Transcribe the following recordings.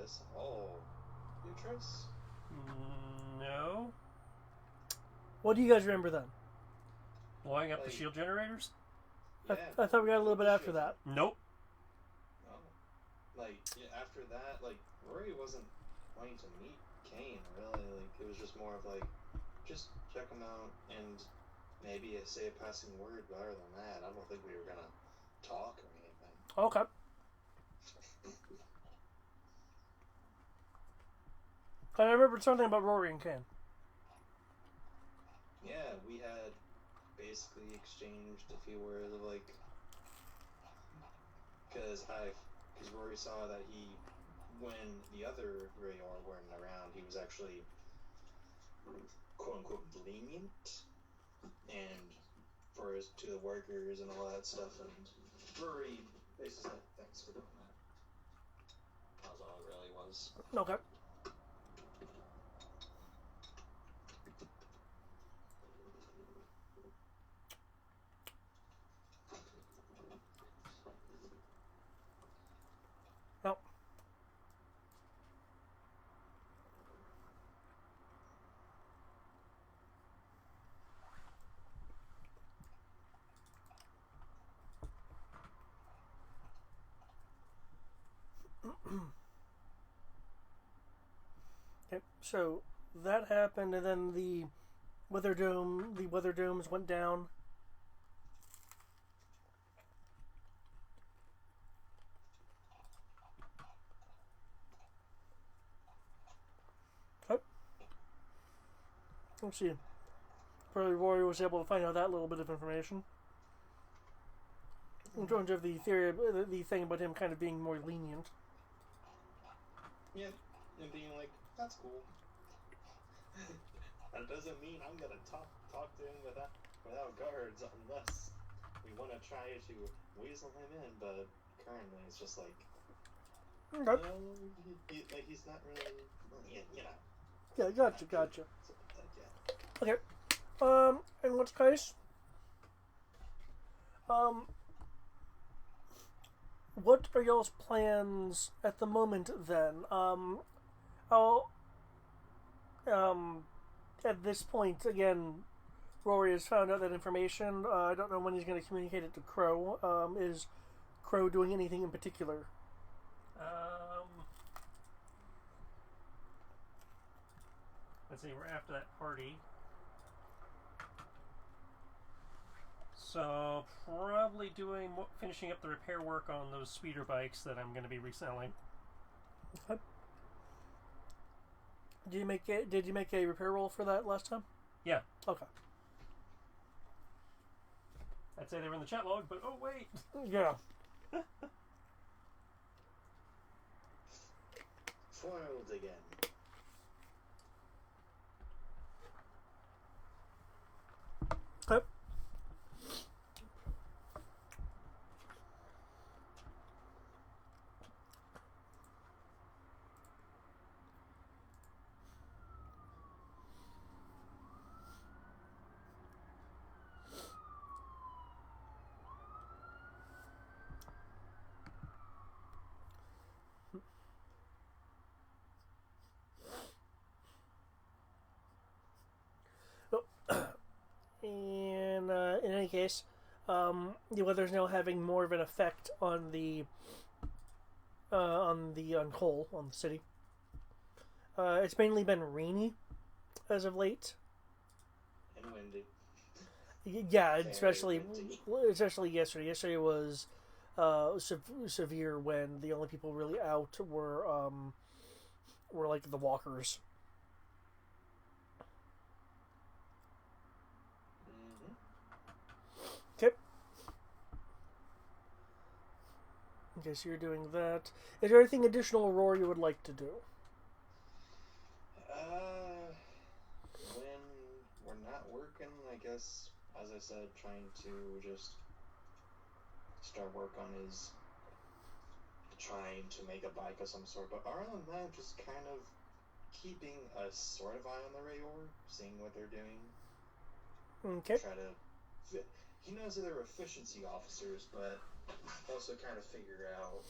this. Oh, Beatrice? No. What do you guys remember then? Blowing up the shield generators? Yeah. I thought we got a little bit after that. Nope. Oh. After that, Rory wasn't wanting to meet Kane, really. It was just more of, just check him out and maybe say a passing word, but other than that, I don't think we were gonna talk or anything. Okay. I remember something about Rory and Kane. Yeah, we had basically exchanged a few words of because Rory saw that when the other Rayor weren't around, he was actually quote unquote lenient and to the workers and all that stuff, and Rory basically said thanks for doing that. That was all it really was. Okay. No. Okay, so that happened, and then the weather domes went down. Okay. Let's see. Probably Rory was able to find out that little bit of information. In terms of the theory, the thing about him kind of being more lenient. Yeah, and being that's cool. That doesn't mean I'm gonna talk to him without guards unless we want to try to weasel him in. But currently, it's just Okay. he's not really, Yeah, gotcha. Yeah. Okay. In which case, what are y'all's plans at the moment then? At this point, again, Rory has found out that information. I don't know when he's going to communicate it to Crow. Is Crow doing anything in particular? Let's see, we're after that party. So, probably finishing up the repair work on those speeder bikes that I'm going to be reselling. Okay. Did you make a repair roll for that last time? Yeah. Okay. I'd say they were in the chat log, but oh wait. Yeah. Foiled again. Okay. And in any case, the weather's now having more of an effect on Cole, on the city. It's mainly been rainy as of late. And windy. Yeah, especially yesterday. Yesterday was severe when the only people really out were the walkers. Okay, so you're doing that. Is there anything additional Rory you would like to do? When we're not working, I guess, as I said, trying to just start work on trying to make a bike of some sort. But other than that, just kind of keeping a sort of eye on the Rayor, seeing what they're doing. Okay. He knows that they're efficiency officers, but also kind of figure out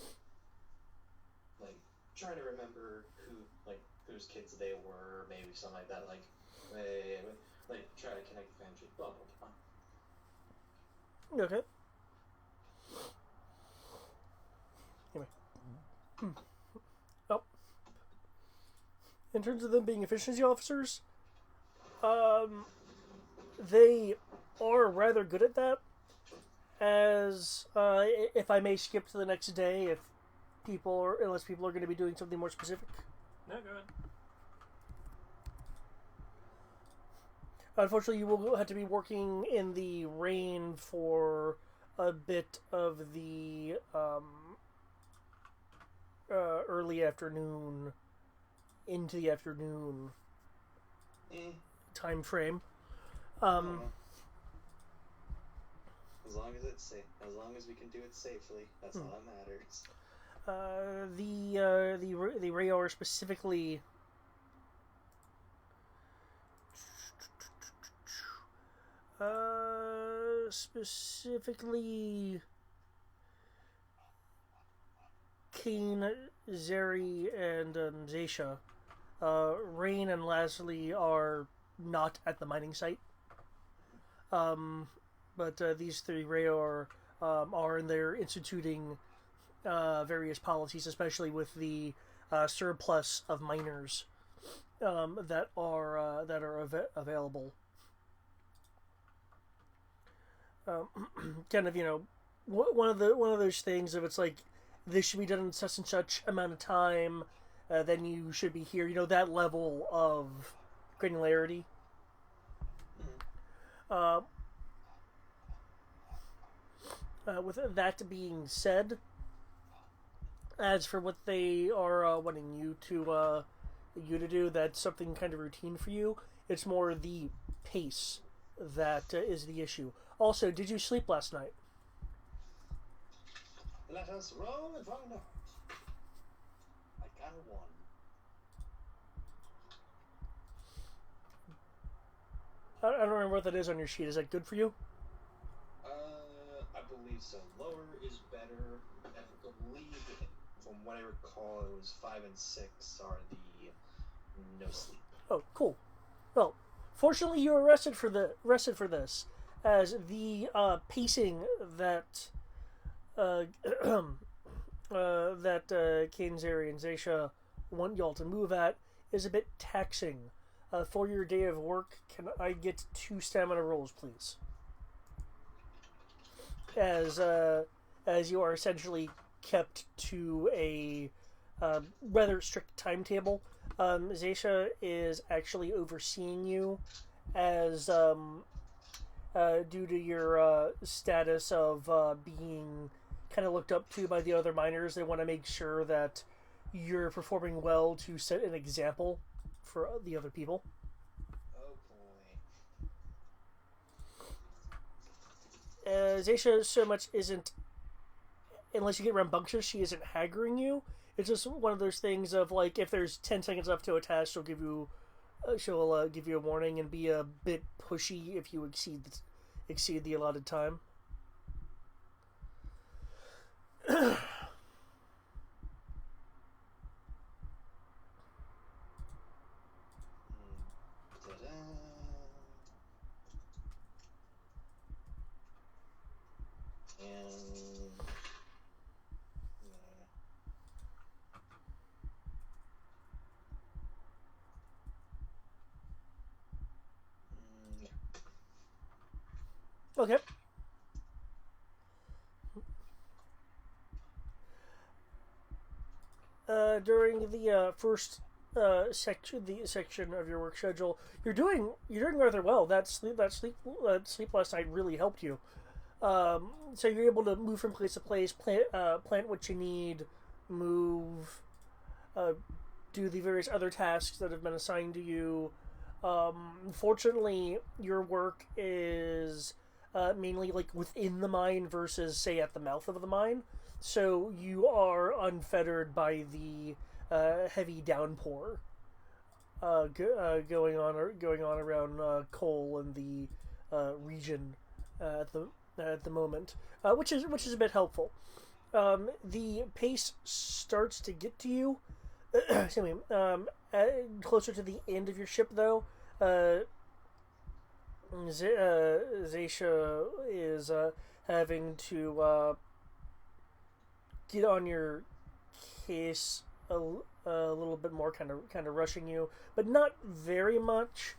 trying to remember whose kids they were, maybe something like that. Like, like try to connect the family. Blah blah blah. Okay. Anyway. Oh. In terms of them being efficiency officers, they are rather good at that. As if I may skip to the next day, unless people are going to be doing something more specific. No, go ahead. Unfortunately, you will have to be working in the rain for a bit of the early afternoon into the afternoon time frame. As long as it's safe, as long as we can do it safely, that's all that matters. The Rayar specifically. Specifically, Kane, Zeri, and Zaisha. Rain and Lasley are not at the mining site. But these three Rayar are, and they're instituting various policies, especially with the surplus of miners that are available. Kind of, one of those things. If it's like this should be done in such and such amount of time, then you should be here. That level of granularity. With that being said, as for what they are wanting you to do, that's something kind of routine for you. It's more the pace that is the issue. Also, did you sleep last night? Let us roll and find out. I got a 1. I don't remember what that is on your sheet. Is that good for you? I believe so. Lower is better. I believe, from what I recall, it was 5 and 6 are the no sleep. Oh, cool. Well, fortunately, you were rested for this, as the pacing that Kane, Zeri, and Zaisha want y'all to move at is a bit taxing. For your day of work, can I get 2 stamina rolls, please? As you are essentially kept to a rather strict timetable. Zaisha is actually overseeing you, as due to your status of being kind of looked up to by the other miners. They want to make sure that you're performing well to set an example for the other people. Oh boy. Zaisha so much isn't, unless you get rambunctious, she isn't haggering you. It's just one of those things of, like, if there's 10 seconds left to a task, she'll give you a warning and be a bit pushy if you exceed the allotted time. Okay. During the first section of your work schedule, you're doing rather well. That sleep last night really helped you. So you're able to move from place to place, plant what you need, move, do the various other tasks that have been assigned to you. Fortunately, your work is mainly like within the mine versus, say, at the mouth of the mine. So you are unfettered by the heavy downpour going on around coal and the region at the moment, which is a bit helpful. The pace starts to get to you excuse me. Closer to the end of your ship, though, Zaisha is having to get on your case a little bit more, kind of rushing you, but not very much.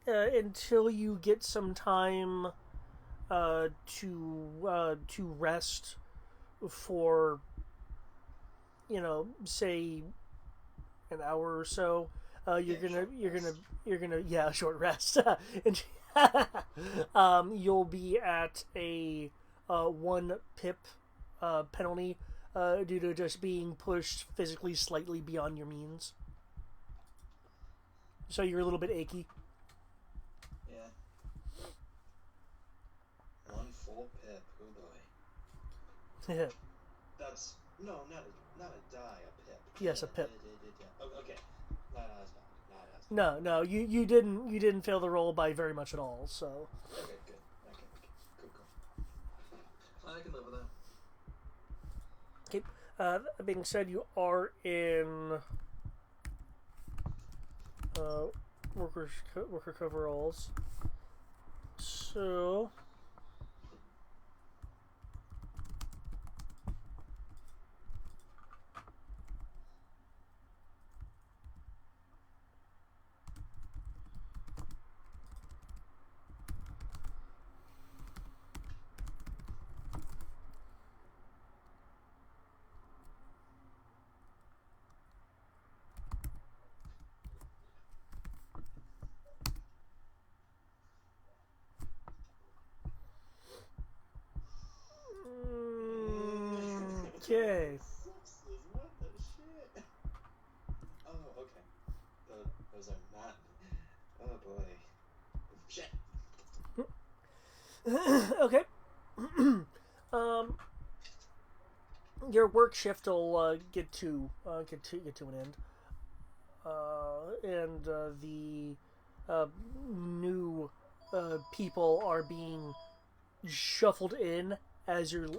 Until you get some time to rest for, say an hour or so. You're gonna yeah, short rest. And you'll be at a 1 pip penalty due to just being pushed physically slightly beyond your means. So you're a little bit achy. Yeah. 1 full pip. Oh boy. That's not a die, a pip. Yes, a pip. Oh, okay. Not as bad. No, you didn't fail the roll by very much at all. So. Okay, good. Okay, cool. I can live with that. Okay. That being said, you are in worker coveralls. So. Okay. What the shit? Oh, okay. Those are not. Oh boy. Shit. Okay. Your work shift will get to an end, and the new people are being shuffled in as you're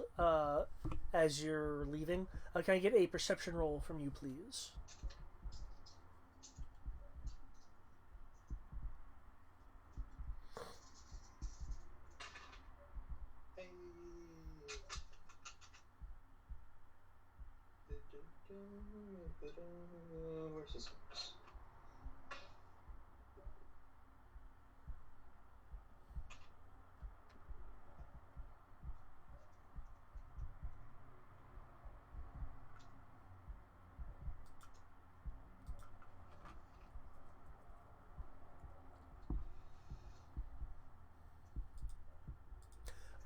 leaving. Can I get a perception roll from you, please? Hey. Where's this?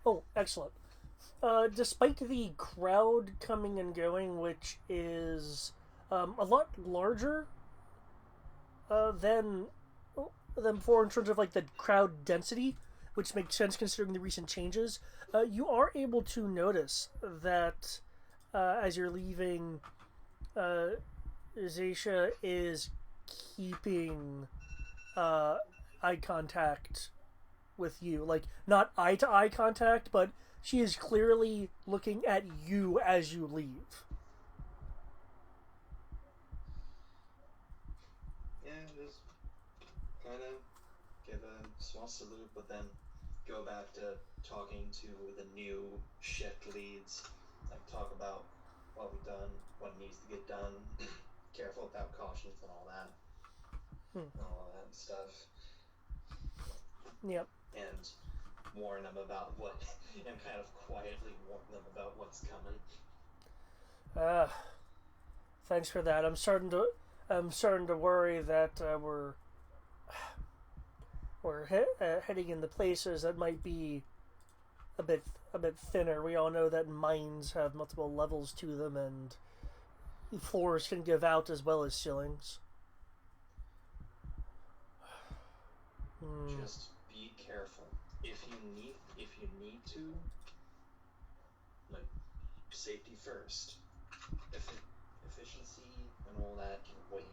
Oh, excellent. Despite the crowd coming and going, which is a lot larger than before in terms of like the crowd density, which makes sense considering the recent changes, you are able to notice that as you're leaving, Zaisha is keeping eye contact with you. Like, not eye to eye contact, but she is clearly looking at you as you leave. Yeah, just kind of give a small salute, but then go back to talking to the new shift leads. Like, talk about what we've done, what needs to get done, careful about cautions and all that. All that stuff. Yep. And warn them about what, and kind of quietly warn them about what's coming. Thanks for that. I'm starting to worry that we're heading into places that might be a bit thinner. We all know that mines have multiple levels to them, and floors can give out as well as ceilings. Just be careful. If you need to, like, safety first. Efficiency and all that can wait.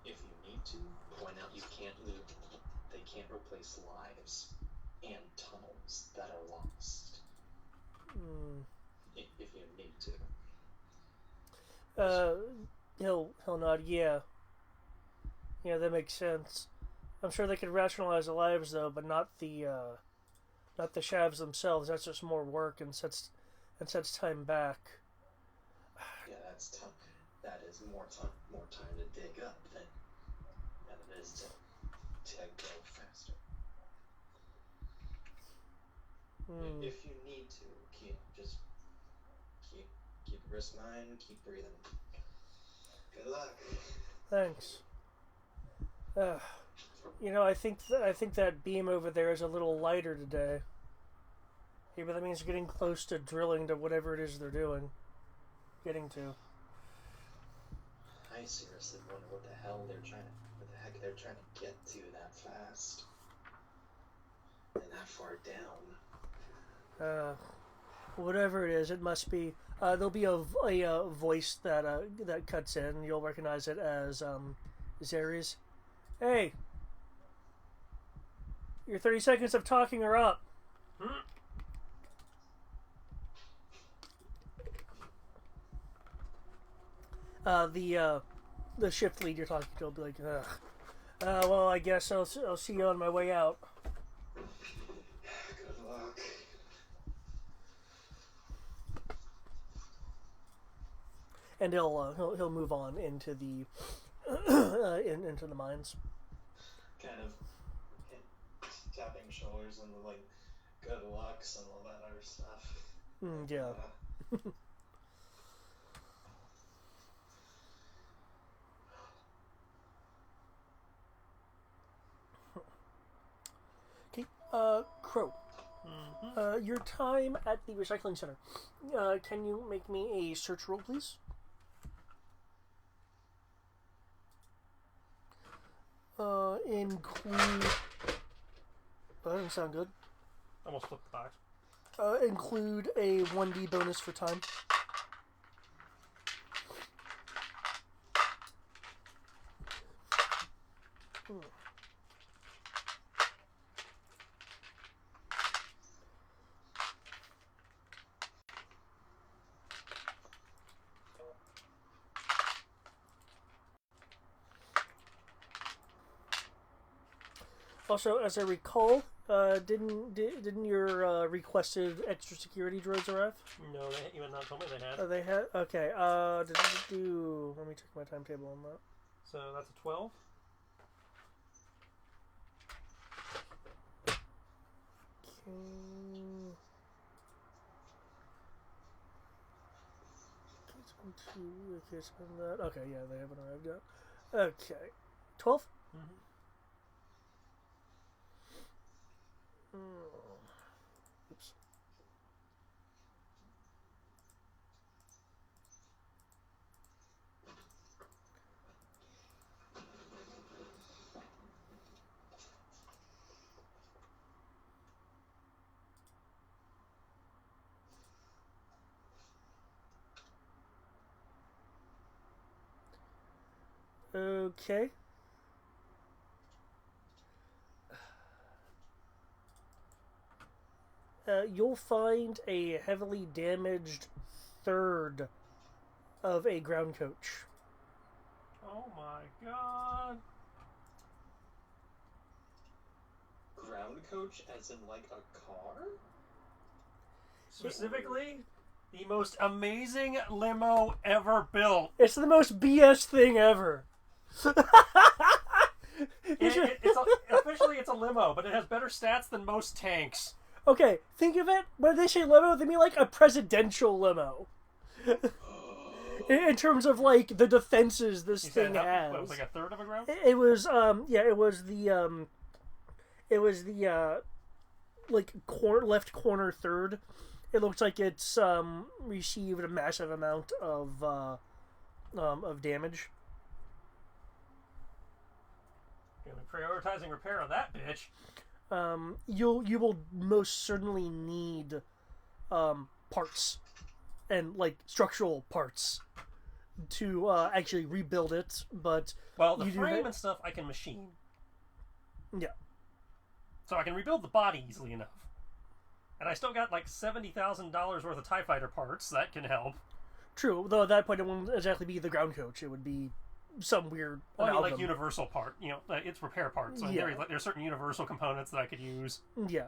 If you need to, point out you can't loot. They can't replace lives and tunnels that are lost. If you Uh, he'll nod. Yeah, that makes sense. I'm sure they could rationalize the lives though, but not the shavs themselves. That's just more work and sets time back. Yeah, that's tough. That is more time to dig up than it is to go faster. If you need to, keep wrist mine, keep breathing. Good luck. Thanks. I think that beam over there is a little lighter today. Maybe that means getting close to drilling to whatever it is they're getting to. I seriously wonder what the heck they're trying to get to that fast and that far down. Whatever it is, it must be. There'll be a voice that cuts in. You'll recognize it as Zeres. Hey, your 30 seconds of talking are up. The shift lead you're talking to will be like, ugh. Well, I guess I'll see you on my way out. Good luck. And he'll move on into the into the mines. Kind of tapping shoulders and like good lucks and all that other stuff. Yeah. Okay. Crow. Your time at the recycling center. Can you make me a search roll, please? Include. That doesn't sound good. Almost flipped the box. Include a 1d bonus for time. Also, as I recall, didn't your requested extra security droids arrive? No, you had not told me they had. They had. Okay. Do let me check my timetable on that. So that's a 12. Okay, yeah, they haven't arrived yet. Okay, 12. Oops. Okay. You'll find a heavily damaged third of a ground coach. Oh my god. Ground coach as in like a car? Specifically, the most amazing limo ever built. It's the most BS thing ever. Officially, it's a limo, but it has better stats than most tanks. Okay, think of it. When they say limo, they mean like a presidential limo. In terms of like the defenses this thing has. What, it was like a third of a ground? It was like left corner third. It looks like it's received a massive amount of damage. Gonna be prioritizing repair on that bitch. You will most certainly need parts and like structural parts to actually rebuild it. But the frame and stuff I can machine. Yeah. So I can rebuild the body easily enough. And I still got like $70,000 worth of TIE Fighter parts. That can help. True, though at that point it wouldn't exactly be the ground coach. It would be some weird Well, I mean, amalgam. like universal part. It's repair parts. So in theory, there's certain universal components that I could use. Yeah.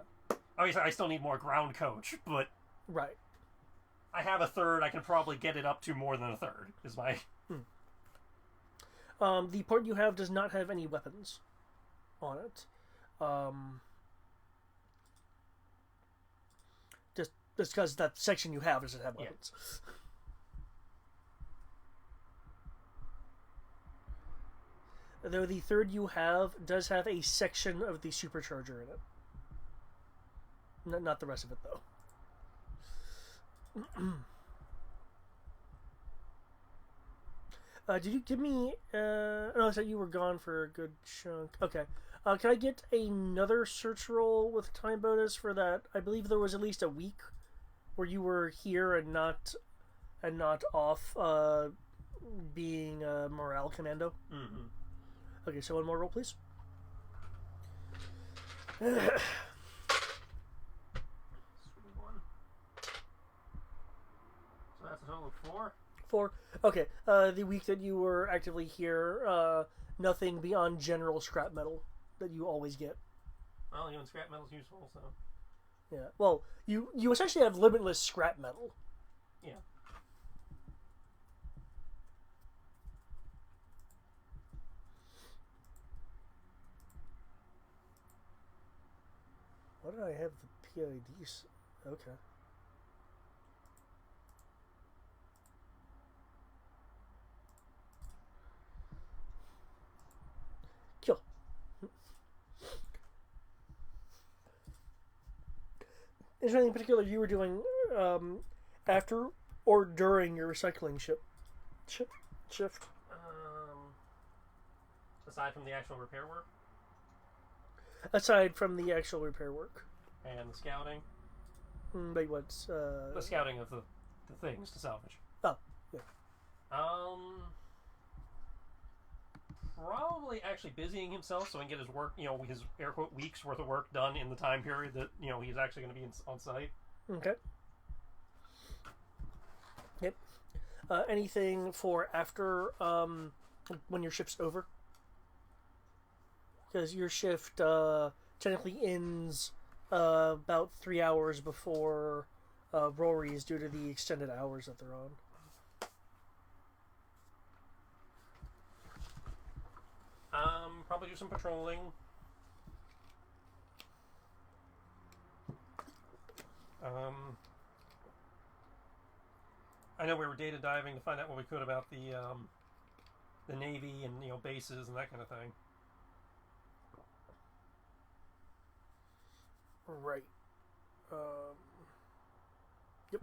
Obviously, I still need more ground coach, but Right. I have a third. I can probably get it up to more than a third. Is my The part you have does not have any weapons on it. Just because that section you have doesn't have weapons. Though the third you have does have a section of the supercharger in it. Not the rest of it, though. Did you give me... oh, I said you were gone for a good chunk. Okay. Can I get another search roll with time bonus for that? I believe there was at least a week where you were here and not off being a morale commando. Mm-hmm. Okay, so one more roll, please. Sweet one. So that's a total of 4. 4. Okay. The week that you were actively here, nothing beyond general scrap metal that you always get. Well, even scrap metal's useful, so... Yeah. Well, you essentially have limitless scrap metal. Yeah. Why did I have the PIDs? Okay. Kill. Is there anything in particular you were doing after or during your recycling shift? Aside from the actual repair work Aside from the actual repair work. and the scouting, Wait, what's the scouting of the things to salvage. Oh, yeah. Probably actually busying himself so he can get his work, his air quote weeks worth of work done in the time period that he's actually going to be on site. Okay. Yep. Anything for after when your shift's over? Because your shift technically ends about 3 hours before Rory's due to the extended hours that they're on. Probably do some patrolling. I know we were data diving to find out what we could about the Navy and bases and that kind of thing. Right. Yep.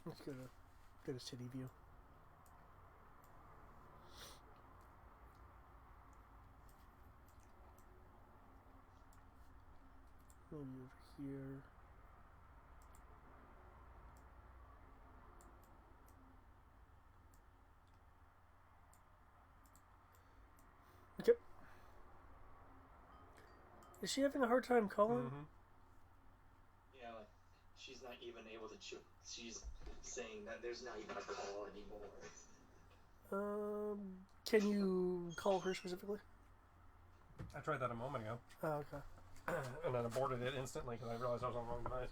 Let's go to city view. Maybe over here. Okay. Is she having a hard time calling? Mm-hmm. Yeah, like, she's not even able to she's saying that there's not even a call anymore. Can you call her specifically? I tried that a moment ago. Oh, okay. And then aborted it instantly because I realized I was on the wrong device.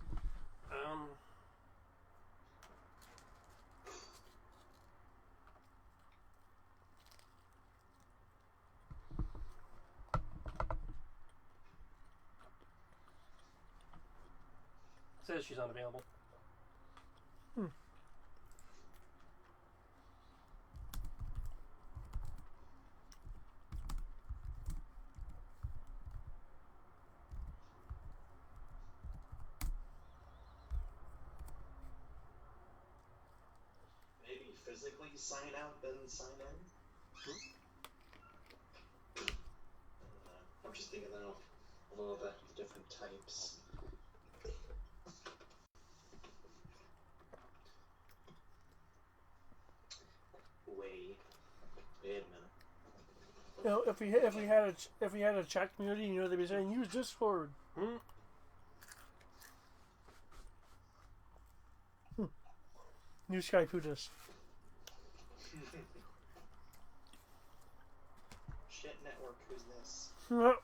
Says she's unavailable. Maybe physically sign out, then sign in? I'm just thinking of all the different types. Wait a minute. You know, if we had a chat community, you know, they'd be saying use Discord. New Sky Putas. Shit network, who's this? Well,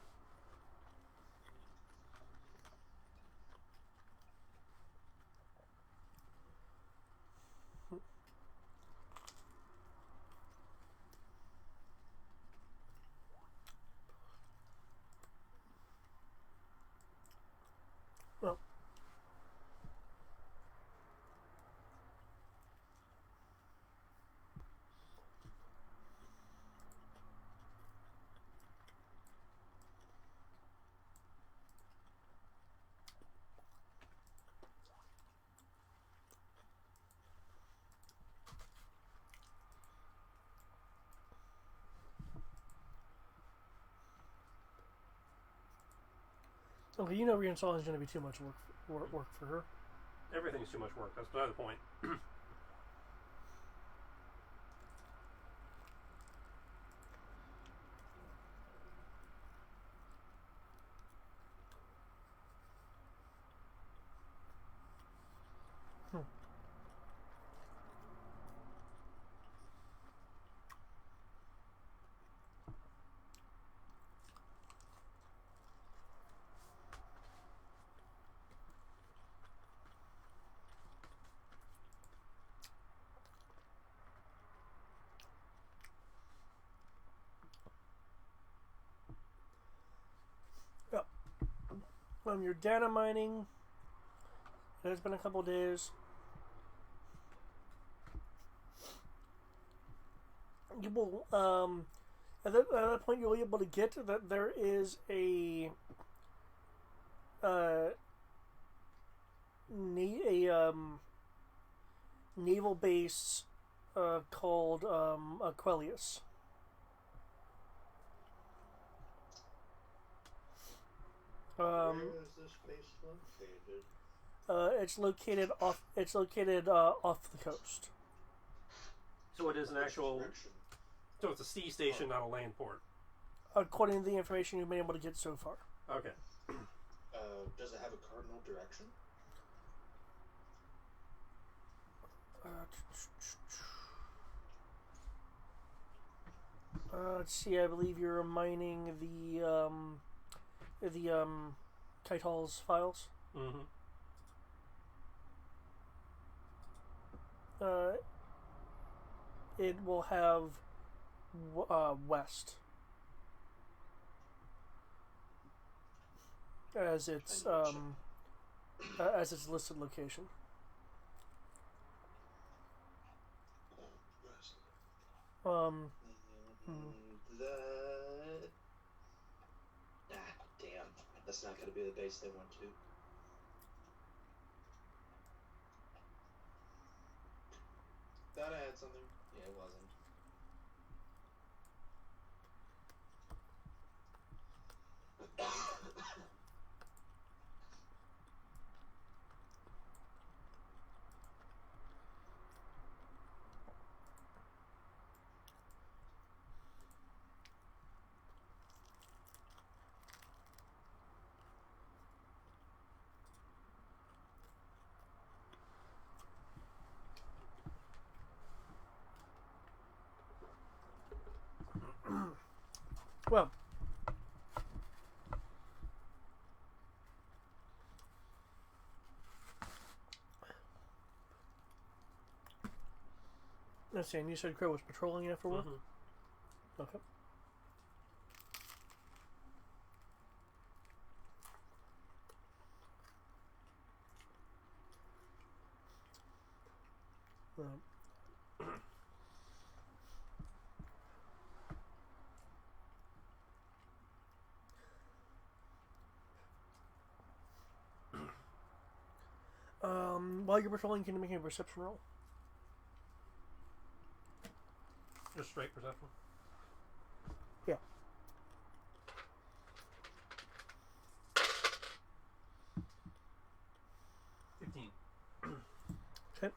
okay, you know reinstalling is going to be too much work for her. Everything's too much work. That's beside the point. You're data mining. It has been a couple days. You will, at that point, you'll be able to get that there is a naval base called Aquelius. Where is this base located? It's located off. It's located off the coast. So it is an Which actual. direction? So it's a sea station, not a land port. According to the information you've been able to get so far. Okay. Does it have a cardinal direction? Let's see. I believe you're mining the Kite Hall's files. Mm-hmm. It will have west as its listed location. Damn. That's not going to be the base they went to. Thought I had something. Yeah, it wasn't. Well, let's see. And you said Crow was patrolling after work. Mm-hmm. Okay. While you're patrolling, can you make a perception roll? Just straight perception. Yeah. Okay.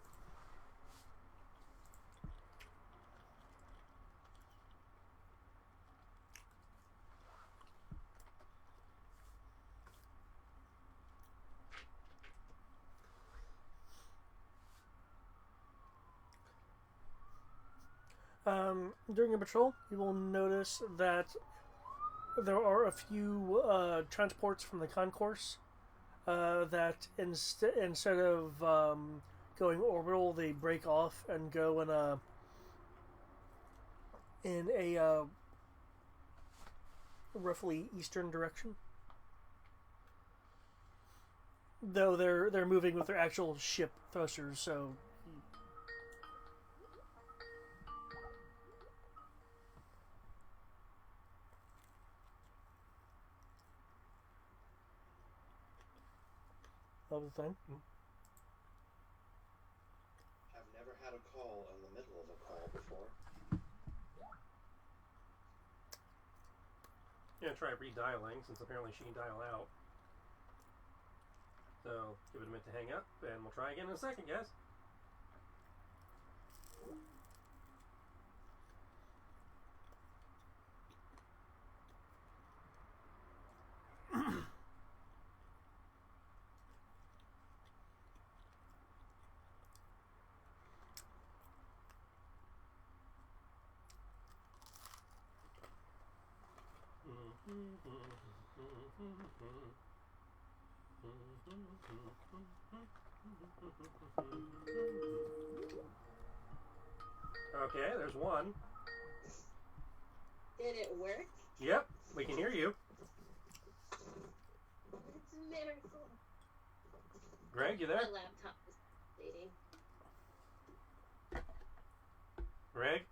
During a patrol, you will notice that there are a few transports from the concourse that instead of going orbital, they break off and go in a roughly eastern direction. Though they're moving with their actual ship thrusters, so. All the time. I've never had a call in the middle of a call before. Yeah, try redialing since apparently she can dial out. So give it a minute to hang up, and we'll try again in a second, guys. Okay, there's one. Did it work? Yep, we can hear you. It's a miracle. Greg, you there? My laptop is updating. Greg?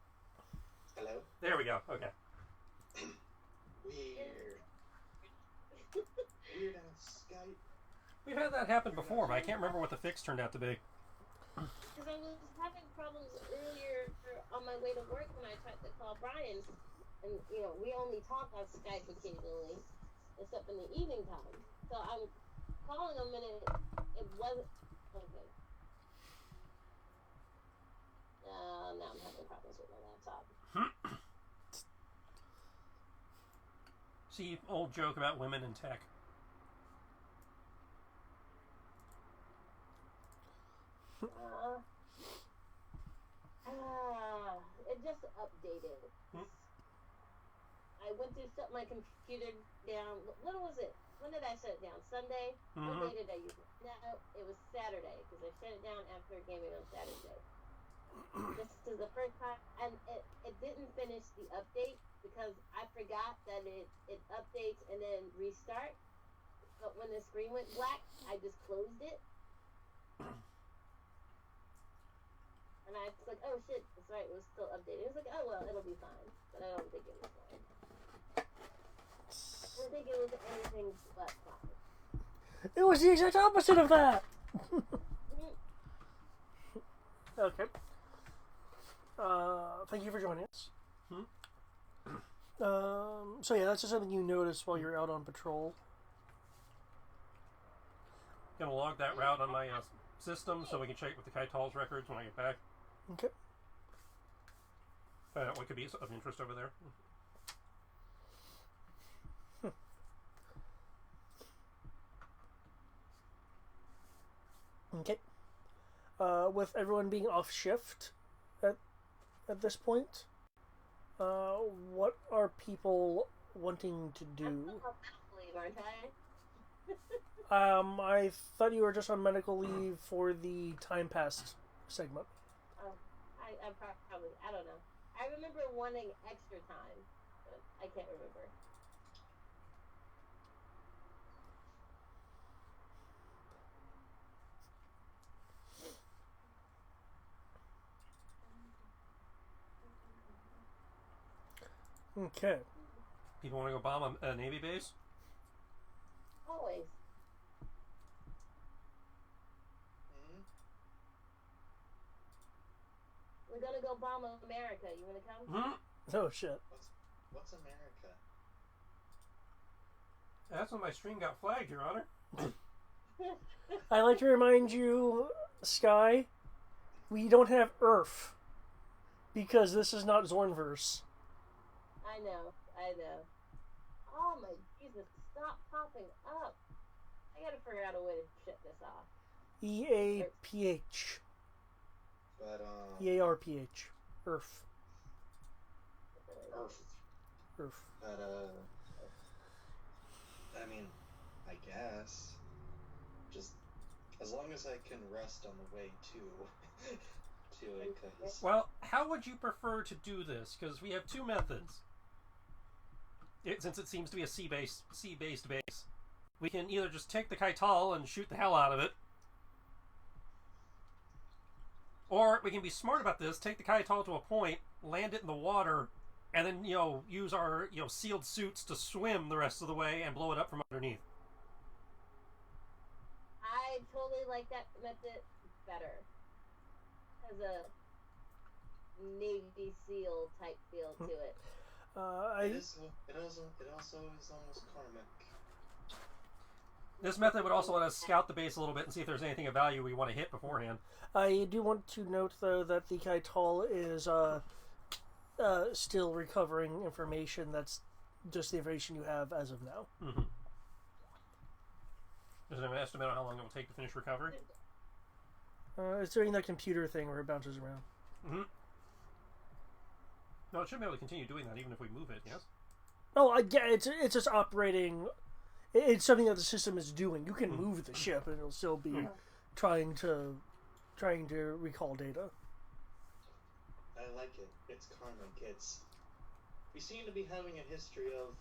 Hello? There we go. Okay. Weird. Weird ass Skype. We've had that happen before, but I can't remember what the fix turned out to be. Because I was having problems earlier on my way to work when I tried to call Brian. And, you know, we only talk on Skype occasionally, except in the evening time. So I'm calling him and it wasn't. Okay. Now I'm having problems with my laptop. See, old joke about women in tech. It just updated. I went to shut my computer down. What was it? When did I shut it down? Sunday? What day did I use it? No, it was Saturday because I shut it down after gaming on Saturday. This is the first time, and it didn't finish the update because I forgot that it updates and then restart. But when the screen went black, I just closed it. And I was like, oh shit, that's right, it was still updated. It was like, oh well, it'll be fine. But I don't think it was fine. I don't think it was anything but fine. It was the exact opposite of that! Okay. Thank you for joining us. So yeah, that's just something you noticed while you're out on patrol. Gonna log that route on my system so we can check with the Kaital's records when I get back. Okay. Find out what could be of interest over there. Okay. With everyone being off shift at this point, what are people wanting to do? I'm on leave, aren't I? I thought you were just on medical leave for the time passed segment. Oh, I probably, I don't know. I remember wanting extra time, but I can't remember. Okay. People want to go bomb a Navy base? Always. We're gonna go bomb America. You wanna come? Oh shit. What's America? That's when my stream got flagged, Your Honor. I'd like to remind you, Sky, we don't have Earth. Because this is not Zornverse. I know. Oh my Jesus, stop popping up. I gotta figure out a way to shut this off. EAPH. But EARPH. Earth. Earth. Earth. But I mean, I guess just as long as I can rest on the way to it, because Well, how would you prefer to do this? Because we have two methods. Since it seems to be a sea-based base, we can either just take the Kaital and shoot the hell out of it, or we can be smart about this, take the Kaital to a point, land it in the water, and then, use our, sealed suits to swim the rest of the way and blow it up from underneath. I totally like that method better. Has a Navy SEAL type feel to it. it also is almost karmic. This method would also let us scout the base a little bit and see if there's anything of value we want to hit beforehand. I do want to note, though, that the Kaital is still recovering information. That's just the information you have as of now. Mm-hmm. Is there an estimate on how long it will take to finish recovery? It's doing that computer thing where it bounces around. Mm-hmm. No, it should be able to continue doing that even if we move it, yes? Oh, yeah, it's just operating. It's something that the system is doing. You can move the ship, and it'll still be trying to recall data. I like it. It's karmic. We seem to be having a history of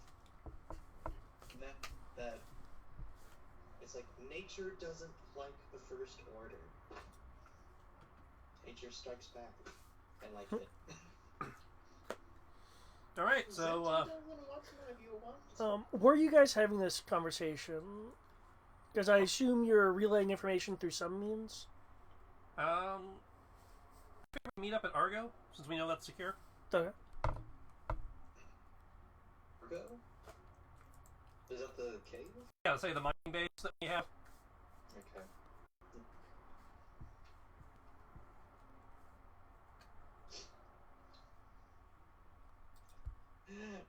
that. It's like nature doesn't like the First Order. Nature strikes back. I like it. All right, so where are you guys having this conversation? Because I assume you're relaying information through some means. We meet up at Argo since we know that's secure. Okay. Argo? Is that the cave? Yeah, let's say the mining base that we have. Okay.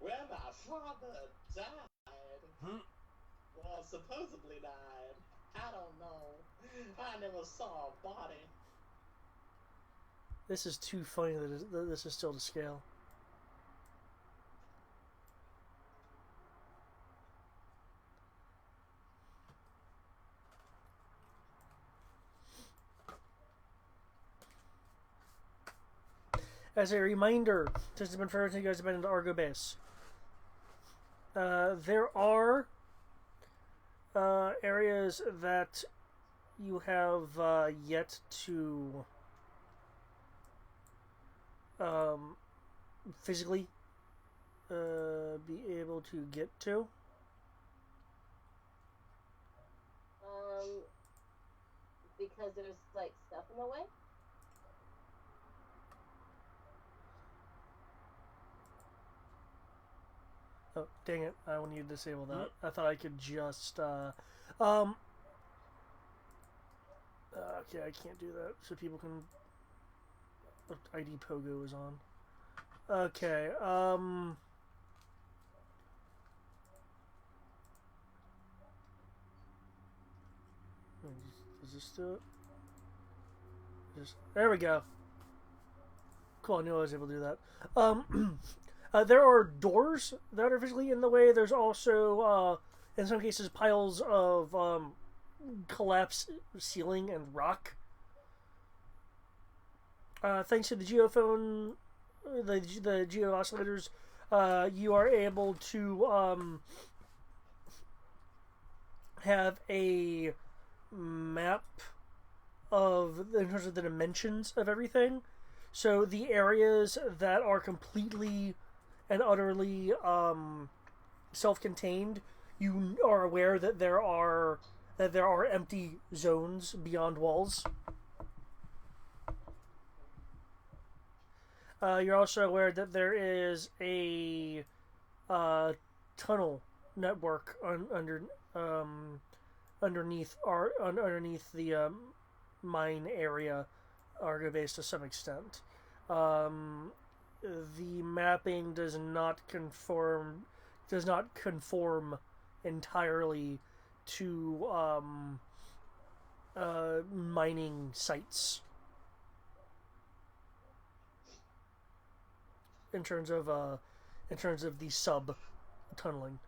Where my father died. Well, supposedly died. I don't know. I never saw a body. This is too funny that this is still to scale. As a reminder, since it's been forever since you guys have been into Argo Base, there are areas that you have yet to physically be able to get to. Because there's like stuff in the way. Oh, dang it. I will need to disable that. I thought I could just, okay, I can't do that, so people can... ID Pogo is on. Okay, Does this do it? There we go. Cool, I knew I was able to do that. There are doors that are physically in the way. There's also, in some cases, piles of collapsed ceiling and rock. Thanks to the geophone, the geo oscillators, you are able to have a map in terms of the dimensions of everything. So the areas that are completely and utterly self-contained, you are aware that there are empty zones beyond walls. You're also aware that there is a tunnel network underneath the mine area, Argo Base, to some extent. The mapping does not conform entirely to mining sites. In terms of in terms of the sub tunneling.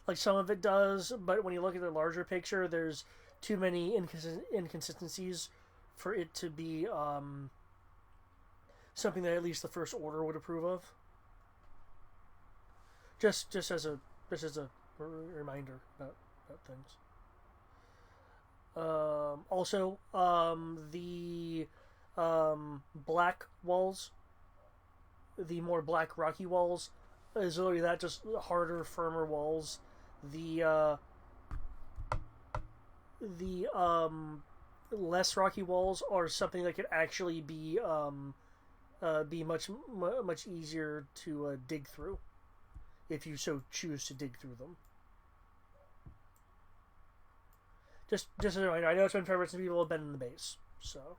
Like some of it does, but when you look at the larger picture, there's too many inconsistencies for it to be something that at least the First Order would approve of. Just as a reminder about things. Also, the black walls, the more black rocky walls, is literally that, just harder, firmer walls. The less rocky walls are something that could actually be much easier to dig through, if you so choose to dig through them. Just as a reminder, I know it's been forever since people have been in the base, so.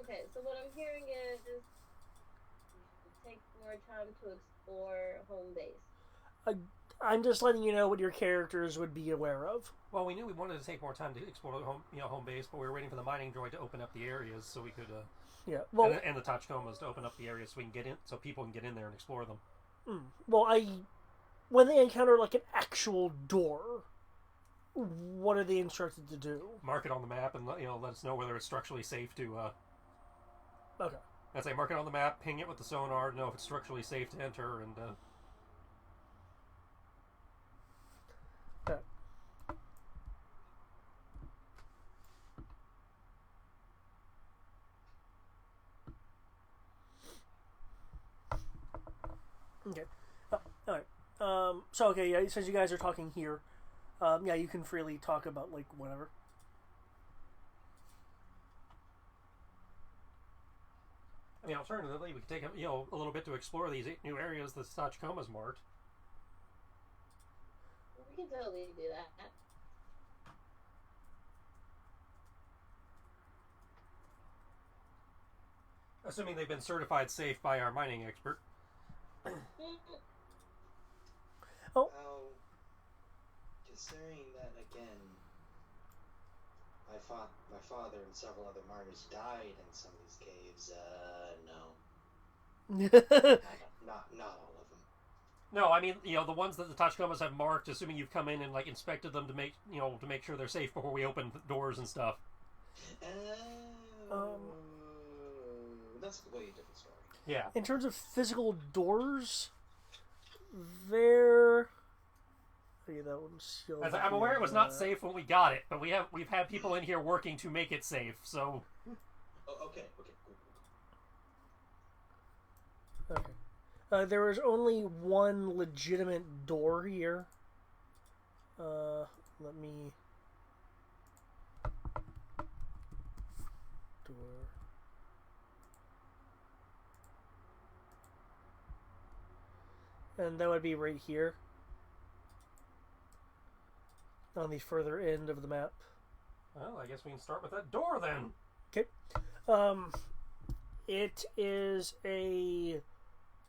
Okay, so what I'm hearing is take more time to explore home base. I'm just letting you know what your characters would be aware of. Well, we knew we wanted to take more time to explore the home base, but we were waiting for the mining droid to open up the areas so we could. Yeah. Well, and the Tachikomas to open up the areas so we can get in, so people can get in there and explore them. Well, when they encounter like an actual door, what are they instructed to do? Mark it on the map and let us know whether it's structurally safe to. Okay. I'd say mark it on the map, ping it with the sonar to know if it's structurally safe to enter, and. Okay. Okay. All right. So okay, yeah. Since you guys are talking here, yeah, you can freely talk about like whatever. I mean, alternatively, we could take a little bit to explore these 8 new areas that Tachikoma's marked. We can totally do that. Assuming they've been certified safe by our mining expert. Oh. Well, considering that again, my father and several other martyrs died in some of these caves. No. not all of them. No, I mean, the ones that the Tachikomas have marked, assuming you've come in and like inspected them to make sure they're safe before we open doors and stuff. That's a way different story. Yeah. In terms of physical doors, there. Yeah, that one's I'm aware it was not safe when we got it, but we've had people in here working to make it safe. So. Oh, okay, cool. Okay. There is only one legitimate door here. Let me. Door. And that would be right here. On the further end of the map. Well, I guess we can start with that door then. Okay. It is a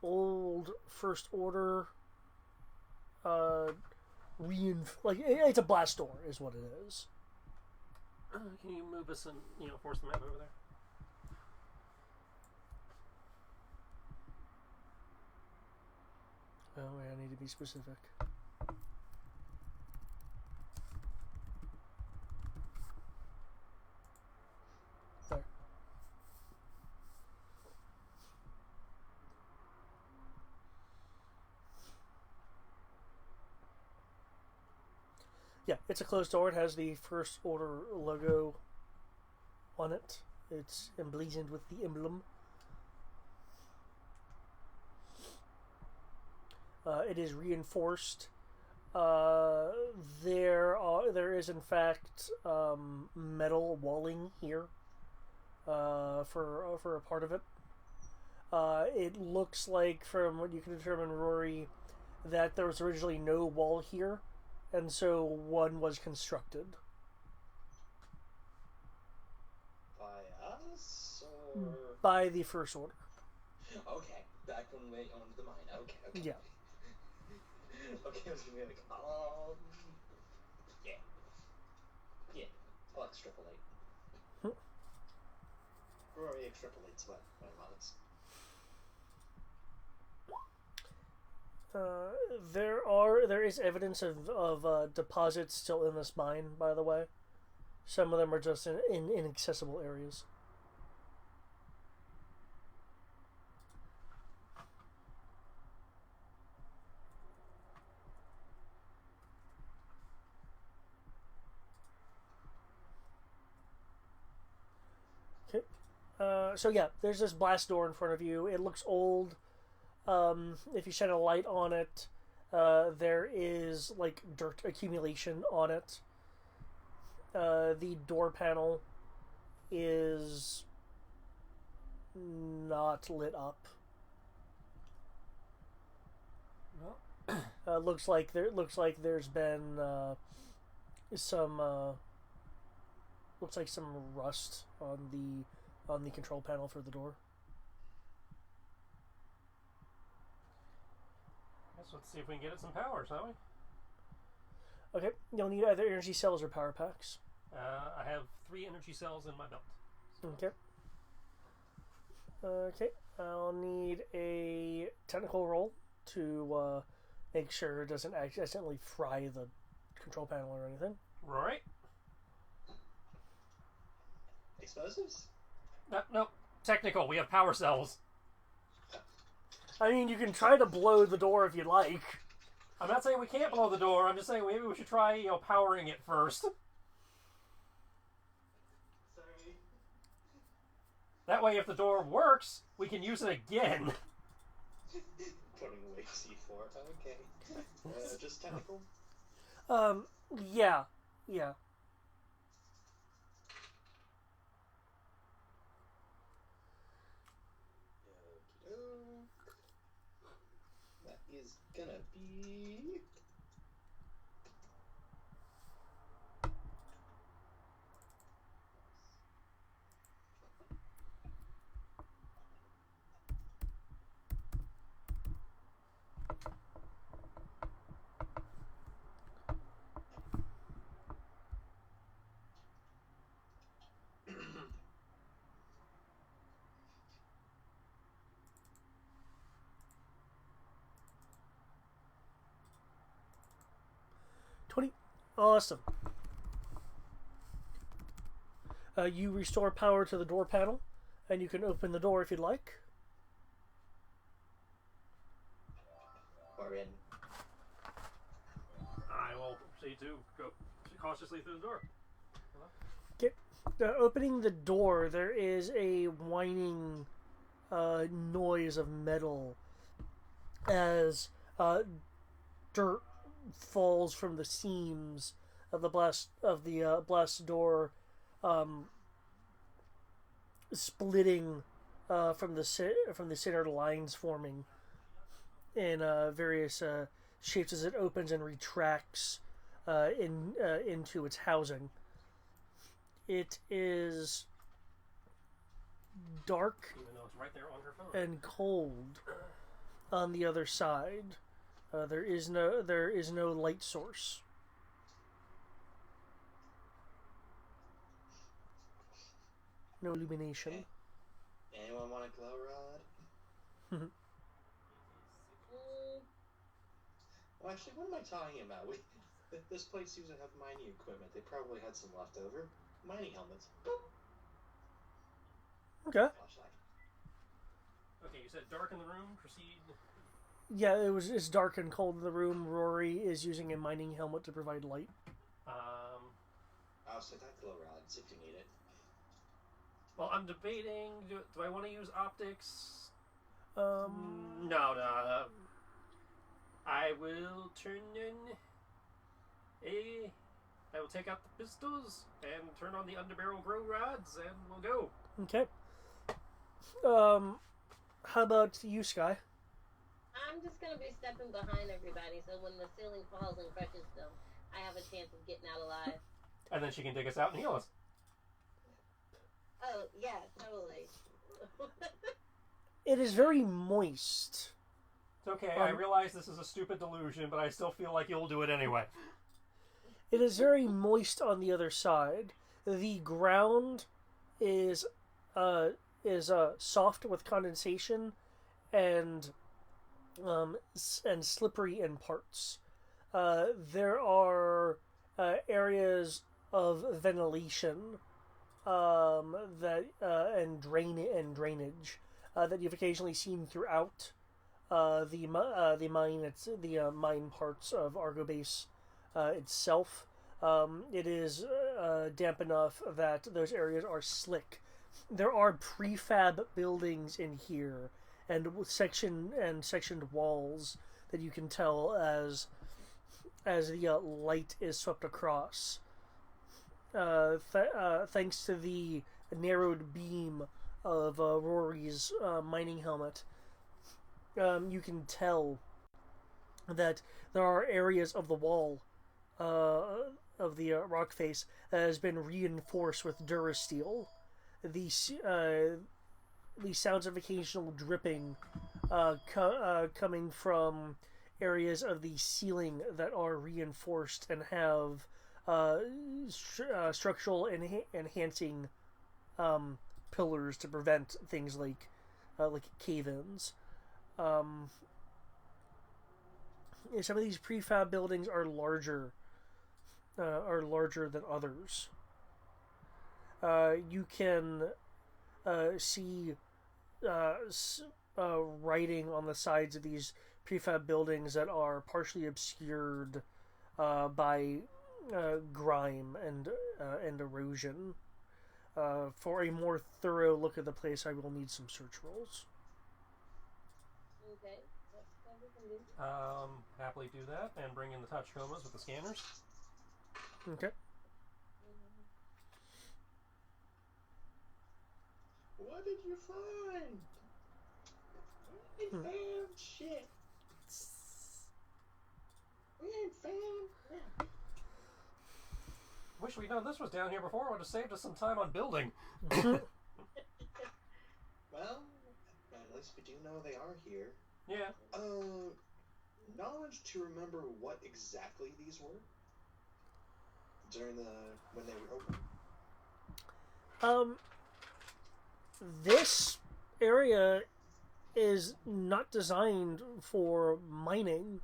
old First Order it's a blast door is what it is. Can you move us and force the map over there? Oh, wait, I need to be specific. There. Yeah, it's a closed door. It has the First Order logo on it. It's emblazoned with the emblem. It is reinforced. There is in fact metal walling here for a part of it. It looks like, from what you can determine, Rory, that there was originally no wall here, and so one was constructed. By us or by the First Order. Okay, back when we owned the mine. Okay. Yeah. Okay, I was gonna be like, yeah, I'll extrapolate. Rory extrapolates what I There is evidence of deposits still in this mine, by the way. Some of them are just in inaccessible areas. Okay. So yeah, there's this blast door in front of you. It looks old. If you shine a light on it, there is like dirt accumulation on it. The door panel is not lit up. No. Looks like there's been some looks like some rust on the control panel for the door. Guess let's see if we can get it some power, shall we? Okay, you'll need either energy cells or power packs. I have 3 energy cells in my belt. Okay. Okay, I'll need a technical roll to make sure it doesn't accidentally fry the control panel or anything. Right. Explosives? No. Technical. We have power cells. I mean, you can try to blow the door if you like. I'm not saying we can't blow the door. I'm just saying maybe we should try, powering it first. Sorry. That way, if the door works, we can use it again. Putting away C4. Okay. Just technical? Yeah. That is gonna be... Awesome. You restore power to the door panel, and you can open the door if you'd like. We're in. I will proceed to go cautiously through the door. Okay. Opening the door, there is a whining noise of metal as dirt falls from the seams of the blast door, splitting from the center lines forming in various shapes as it opens and retracts into its housing. It is dark Even though it's right there on her phone. and cold on the other side. There is no light source. No illumination. Okay. Anyone want a glow rod? Well, actually, what am I talking about? This place seems to have mining equipment. They probably had some left over. Mining helmets. Boop. Okay. Flashlight. Okay, you said dark in the room. Proceed. Yeah, it's dark and cold in the room. Rory is using a mining helmet to provide light. I'll set that glow rods if you need it. Well, I'm debating. Do I want to use optics? Um, No. I will turn in I will take out the pistols and turn on the underbarrel grow rods, and we'll go. Okay. How about you, Sky? I'm just gonna be stepping behind everybody, so when the ceiling falls and crushes them, I have a chance of getting out alive. And then she can dig us out and heal us. Oh yeah, totally. It is very moist. It's okay. I realize this is a stupid delusion, but I still feel like you'll do it anyway. It is very moist on the other side. The ground is soft with condensation, and and slippery in parts. There are areas of ventilation that and drainage that you've occasionally seen throughout the mine. It's the mine parts of Argo Base itself. It is damp enough that those areas are slick. There are prefab buildings in here and sectioned walls that you can tell as the light is swept across. Thanks to the narrowed beam of Rory's mining helmet, you can tell that there are areas of the wall of the rock face that has been reinforced with Durasteel. The sounds of occasional dripping coming from areas of the ceiling that are reinforced and have structural enhancing pillars to prevent things like cave-ins. Some of these prefab buildings are larger than others. You can see writing on the sides of these prefab buildings that are partially obscured by grime and erosion. For a more thorough look at the place, I will need some search rolls. Okay. That's we can do. Happily do that and bring in the touch comas with the scanners. Okay. What did you find? We ain't found shit. We ain't found. Wish we'd known this was down here before. It would have saved us some time on building. Well, at least we do know they are here. Yeah. Knowledge to remember what exactly these were when they were open. This area is not designed for mining.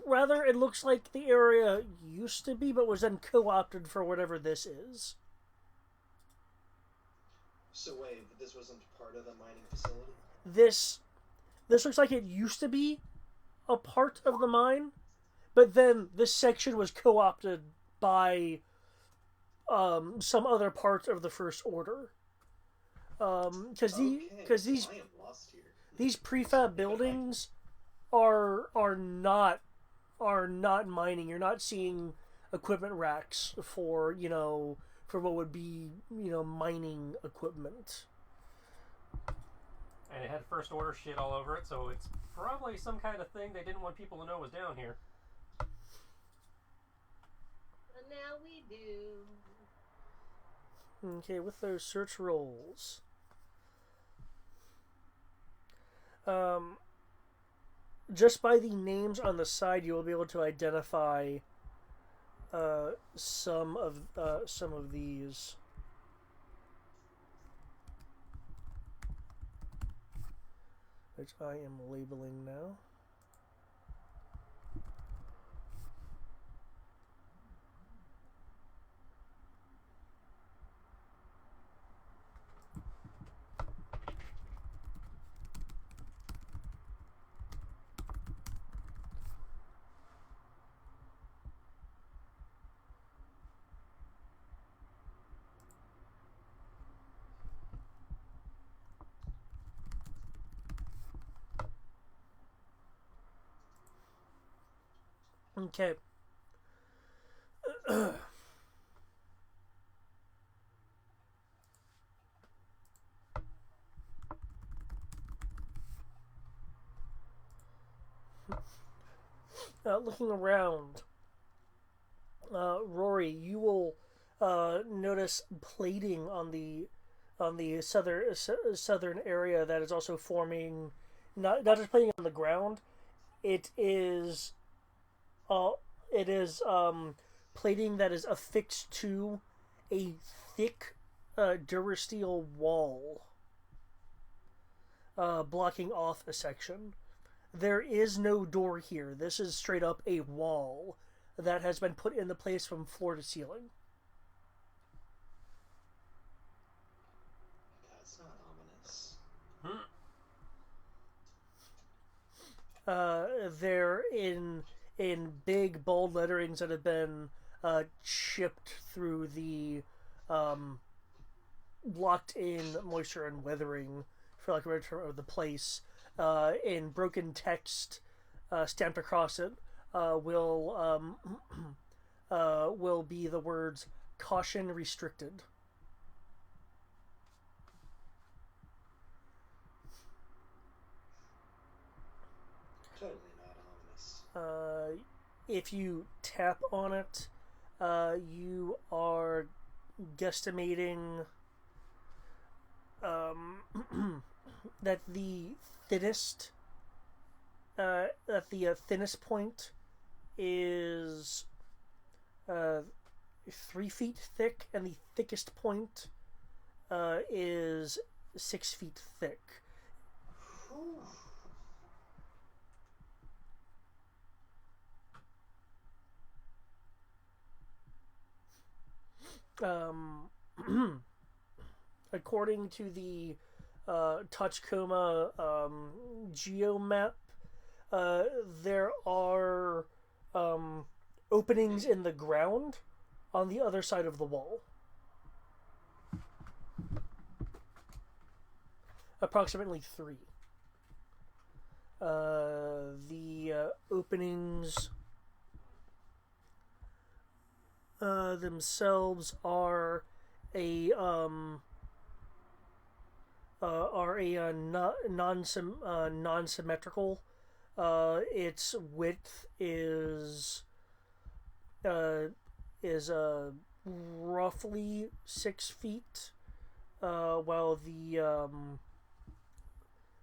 Rather, it looks like the area used to be, but was then co-opted for whatever this is. So wait, this wasn't part of the mining facility? This looks like it used to be a part of the mine, but then this section was co-opted by some other part of the First Order. Because these I am lost here. These prefab buildings are not mining. You're not seeing equipment racks for what would be mining equipment. And it had First Order shit all over it, so it's probably some kind of thing they didn't want people to know was down here. But now we do. Okay, with those search rolls. Just by the names on the side, you will be able to identify some of these. Which I am labeling now. Okay. Looking around, Rory, you will notice plating on the southern area that is also forming, not just plating on the ground. It is plating that is affixed to a thick Durasteel wall, blocking off a section. There is no door here. This is straight up a wall that has been put into place from floor to ceiling. That's not ominous. They're in big bold letterings that have been chipped through the locked in moisture and weathering, for lack of a better term, of the place. In broken text stamped across it will be the words "caution restricted." Totally not ominous. If you tap on it, you are guesstimating that the thinnest thinnest point is 3 feet thick, and the thickest point is 6 feet thick. Whew. According to the Tachikoma geomap, there are openings in the ground on the other side of the wall. Approximately 3. The openings themselves are a non-symmetrical. Its width is roughly 6 feet, while the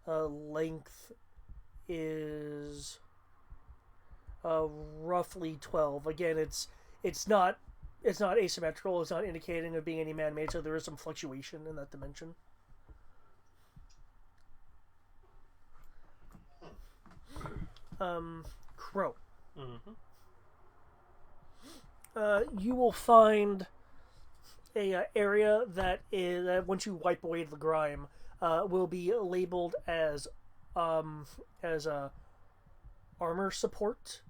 length is roughly 12. Again, it's not asymmetrical. It's not indicating of being any man-made, so there is some fluctuation in that dimension. Crow. Mm-hmm. You will find a area that is once you wipe away the grime, will be labeled as armor support.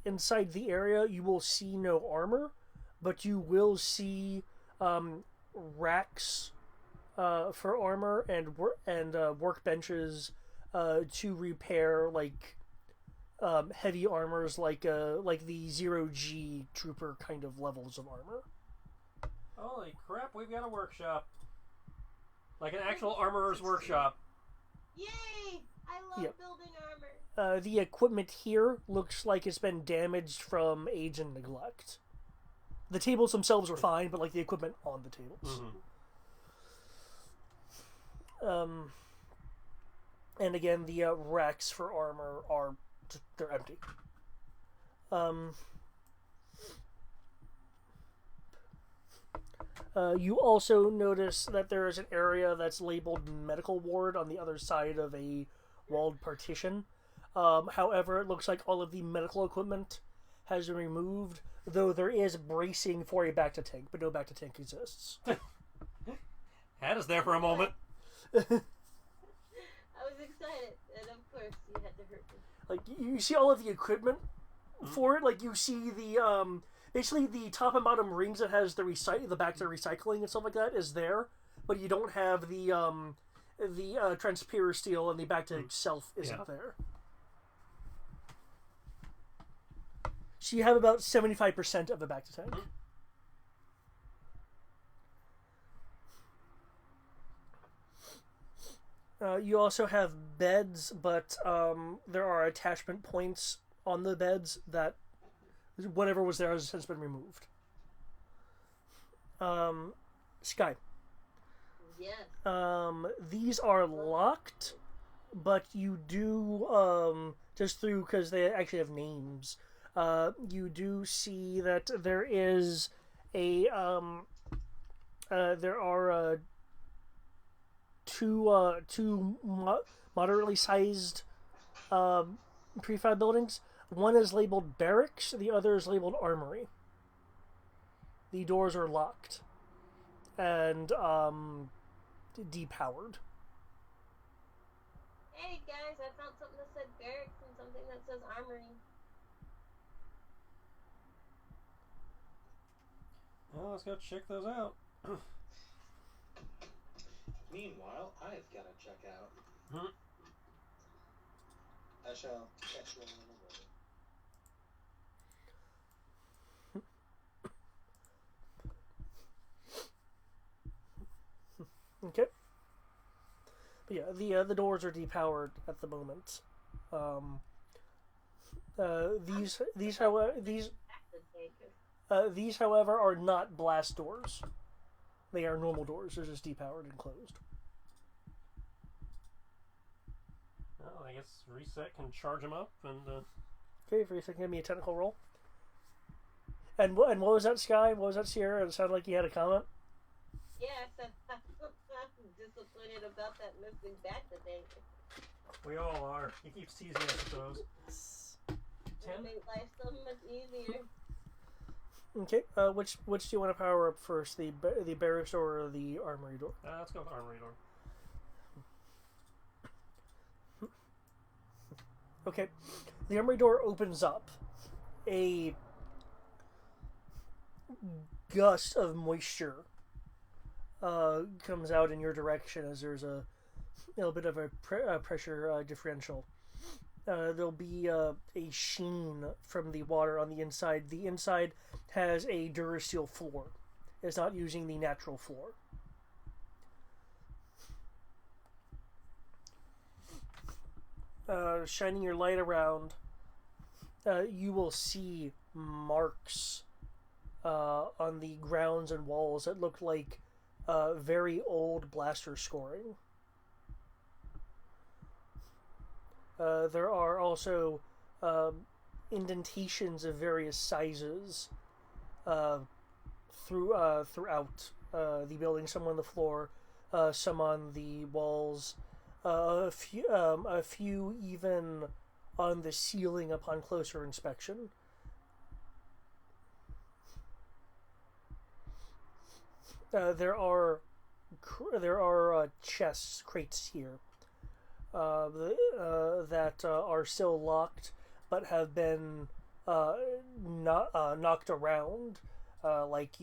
Inside the area, you will see no armor, but you will see racks for armor and workbenches to repair heavy armors, like the 0G trooper kind of levels of armor. Holy crap! We've got a workshop, like an actual armorer's workshop. Yay! I love Yep. building armor. The equipment here looks like it's been damaged from age and neglect. The tables themselves are fine, but the equipment on the tables. Mm-hmm. And again, the racks for armor they're empty. You also notice that there is an area that's labeled medical ward on the other side of a walled partition. However, it looks like all of the medical equipment has been removed, though there is bracing for a back-to-tank, but no back-to-tank exists. Had us there for a moment. I was excited, and of course you had to hurt me. You see all of the equipment for it. You see the basically the top and bottom rings that has the back to recycling and stuff like that is there, but you don't have the transpira steel, and the back to itself isn't there. So you have about 75% of the back to tank. You also have beds, but there are attachment points on the beds that whatever was there has since been removed. Sky. Yes. These are locked, but you do just through because they actually have names. You do see that there is there are two moderately sized prefab buildings. One is labeled barracks, the other is labeled armory. The doors are locked and depowered. Hey guys, I found something that said barracks and something that says armory. Well, let's go check those out. Meanwhile, I've got to check out. Hmm. I shall catch you a little later. Okay. But yeah, the doors are depowered at the moment. These however are not blast doors. They are normal doors. They're just depowered and closed. Well, I guess Reset can charge them up and. Okay, for a second, give me a technical roll. And what was that, Sky? What was that, Sierra? It sounded like you had a comment. Yes, I'm disappointed about that missing back today. We all are. He keeps teasing, I suppose. 10? Make life so much easier. Okay, which do you want to power up first, the barracks door or the armory door? Let's go with armory door. Okay, the armory door opens up. A gust of moisture comes out in your direction as there's a little bit of a pressure differential. There'll be a sheen from the water on the inside. The inside has a Durasteel floor. It's not using the natural floor. Shining your light around, you will see marks on the grounds and walls that look like very old blaster scoring. There are also indentations of various sizes throughout the building. Some on the floor, some on the walls, a few even on the ceiling upon closer inspection. There are chests, crates here that are still locked, but have been knocked around, like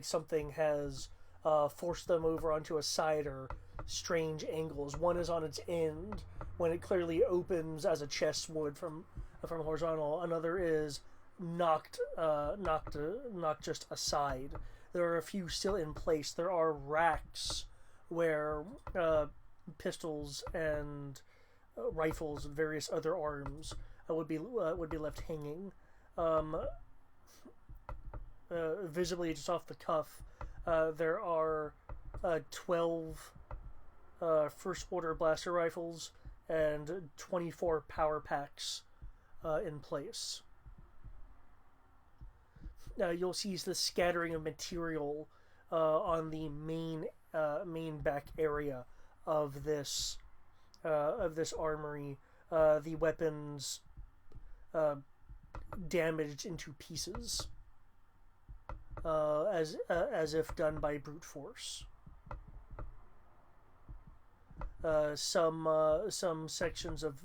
something has forced them over onto a side or strange angles. One is on its end when it clearly opens as a chest would from horizontal. Another is knocked just aside. There are a few still in place. There are racks where pistols and rifles and various other arms would be left hanging. Visibly, just off the cuff, there are 12 first order blaster rifles and 24 power packs in place. You'll see the scattering of material on the main back area of this armory. The weapons damaged into pieces, as if done by brute force. Some sections of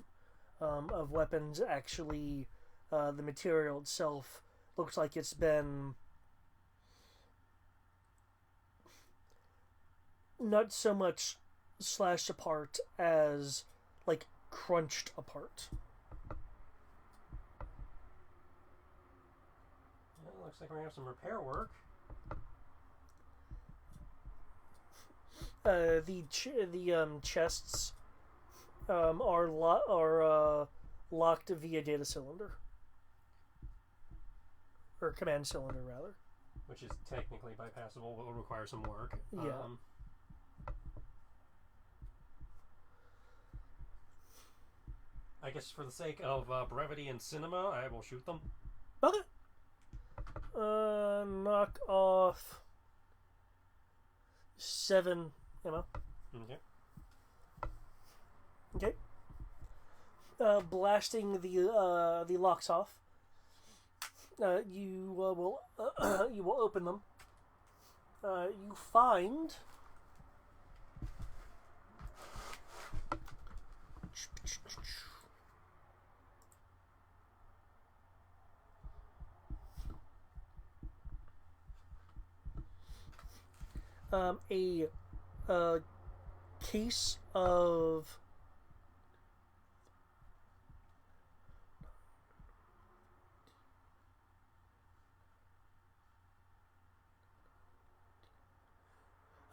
weapons actually, the material itself looks like it's been not so much slashed apart as like crunched apart. Well, looks like we're gonna have some repair work. The chests are locked via data cylinder. Or command cylinder, rather. Which is technically bypassable, but will require some work. Yeah. I guess for the sake of brevity and cinema, I will shoot them. Okay. Knock off 7 ammo. Okay. Okay. blasting the locks off. You will you will open them. You find a case of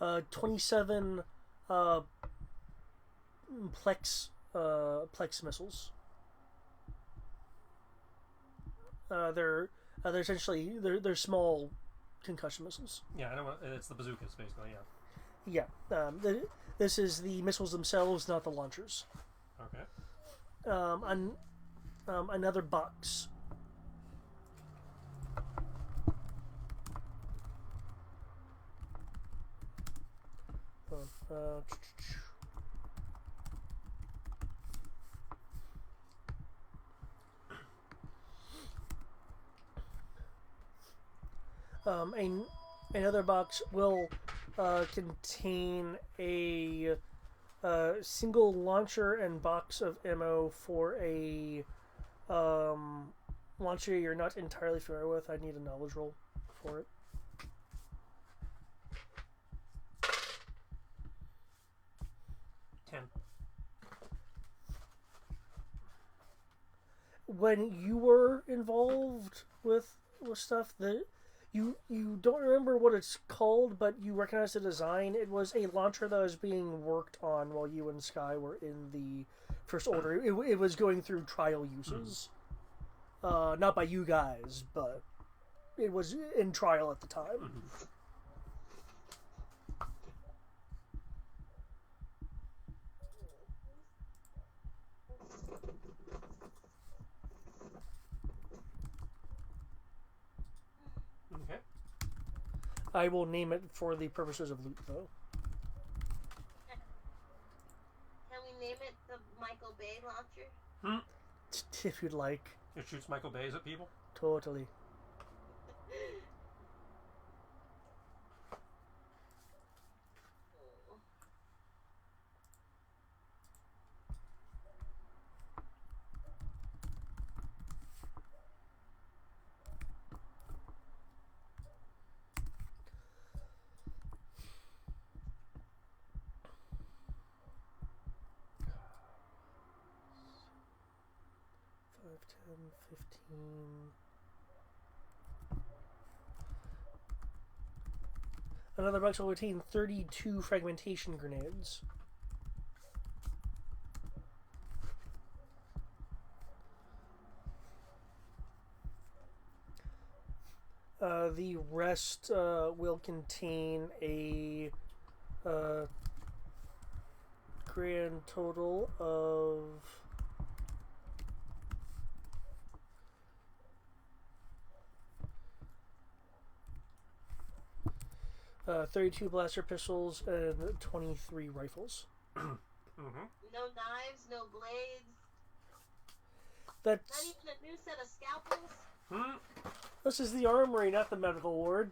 uh, 27 Plex missiles. They're essentially they're small concussion missiles. Yeah, I know. It's the bazookas, basically. Yeah. This is the missiles themselves, not the launchers. Okay. Another box. Another box will contain a single launcher and box of ammo for a launcher you're not entirely familiar with. I need a knowledge roll for it. When you were involved with stuff that you don't remember what it's called, but you recognize the design. It was a launcher that was being worked on while you and Sky were in the First Order. It was going through trial uses, not by you guys, but it was in trial at the time. Okay. I will name it for the purposes of loot, though. Can we name it the Michael Bay launcher? If you'd like. It shoots Michael Bays at people? Totally. Another box will contain 32 fragmentation grenades. The rest will contain a grand total of 32 blaster pistols and 23 rifles. No knives, no blades. That's not even a new set of scalpels. This is the armory, not the medical ward.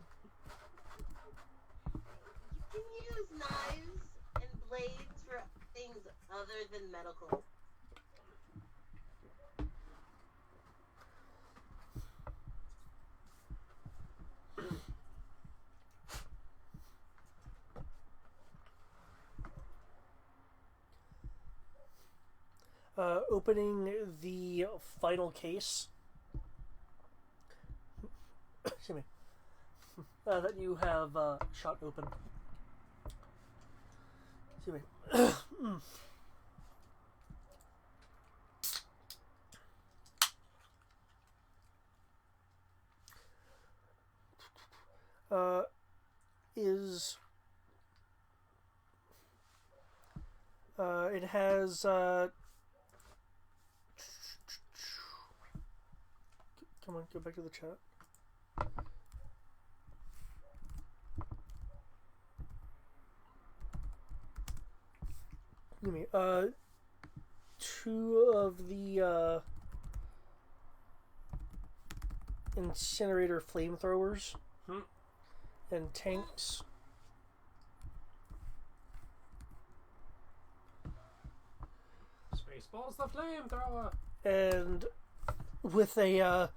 You can use knives and blades for things other than medical. Opening the final case. Excuse me. That you have shot open. Excuse me. It has come on, go back to the chat. You mean 2 of the incinerator flamethrowers and tanks. Spaceballs the flamethrower. And with the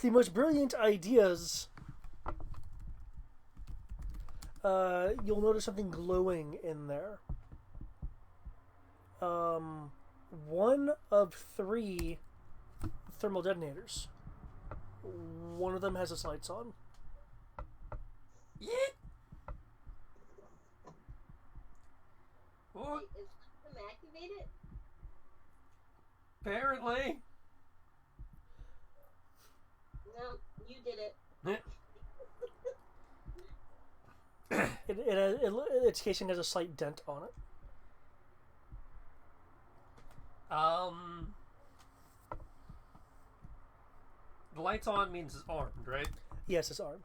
most brilliant ideas, you'll notice something glowing in there. 1 of 3 thermal detonators. One of them has its lights on. Yeet! Oh, Wait, is them activated? apparently. No, you did it. Its casing has a slight dent on it. The lights on means it's armed, right? Yes, it's armed.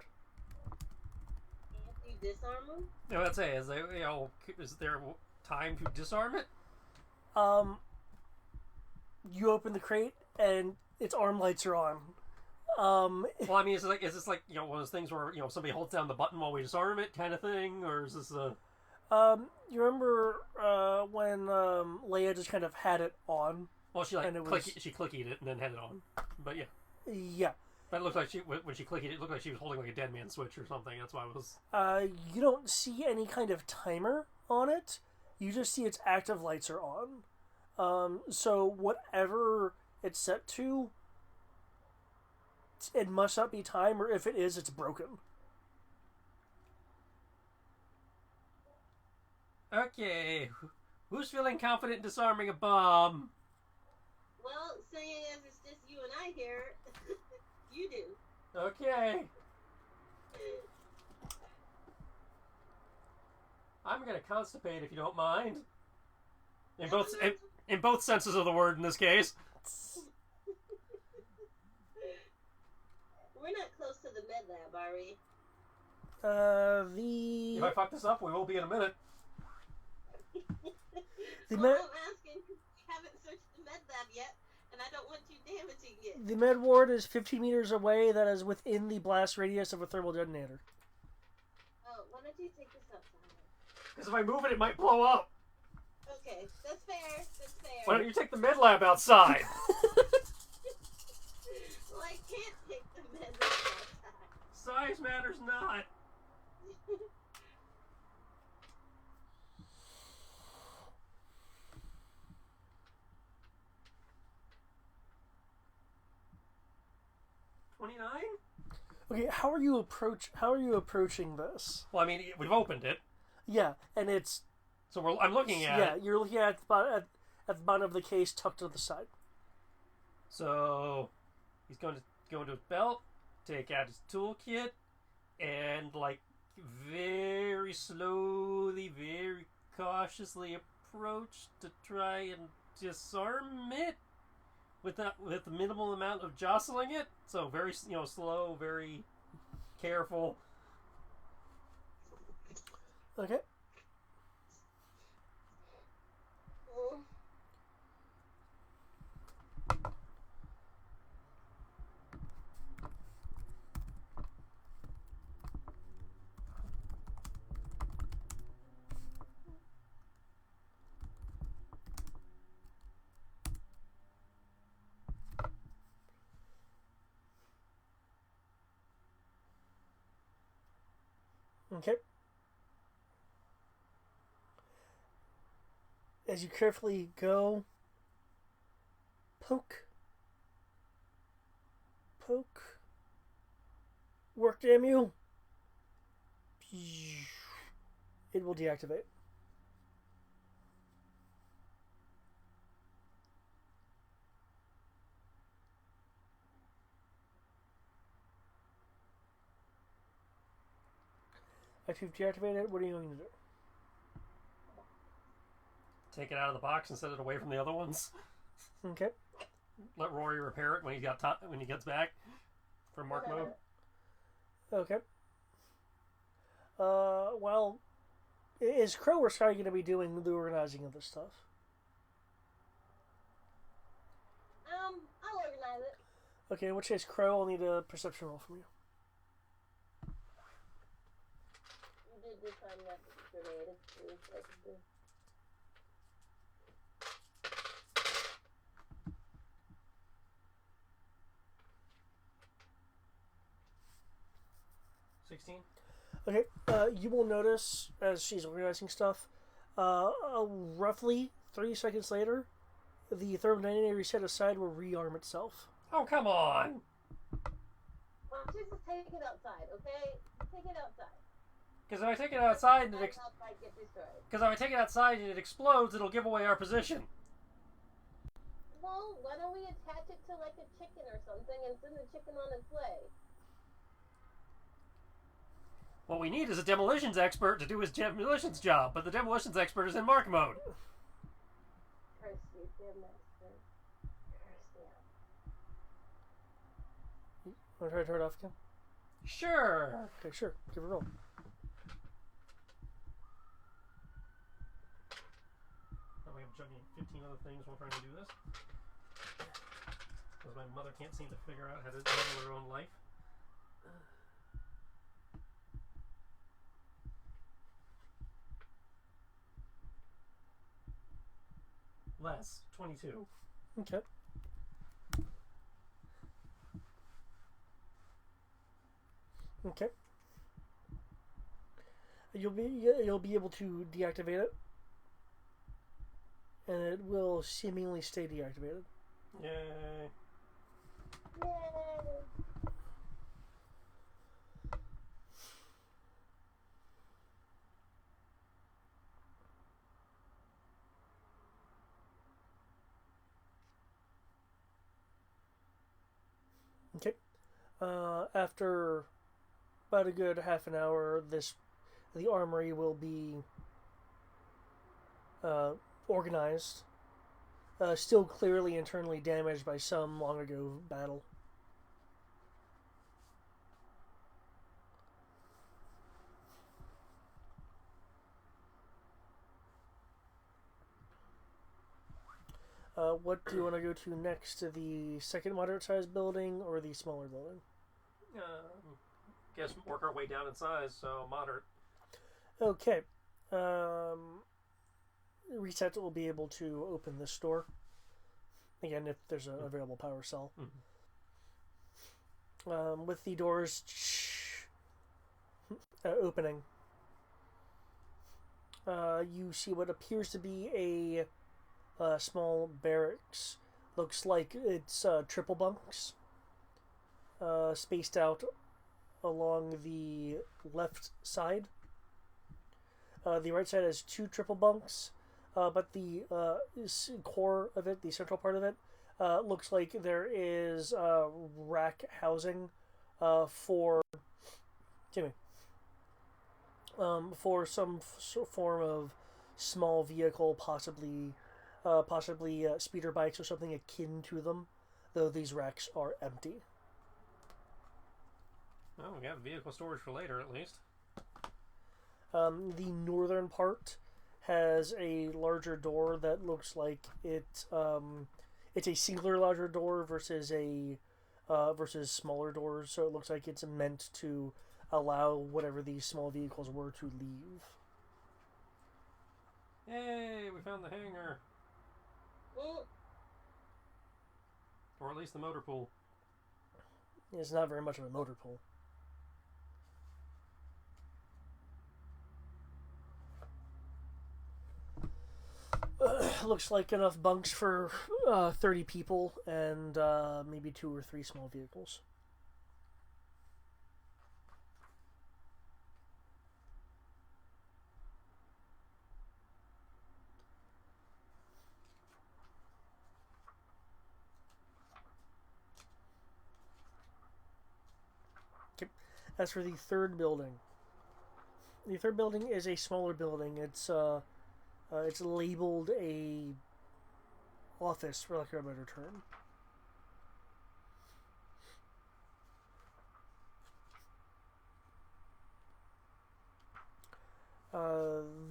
After you disarm them? No, let's say, is there time to disarm it? You open the crate and its arm lights are on. Well, I mean, is this like one of those things where somebody holds down the button while we disarm it, kind of thing, or is this a? You remember when Leia just kind of had it on? Well, she and it she clickied it and then had it on, but yeah. Yeah. But it looked like when she clicked it, it looked like she was holding like a dead man switch or something. That's why it was. You don't see any kind of timer on it. You just see its active lights are on. So whatever it's set to, it must not be time, or if it is, it's broken. Okay, who's feeling confident in disarming a bomb? Well, saying as it's just you and I here, you do. Okay. I'm gonna constipate if you don't mind. In both senses of the word in this case. We're not close to the med lab, are we? If I fuck this up, we will be in a minute. The I'm asking because we haven't searched the med lab yet, and I don't want you damaging it. The med ward is 15 meters away. That is within the blast radius of a thermal detonator. Oh, why don't you take this outside? Because if I move it, it might blow up. Okay, that's fair. That's fair. Why don't you take the med lab outside? Well, I can't take the med lab outside. Size matters not. Okay, how are you approaching this? Well, I mean, we've opened it, Yeah, and it's so I'm looking at it. you're looking at the bottom of the case, tucked to the side. So he's going to go into his belt, take out his toolkit, and like very slowly, very cautiously approach to try and disarm it with the minimal amount of jostling it. So very slow, very careful. Okay. Okay. As you carefully go, poke, work, damn you. It will deactivate. After you've deactivated it, what are you going to do? Take it out of the box and set it away from the other ones. Okay. Let Rory repair it when he gets back from mark mode. Okay. Well, is Crow or Sky going to be doing the organizing of this stuff? Okay, in which case, Crow, I'll need a perception roll from you. You did just find that grenade. It 16. Okay, you will notice as she's organizing stuff, roughly 3 seconds later, the thermodynamic set aside will rearm itself. Oh, come on! Well, just take it outside, okay? Take it outside. Because if I take it outside and outside get destroyed. because if I take it outside and it explodes, it'll give away our position. Well, why don't we attach it to like a chicken or something and send the chicken on its way? What we need is a demolitions expert to do his demolitions job, but the demolitions expert is in mark mode. Curse you, damn expert. Curse you. Want to try to turn it off again? Sure. Okay, sure. Give it a roll. Oh, I'm chugging 15 other things while trying to do this. Because my mother can't seem to figure out how to level her own life. Less. 22. Okay. Okay. You'll be able to deactivate it, and it will seemingly stay deactivated. Yay. Yay! Okay. After about a good half an hour, the armory will be organized. Still clearly internally damaged by some long ago battle. What do you want to go to next? To the second moderate-sized building or the smaller building? Guess work our way down in size, so moderate. Okay. Reset will be able to open this door. Again, if there's an available power cell. Mm-hmm. With the doors opening, you see what appears to be a small barracks. Looks like it's triple bunks, spaced out along the left side. The right side has 2 triple bunks, but the core of it, the central part of it, looks like there is rack housing for for some form of small vehicle, possibly speeder bikes or something akin to them, though these racks are empty. Oh, we got vehicle storage for later, at least. The northern part has a larger door that looks like it's a singular larger door versus smaller doors, so it looks like it's meant to allow whatever these small vehicles were to leave. Yay, we found the hangar. Or at least the motor pool. It's not very much of a motor pool. Looks like enough bunks for 30 people and maybe 2 or 3 small vehicles. Okay. As for the third building, is a smaller building. It's labeled a office, for lack of a better term.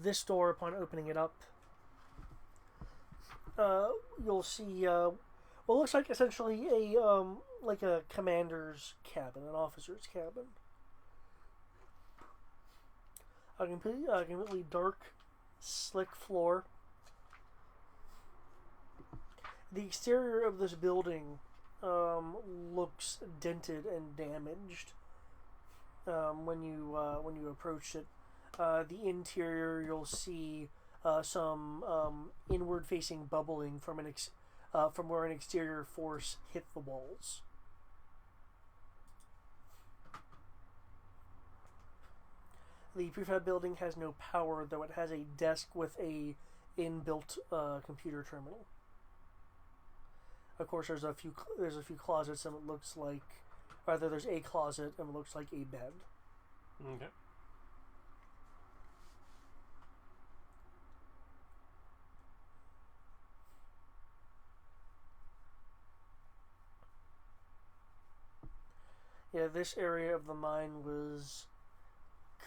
This door, upon opening it up, you'll see what looks like essentially like a commander's cabin, an officer's cabin. A completely dark, slick floor. The exterior of this building looks dented and damaged when you approach it. The interior, you'll see some inward-facing bubbling from from where an exterior force hit the walls. The prefab building has no power, though it has a desk with a inbuilt computer terminal. Of course, there's a few closets, and it looks like, rather, there's a closet, and it looks like a bed. Okay. Yeah, this area of the mine was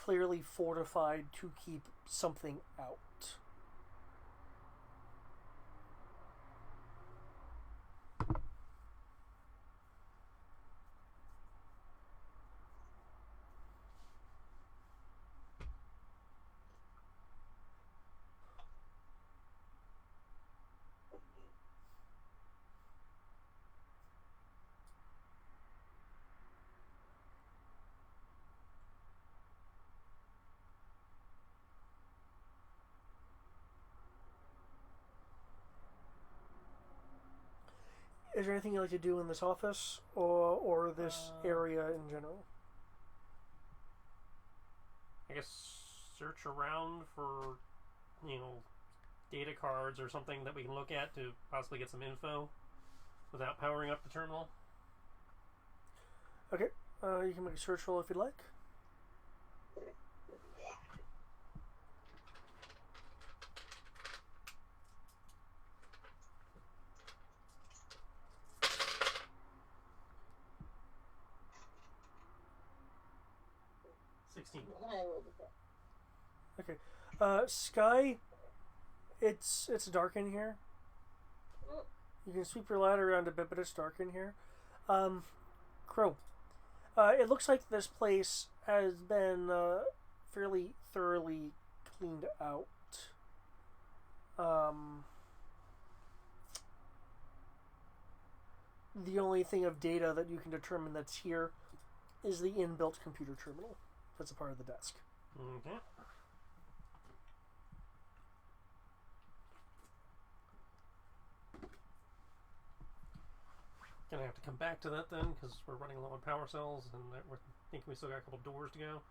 clearly fortified to keep something out. Is there anything you like to do in this office or this area in general? I guess search around for, data cards or something that we can look at to possibly get some info without powering up the terminal. Okay, you can make a search roll if you'd like. I rolled a 10. Okay, Sky, it's dark in here. You can sweep your ladder around a bit, but it's dark in here. Crow, it looks like this place has been fairly thoroughly cleaned out. The only thing of data that you can determine that's here is the inbuilt computer terminal. That's a part of the desk. Okay. Gonna have to come back to that then, because we're running low on power cells, and we're thinking we still got a couple doors to go.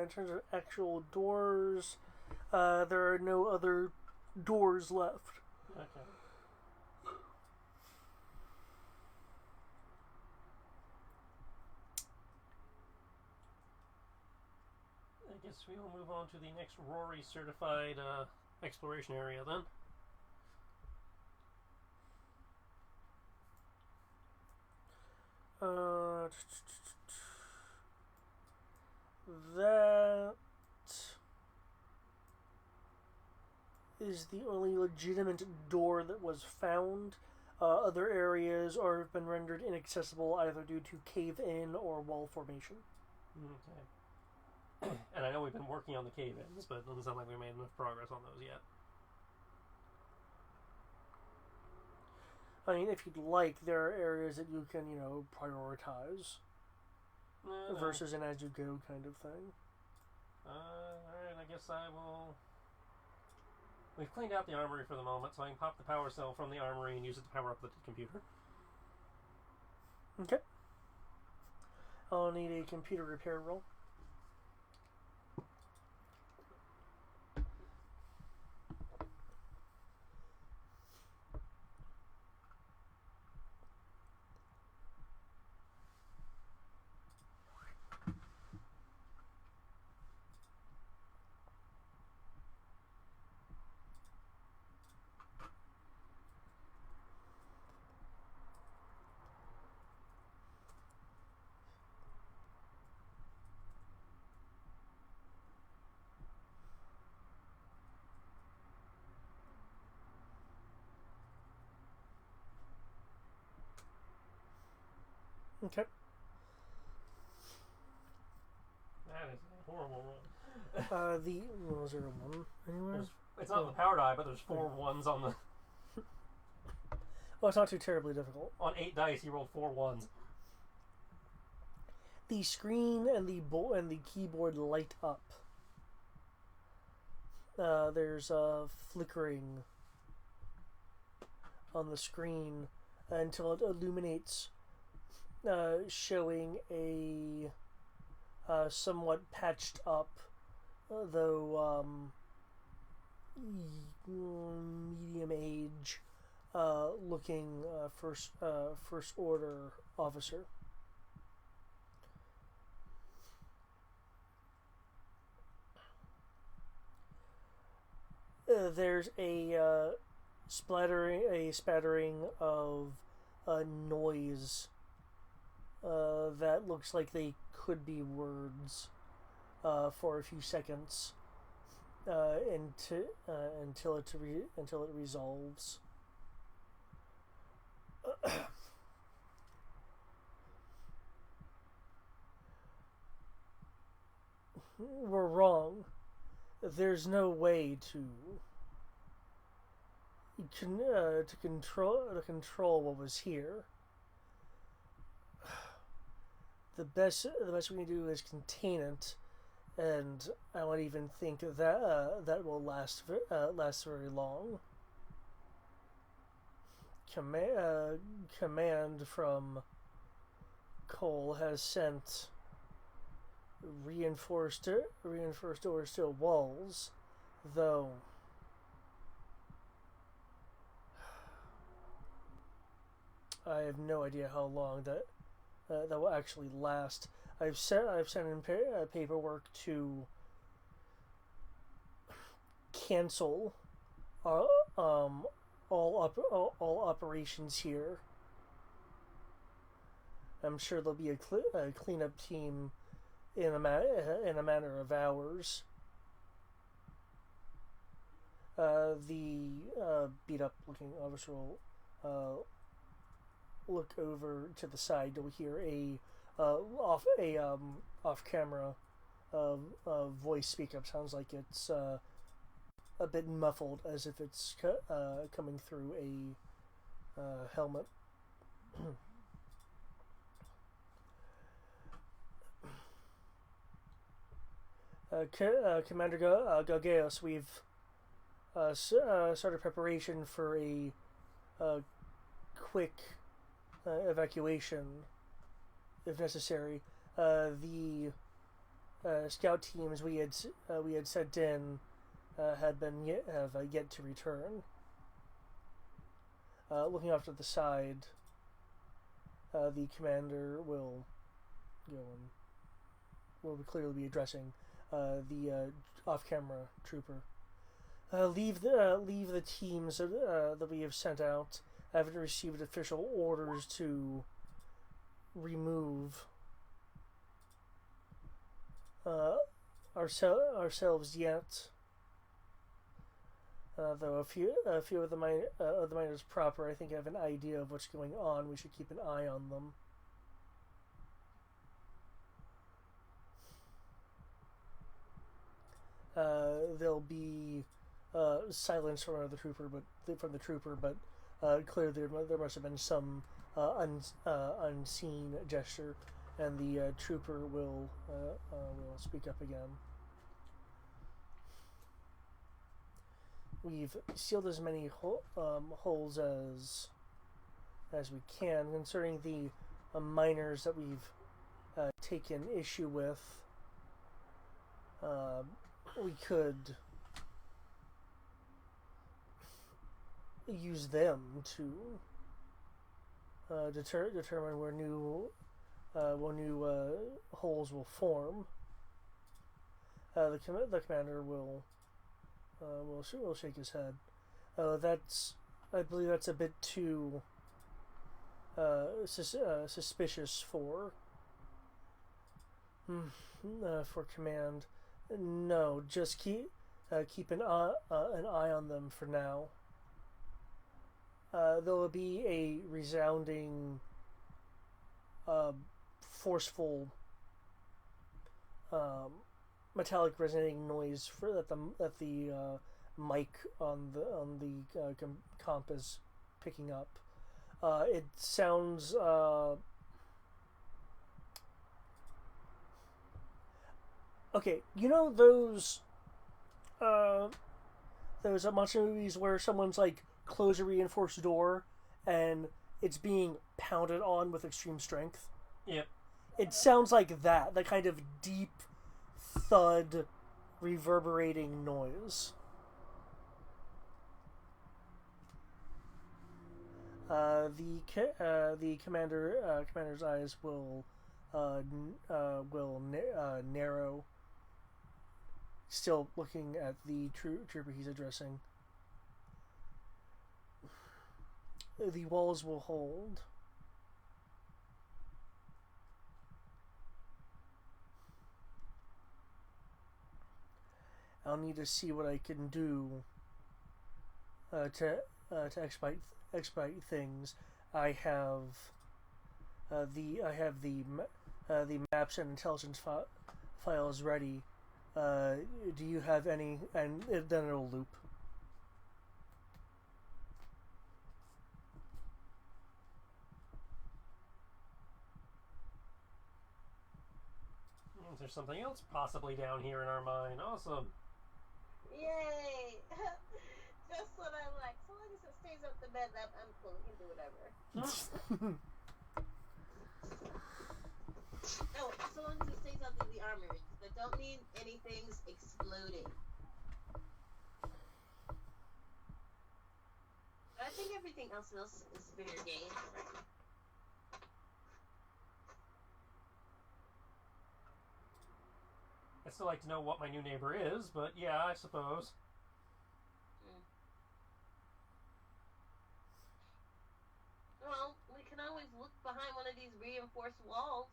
In terms of actual doors, there are no other doors left. Okay. I guess we will move on to the next Rory certified exploration area then. That is the only legitimate door that was found. Other areas have been rendered inaccessible either due to cave-in or wall formation. Okay. And I know we've been working on the cave-ins, but it doesn't sound like we made enough progress on those yet. I mean, if you'd like, there are areas that you can, prioritize. Versus an as-you-go kind of thing. Alright, I guess I will... We've cleaned out the armory for the moment, so I can pop the power cell from the armory and use it to power up the computer. Okay. I'll need a computer repair roll. Okay. That is a horrible roll. Was there a one anywhere? It's not on the power die, but there's 4 ones on the. Oh, it's not too terribly difficult. On 8 dice, he rolled 4 ones. The screen and the keyboard light up. There's a flickering on the screen until it illuminates, showing a somewhat patched up, though medium age, looking first order officer. There's a spattering of noise that looks like they could be words for a few seconds until it resolves. We're wrong. There's no way to control what was here. The best we can do is contain it, and I don't even think that that will last very long. Command from Cole has sent reinforced doors to walls, though I have no idea how long that will actually last. I've sent in paperwork to cancel all operations here. I'm sure there'll be a cleanup team in a matter of hours. The beat up looking officer will look over to the side. You'll hear a off camera voice speak up. Sounds like it's a bit muffled, as if it's coming through a helmet. Commander Galgeos, we've started preparation for a quick evacuation, if necessary. The scout teams we had sent in have yet to return. Looking off to the side, the commander will clearly be addressing the off-camera trooper. Leave the teams that we have sent out. I haven't received official orders to remove ourselves yet. Though a few of the miners proper, I think, have an idea of what's going on. We should keep an eye on them. There'll be silence from the trooper, but clearly there must have been some unseen gesture, and the trooper will speak up again. We've sealed as many holes as we can concerning the miners that we've taken issue with. We could use them to determine where new holes will form. The commander will shake his head. I believe that's a bit too suspicious for command. No, just keep an eye on them for now. There will be a resounding forceful metallic resonating noise that the mic on the comp is picking up. It sounds okay. You know those monster movies where someone's like close a reinforced door and it's being pounded on with extreme strength? Yep. It sounds like that kind of deep thud reverberating noise. The commander's eyes will narrow, still looking at the trooper he's addressing. The walls will hold. I'll need to see what I can do to expedite things. I have the maps and intelligence files ready. Do you have any? And then it'll loop. Is there something else possibly down here in our mine? Awesome. Yay! Just what I like. So long as it stays up the bed, I'm cool. We can do whatever. Oh, so long as it stays up in the armory. But don't need anything's exploding. But I think everything else is fair game. I'd still like to know what my new neighbor is, but yeah, I suppose. Well, we can always look behind one of these reinforced walls.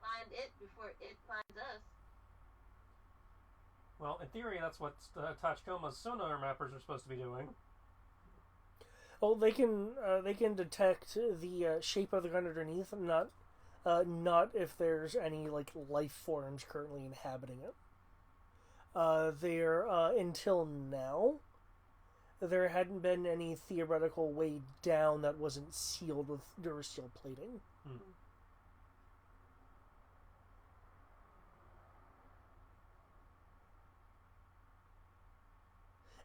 Find it before it finds us. Well, in theory, that's what Tachikoma's sonar mappers are supposed to be doing. Well, they can detect the shape of the ground underneath, not if there's any like life forms currently inhabiting it. Until now, there hadn't been any theoretical way down that wasn't sealed with Durasteel plating.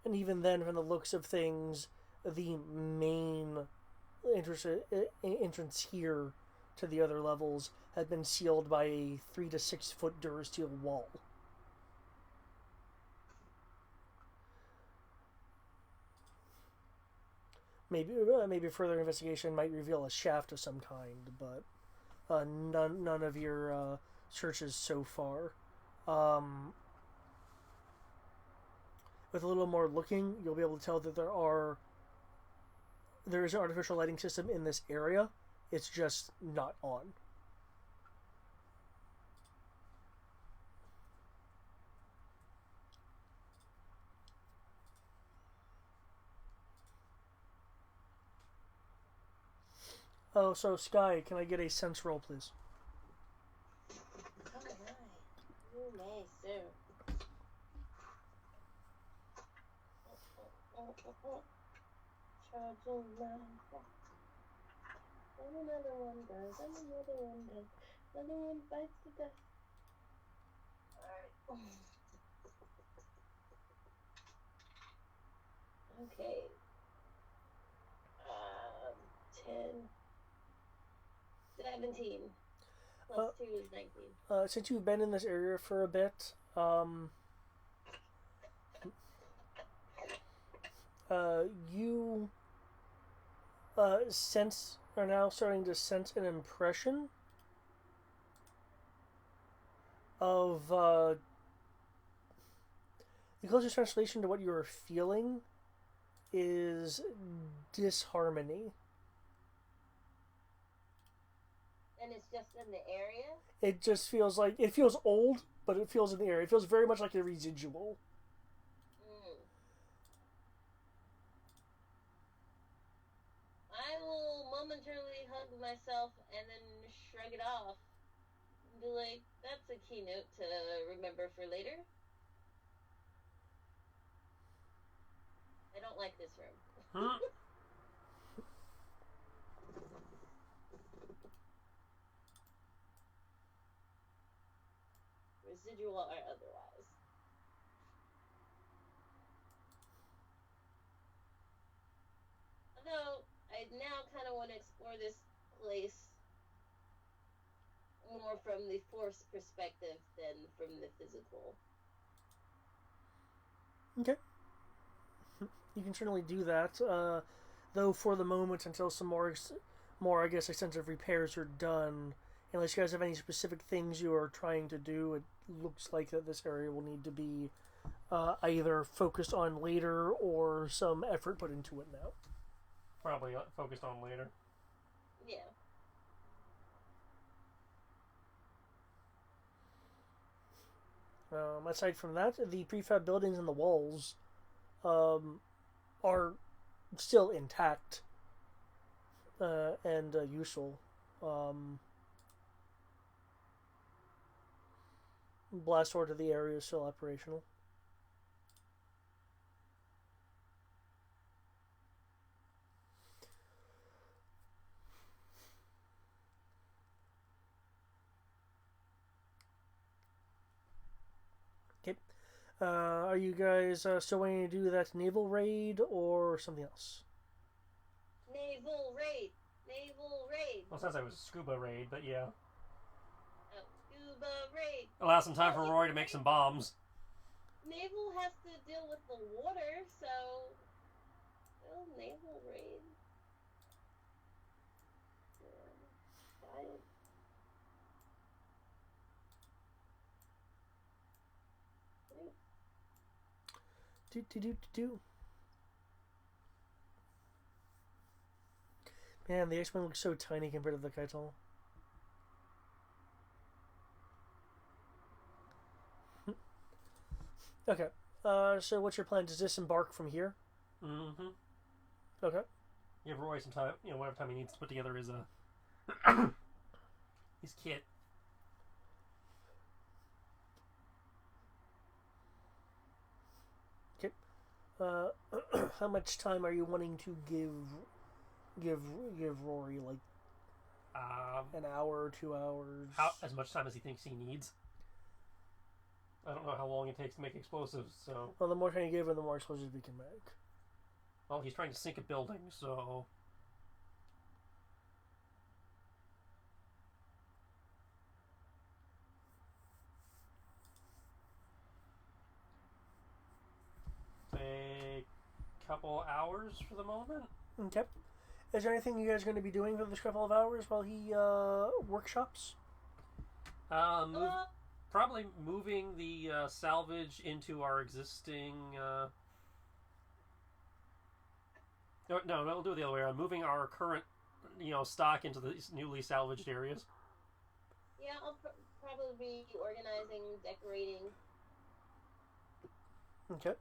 And even then, from the looks of things, the main entrance here to the other levels had been sealed by a 3 to 6 foot Durasteel wall. Maybe further investigation might reveal a shaft of some kind, but none of your searches so far. With a little more looking, you'll be able to tell that there is an artificial lighting system in this area. It's just not on. Oh, so Sky, can I get a sense roll, please? Oh my. You may, sir. Charging my back. Another one does, another one does, another one bites the dust. Alright. Okay. 10. 17. Plus 2 is 19. Since you've been in this area for a bit, you are now starting to sense an impression of the closest translation to what you are feeling is disharmony. And it's just in the area? It just feels like, it feels old, but it feels in the area. It feels very much like a residual. I will momentarily hug myself and then shrug it off. And be like, that's a keynote to remember for later. I don't like this room. Hmm? Residual or otherwise. Although, I now kind of want to explore this place more from the Force perspective than from the physical. Okay. You can certainly do that. Though for the moment, until some more, I guess, extensive repairs are done, unless you guys have any specific things you are trying to do, it looks like that this area will need to be either focused on later or some effort put into it now. Probably focused on later. Yeah. Aside from that, the prefab buildings and the walls are still intact and useful. Blast door to the area is still operational. Okay. Are you guys still waiting to do that naval raid or something else? Naval raid! Naval raid! Well, it sounds like it was a scuba raid, but yeah. Scuba raid! Allow some time for Rory to make some bombs. Naval has to deal with the water, so... Well, naval raid. Fine. Do. Man, the X-Men looks so tiny compared to the Kaital. Okay. So what's your plan? To disembark from here? Mm-hmm. Okay. Give Roy some time, whatever time he needs to put together his his kit. Okay. How much time are you wanting to give Rory? Like an hour, 2 hours? As much time as he thinks he needs. I don't know how long it takes to make explosives, so... Well, the more time you give him, the more explosives we can make. Well, he's trying to sink a building, so... Say... couple hours for the moment? Okay. Is there anything you guys are going to be doing for this couple of hours while he workshops? Probably moving the salvage into our existing... No, we'll do it the other way around. Moving our current, stock into the newly salvaged areas. Yeah, I'll probably be organizing, decorating. Okay.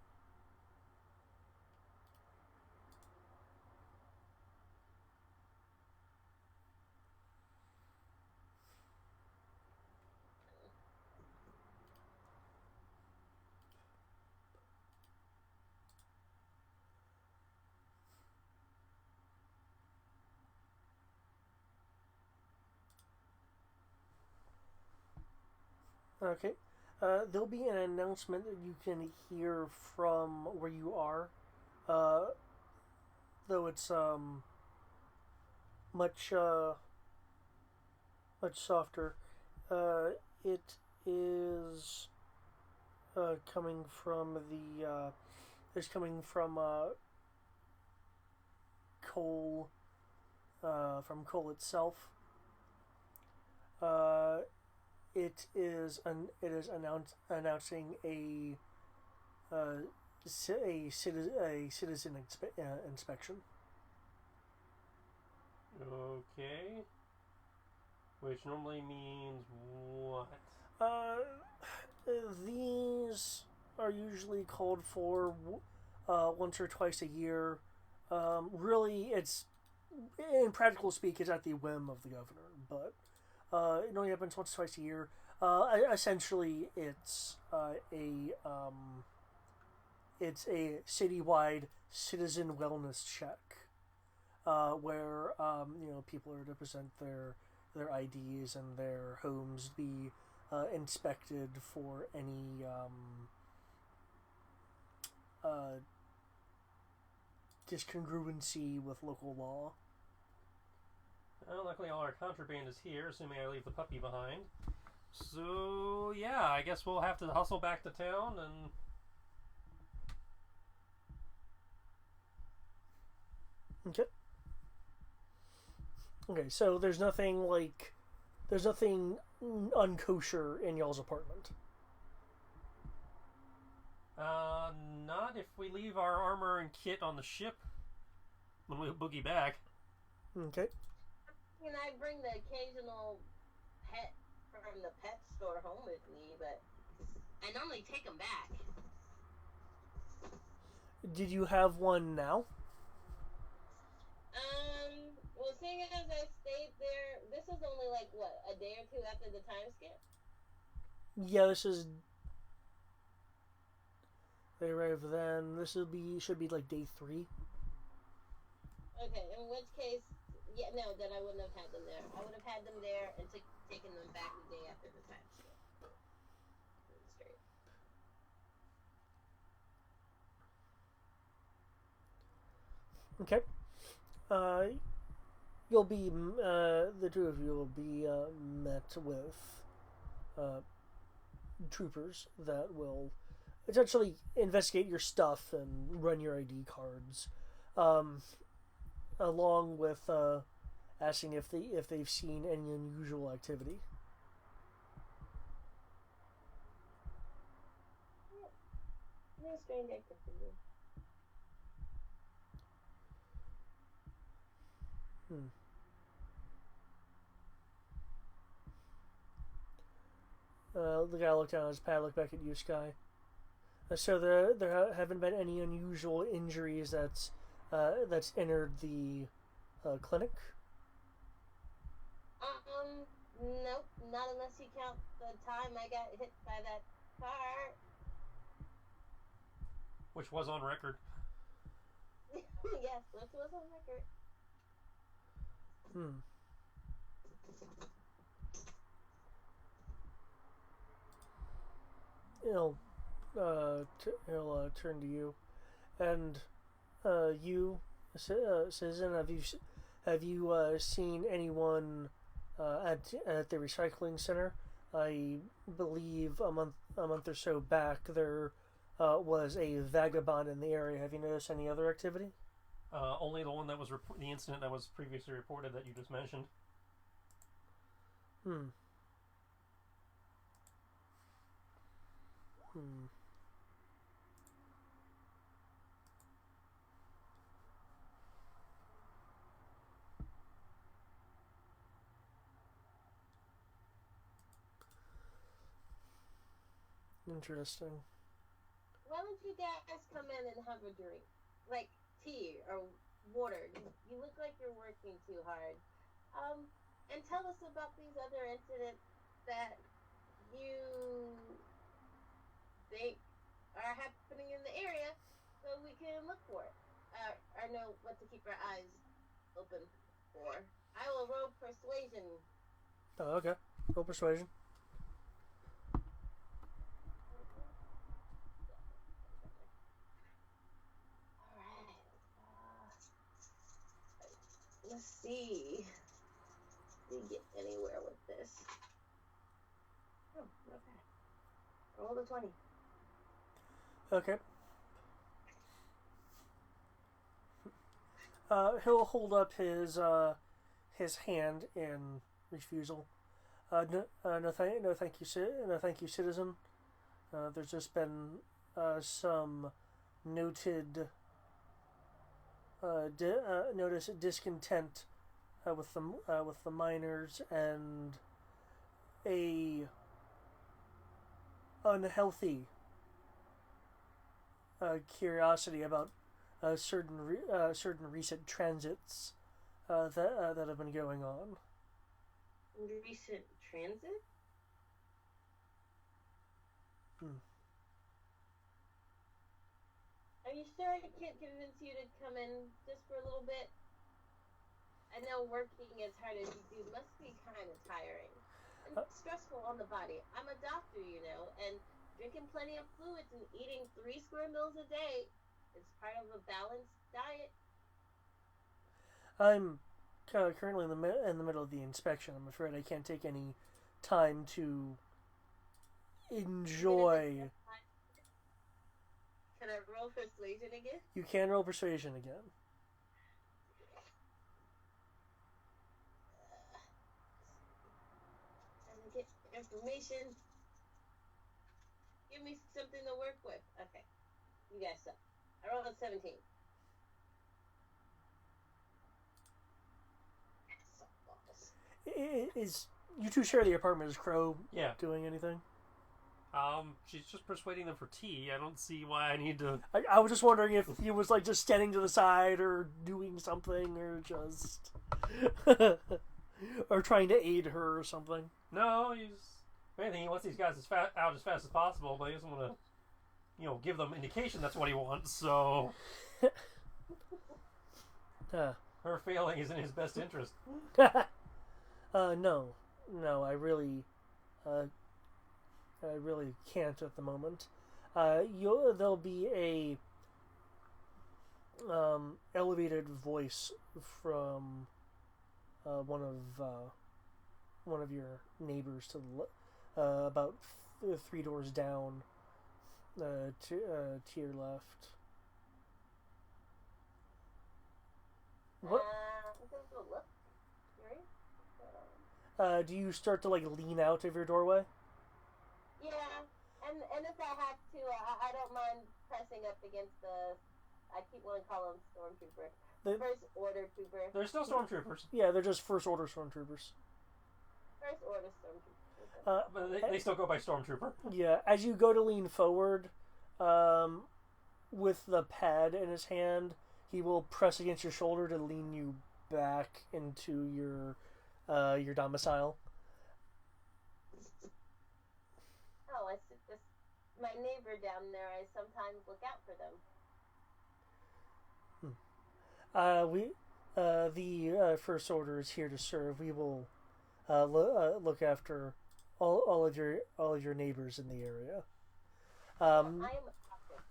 Okay. There'll be an announcement that you can hear from where you are. Though it's much softer. It is coming from the it's coming from coal from coal itself. It is announcing a citizen inspection. Okay. Which normally means what? These are usually called for once or twice a year. Really, it's in practical speak, it's at the whim of the governor, but it only happens once, twice a year. Essentially, it's a citywide citizen wellness check, where people are to present their IDs and their homes be inspected for any discongruency with local law. Well, luckily all our contraband is here, assuming I leave the puppy behind. So, yeah, I guess we'll have to hustle back to town and... Okay. Okay, so there's nothing unkosher in y'all's apartment. Not if we leave our armor and kit on the ship when we boogie back. Okay. And I bring the occasional pet from the pet store home with me, but I normally take them back. Did you have one now? Well, seeing as I stayed there, this is only like, what, a day or two after the time skip? Yeah, this is... They arrived then. This should be like day 3. Okay, in which case, yeah, no, then I wouldn't have had them there. I would have had them there and taken them back the day after the time skip. Okay. Straight. You'll be the two of you will be met with troopers that will essentially investigate your stuff and run your ID cards, along with asking if they've seen any unusual activity. No strange activity. The guy looked down at his pad, looked back at you, Sky. So there haven't been any unusual injuries that's entered the clinic? Nope, not unless you count the time I got hit by that car. Which was on record. Yes, this was on record. He'll turn to you, and you, citizen, have you seen anyone at the recycling center? I believe a month or so back there was a vagabond in the area. Have you noticed any other activity? Only the one that was the incident that was previously reported that you just mentioned. Interesting. Why don't you guys come in and have a drink? Like tea or water. You look like you're working too hard. And tell us about these other incidents that you think are happening in the area so we can look for it. Or know what to keep our eyes open for. I will roll persuasion. Oh, okay. Roll persuasion. Let's see. Did we get anywhere with this? Oh, not bad. Roll the 20. Okay. He'll hold up his hand in refusal. No, thank you, citizen. There's just been some noted discontent with the miners and a unhealthy curiosity about certain recent transits that have been going on. Recent transit? Are you sure I can't convince you to come in just for a little bit? I know working as hard as you do must be kind of tiring and stressful on the body. I'm a doctor, and drinking plenty of fluids and eating 3 square meals a day is part of a balanced diet. I'm currently in the middle of the inspection. I'm afraid I can't take any time to enjoy. Can I roll persuasion again? You can roll persuasion again. Trying to get information. Give me something to work with. Okay. You guys suck. I rolled a 17. Is you two share the apartment? Is Crow Yeah. doing anything? She's just persuading them for tea. I don't see why I need to. I was just wondering if he was like just standing to the side or doing something or just or trying to aid her or something. No, if anything, he wants these guys out as fast as possible, but he doesn't want to, give them indication that's what he wants. So her failing is in his best interest. No, I really can't at the moment. There'll be a elevated voice from one of your neighbors to about 3 doors down to your left. What? Do you start to like lean out of your doorway? Yeah, and if I have to, I don't mind pressing up against I keep wanting to call them stormtrooper. First order trooper. They're still stormtroopers. Yeah, they're just first order stormtroopers. First order stormtrooper. But they still go by stormtrooper. Yeah, as you go to lean forward, with the pad in his hand, he will press against your shoulder to lean you back into your domicile. Oh, my neighbor down there. I sometimes look out for them. The first order is here to serve. We will look after all of your neighbors in the area. I am a doctor.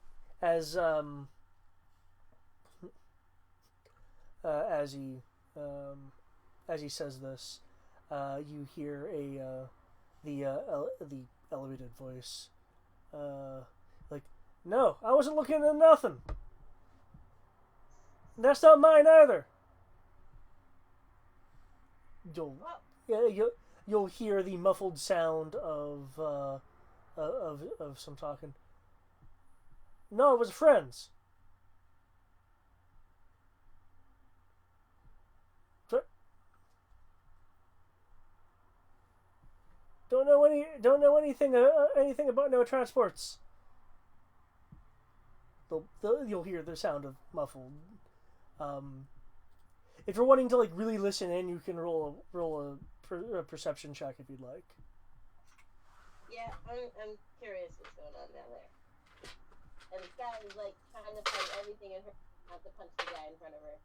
As he says this, you hear the elevated voice, like, "No, I wasn't looking at nothing. That's not mine either." You'll hear the muffled sound of some talking. "No, it was friends." Don't know anything about no transports. You'll hear the sound of muffled. If you're wanting to like really listen in, you can roll a perception check if you'd like. Yeah, I'm curious what's going on down there. And this guy is like trying to find everything in her, not to punch the guy in front of her.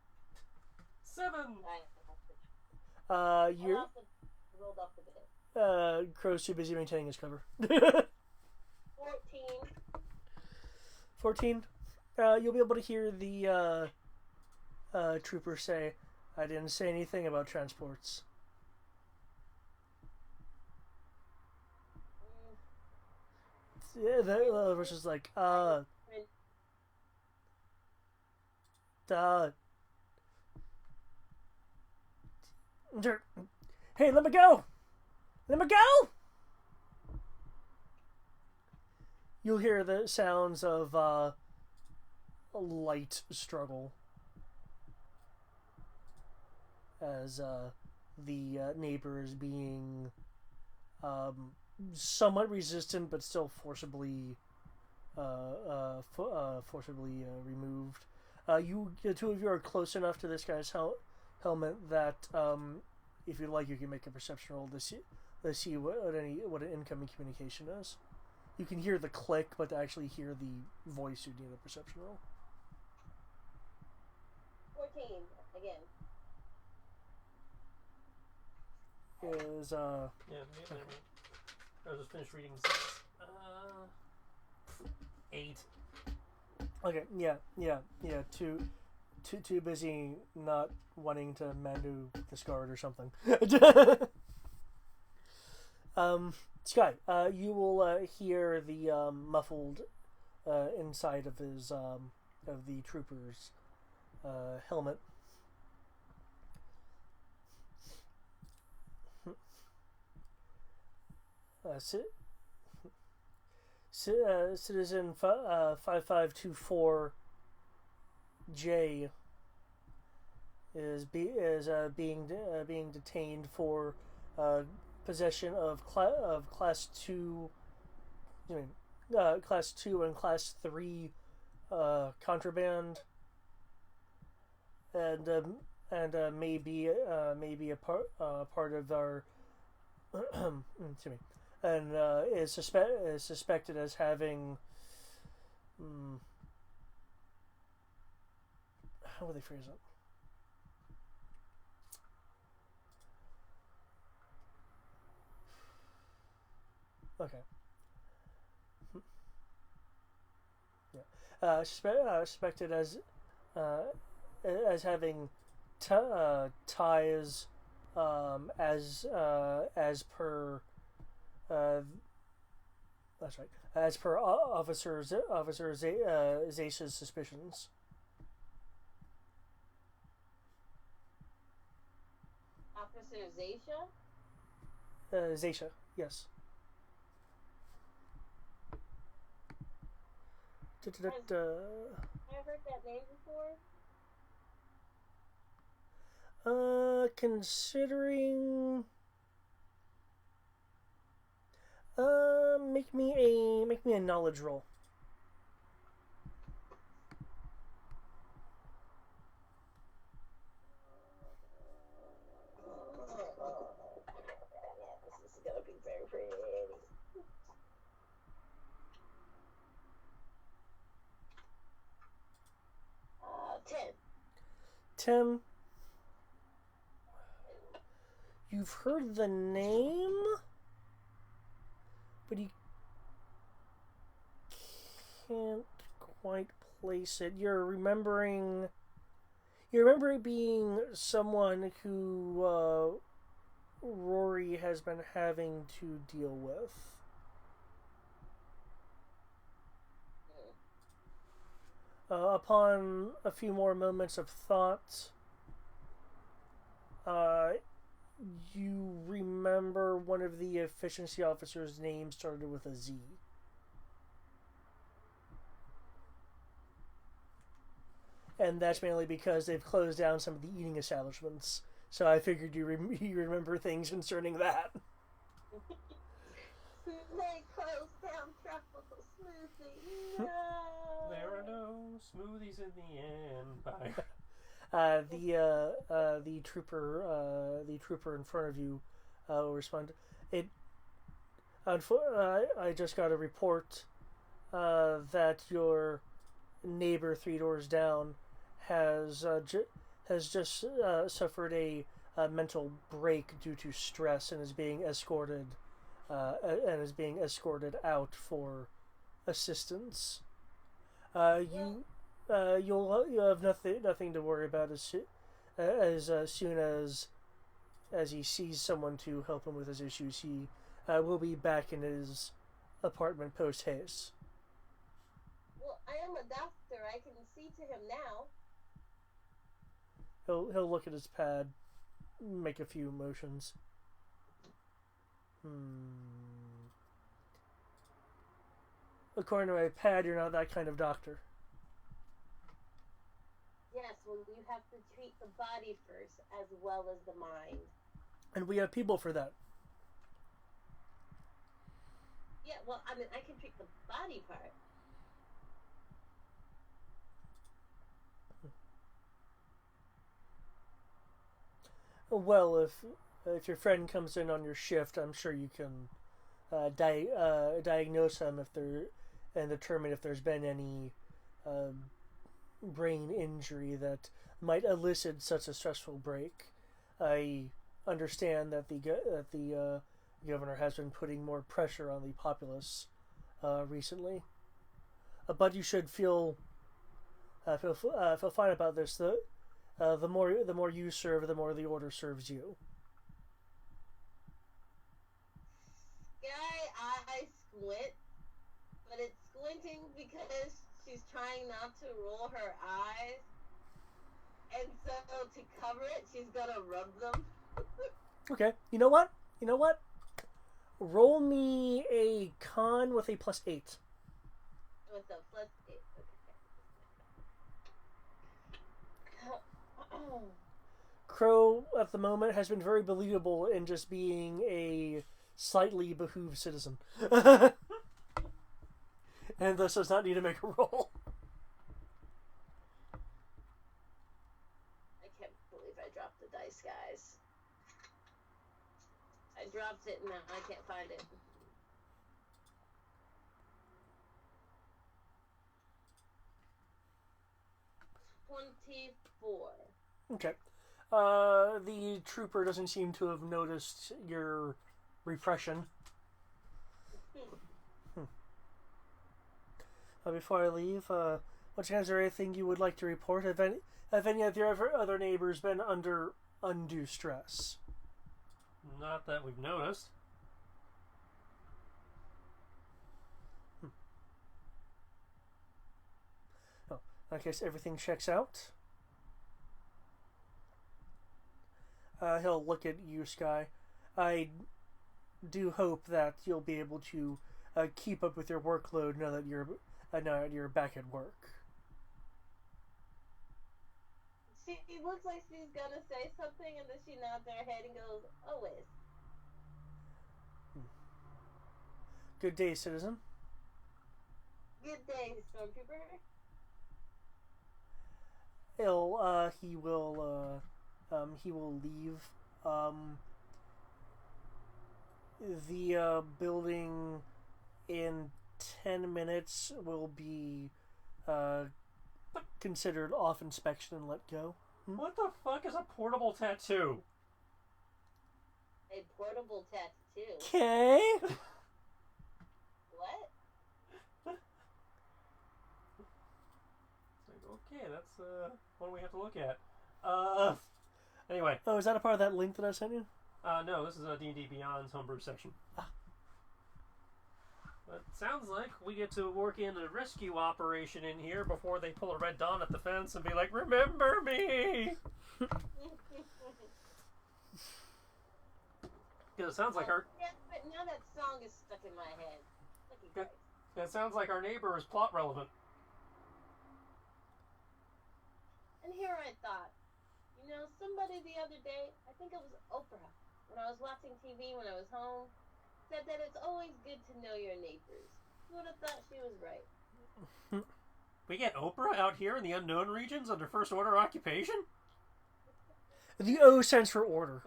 7. You're rolled off the bed. Crow's too busy maintaining his cover. 14. You'll be able to hear the trooper say, "I didn't say anything about transports." Yeah, the verse is like, "Hey, let me go! Let me go!" You'll hear the sounds of a light struggle as the neighbor is being somewhat resistant, but still forcibly removed. The two of you are close enough to this guy's helmet that if you'd like, you can make a perception roll to see what an incoming communication is. You can hear the click, but to actually hear the voice, you need a perception roll. 14 again. Is Yeah, wait. I was just finished reading this. 8. okay, yeah. Too busy not wanting to Mandu discard or something. Sky, you will hear the muffled inside of his of the trooper's helmet. Citizen 5524 J is being detained for possession of class 2 class 2 and class 3 contraband, and maybe a part of our excuse me, and is suspected as having how would they phrase it? Okay. Yeah. Suspected as having ties as per that's right. As per Officer Zacia's suspicions. Officer Zacia? Zacia, yes. Have I heard that name before? Considering, make me a knowledge roll. This is gonna be very pretty. 10. You've heard the name, but you can't quite place it. You remember it being someone who Rory has been having to deal with. Upon a few more moments of thought, you remember one of the efficiency officers' names started with a Z. And that's mainly because they've closed down some of the eating establishments. So I figured you remember things concerning that. They closed down Tropical Smoothie. No. There are no smoothies in the Empire. The trooper in front of you will respond. I just got a report that your neighbor 3 doors down has just suffered a mental break due to stress and is being escorted out for assistance. You'll have nothing to worry about as soon as he sees someone to help him with his issues. He will be back in his apartment post haste. Well, I am a doctor. I can see to him now. He'll look at his pad, make a few motions. According to my pad, you're not that kind of doctor. Yes, well, you have to treat the body first as well as the mind. And we have people for that. Yeah, well, I mean, I can treat the body part. Well, if your friend comes in on your shift, I'm sure you can diagnose them if they're and determine if there's been any brain injury that might elicit such a stressful break. I understand that the governor has been putting more pressure on the populace recently, but you should feel fine about this. The more you serve, the more the order serves you. I squint, but it's squinting because she's trying not to roll her eyes, and so to cover it, she's gonna rub them. Okay, you know what? Roll me a con with a +8. With a +8, okay. Crow, at the moment, has been very believable in just being a slightly behooved citizen. And thus does not need to make a roll. I can't believe I dropped the dice, guys. I dropped it and now I can't find it. $24. Okay. The trooper doesn't seem to have noticed your repression. Before I leave, what is there anything you would like to report? Have any of your other neighbors been under undue stress? Not that we've noticed. Oh, I guess everything checks out. He'll look at you, Sky. I do hope that you'll be able to keep up with your workload now that you're back at work. She looks like she's gonna say something, and then she nods her head and goes, "Always." Good day, citizen. Good day, Stormtrooper. He will leave. The building in 10 minutes will be considered off inspection and let go. What the fuck is a portable tattoo? A portable tattoo. Okay. What? Okay, that's one we have to look at. Anyway. Oh, is that a part of that link that I sent you? No, this is a D&D Beyond's homebrew section. But sounds like we get to work in a rescue operation in here before they pull a Red Dawn at the fence and be like, "Remember me!" Because it sounds like our... Yeah, but now that song is stuck in my head. It sounds like our neighbor is plot relevant. And here I thought, somebody the other day, I think it was Oprah, when I was watching TV when I was home, said that it's always good to know your neighbors. You would have thought she was right. We get Oprah out here in the unknown regions under First Order occupation? The O stands for order.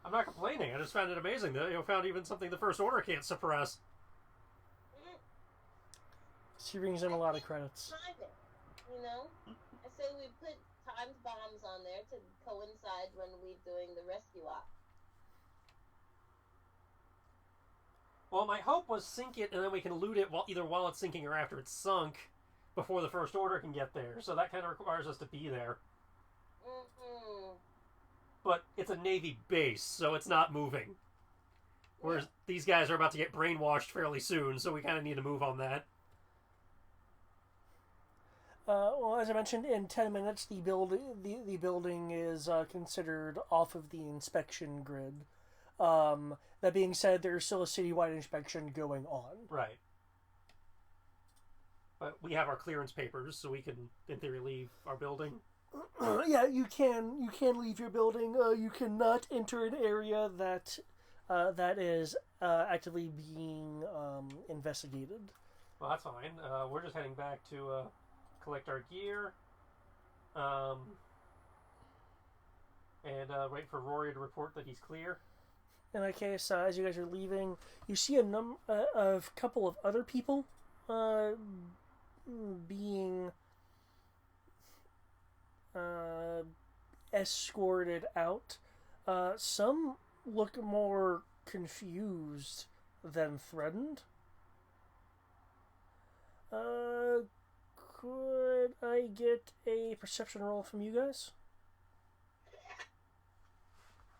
I'm not complaining. I just found it amazing that you found even something the First Order can't suppress. She brings in a lot of credits. I say we put time bombs on there to coincide when we're doing the rescue op. Well, my hope was sink it and then we can loot it either while it's sinking or after it's sunk before the First Order can get there. So that kind of requires us to be there. But it's a Navy base, so it's not moving. Whereas these guys are about to get brainwashed fairly soon, so we kind of need to move on that. Well, as I mentioned, in 10 minutes, the building is considered off of the inspection grid. That being said, there's still a citywide inspection going on. Right. But we have our clearance papers, so we can, in theory, leave our building. Yeah, you can leave your building. You cannot enter an area that that is actively being investigated. Well, that's fine. We're just heading back to collect our gear. And wait for Rory to report that he's clear. In that case, as you guys are leaving, you see a couple of other people being escorted out. Some look more confused than threatened. Could I get a perception roll from you guys?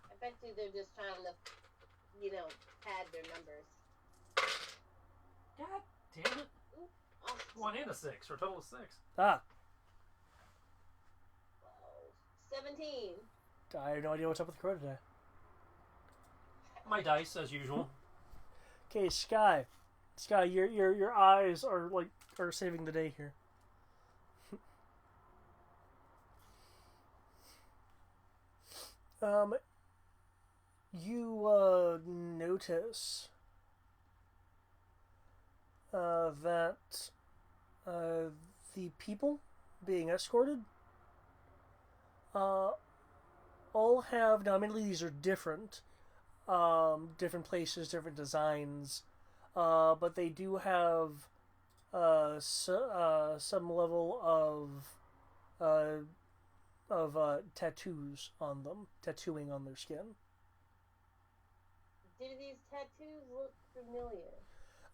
I bet you they're just trying to, pad their numbers. God damn it. Ooh, awesome. 1 and a 6 for a total of 6. Ah, 17. I have no idea what's up with the crow today. My dice, as usual. Okay, Sky, your eyes are saving the day here. You notice that the people being escorted all have, now admittedly these are different places, different designs, but they do have some level of tattoos on them, tattooing on their skin. Do these tattoos look familiar?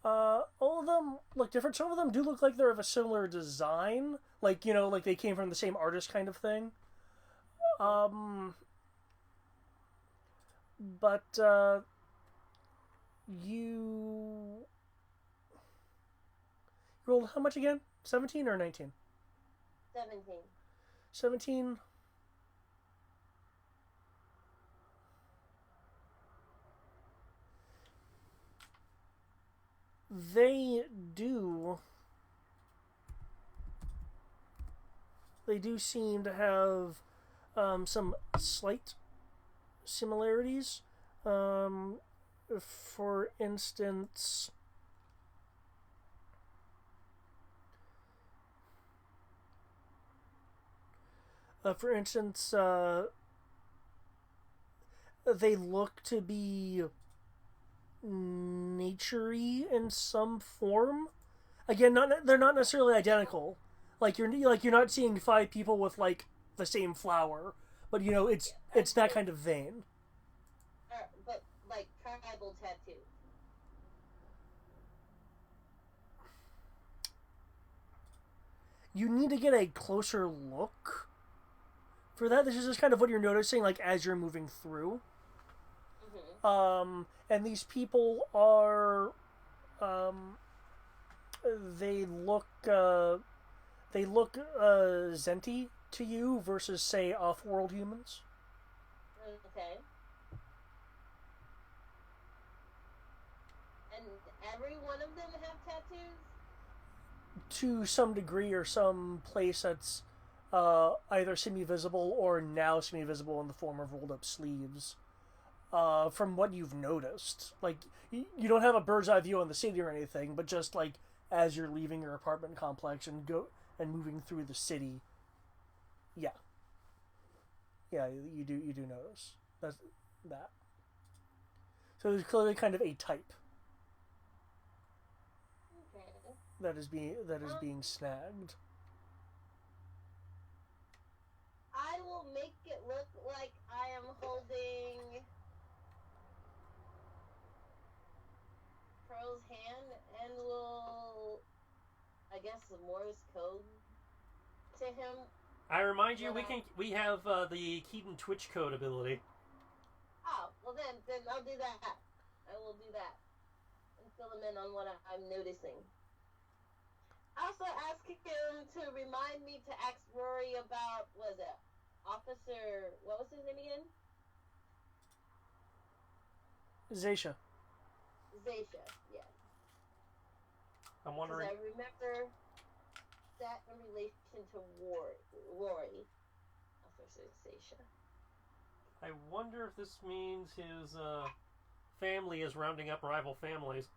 All of them look different. Some of them do look like they're of a similar design, like they came from the same artist kind of thing. But you rolled how much again? 17 or 19? 17. 17. They do seem to have some slight similarities. For instance, they look to be nature-y in some form. Again, they're not necessarily identical. You're not seeing 5 people with the same flower, but it's that kind of vein. But like tribal tattoo. You need to get a closer look for that. This is just kind of what you're noticing as you're moving through. Mm-hmm. And these people are they look Zenti to you versus, say, off-world humans. Okay. And every one of them have tattoos? To some degree, or some place that's either semi-visible or now semi-visible in the form of rolled-up sleeves. From what you've noticed. You don't have a bird's eye view on the city or anything, but just, as you're leaving your apartment complex and moving through the city, yeah, you do notice that. So there's clearly kind of a type Okay. that is being snagged. I will make it look like I am holding Pearl's hand and will, I guess, the Morse code to him. I remind you, we have the Keaton Twitch code ability. Oh, well then I'll do that. I will do that and fill him in on what I'm noticing. I also ask him to remind me to ask Rory about, what was it, Officer, what was his name again? Zaisha. Zaisha, yeah. I'm wondering. Because I remember that in relation to Rory. Officer Zaisha. I wonder if this means his family is rounding up rival families.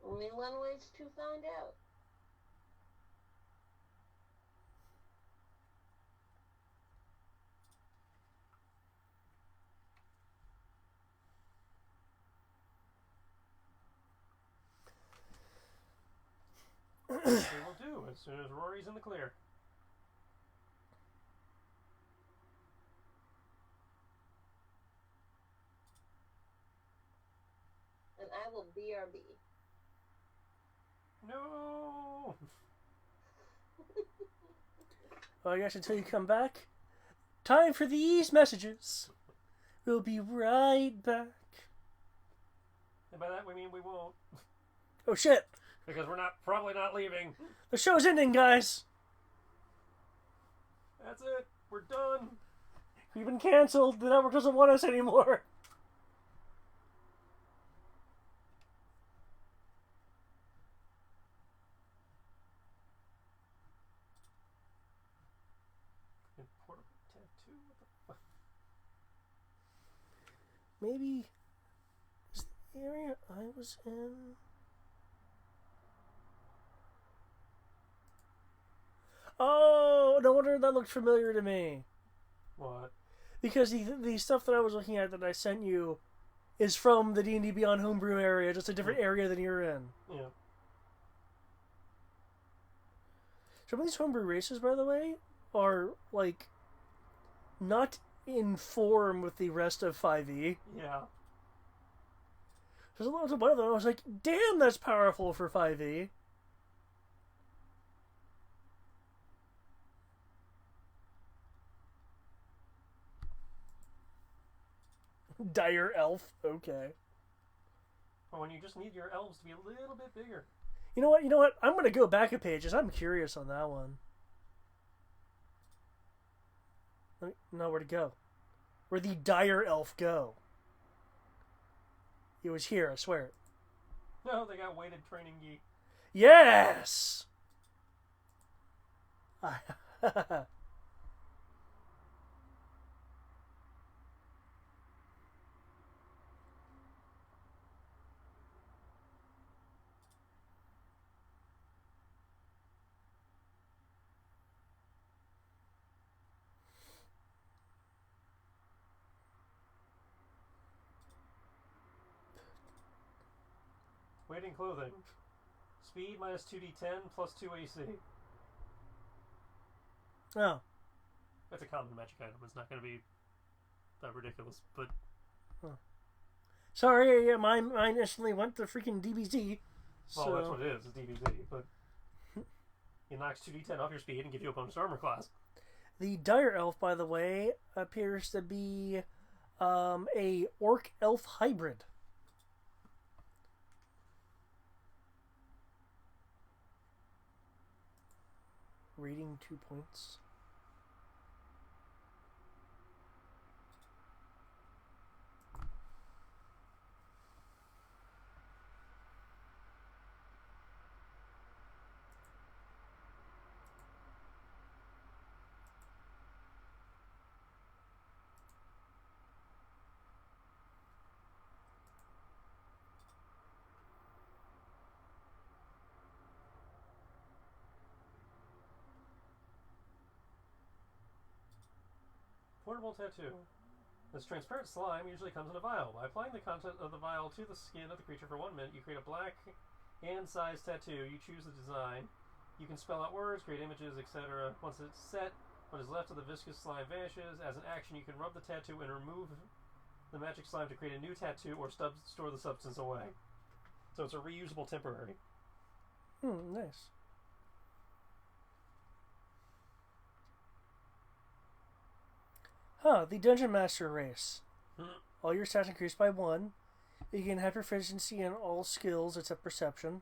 Only one way to find out. We will do as soon as Rory's in the clear. And I will BRB. No. Well, I guess until you come back, time for these messages. We'll be right back. And by that we mean we won't. Oh shit! Because we're probably not leaving. The show's ending, guys! That's it. We're done. We've been cancelled. The network doesn't want us anymore. Portable tattoo? What the fuck? Maybe is the area I was in. Oh, no wonder that looked familiar to me. What? Because the stuff that I was looking at that I sent you is from the D&D Beyond homebrew area, just a different area than you're in. Yeah. Some of these homebrew races, by the way, are, like, not in form with the rest of 5e. Yeah. There's a lot of one of them. I was like, damn, that's powerful for 5e. Dire elf, okay. But when you just need your elves to be a little bit bigger. You know what? I'm going to go back a pages. I'm curious on that one. No, where'd it go? Where'd the dire elf go? It was here, I swear. No, they got weighted training geek. Yes! Weighting clothing. Speed minus 2d10 plus 2 AC. Oh. That's a common magic item. It's not going to be that ridiculous, but... Huh. Sorry, yeah, mine instantly went to freaking DBZ. Well, So... that's what it is. It's DBZ, but... It knocks 2d10 off your speed and gives you a bonus armor class. The dire elf, by the way, appears to be a orc-elf hybrid. Rating 2 points. Portable tattoo. This transparent slime usually comes in a vial. By applying the content of the vial to the skin of the creature for 1 minute, you create a black hand-sized tattoo. You choose the design. You can spell out words, create images, etc. Once it's set, what is left of the viscous slime vanishes. As an action, you can rub the tattoo and remove the magic slime to create a new tattoo or store the substance away. So it's a reusable temporary. Nice. Huh, the Dungeon Master race. All your stats increase by 1. You can have proficiency in all skills except perception.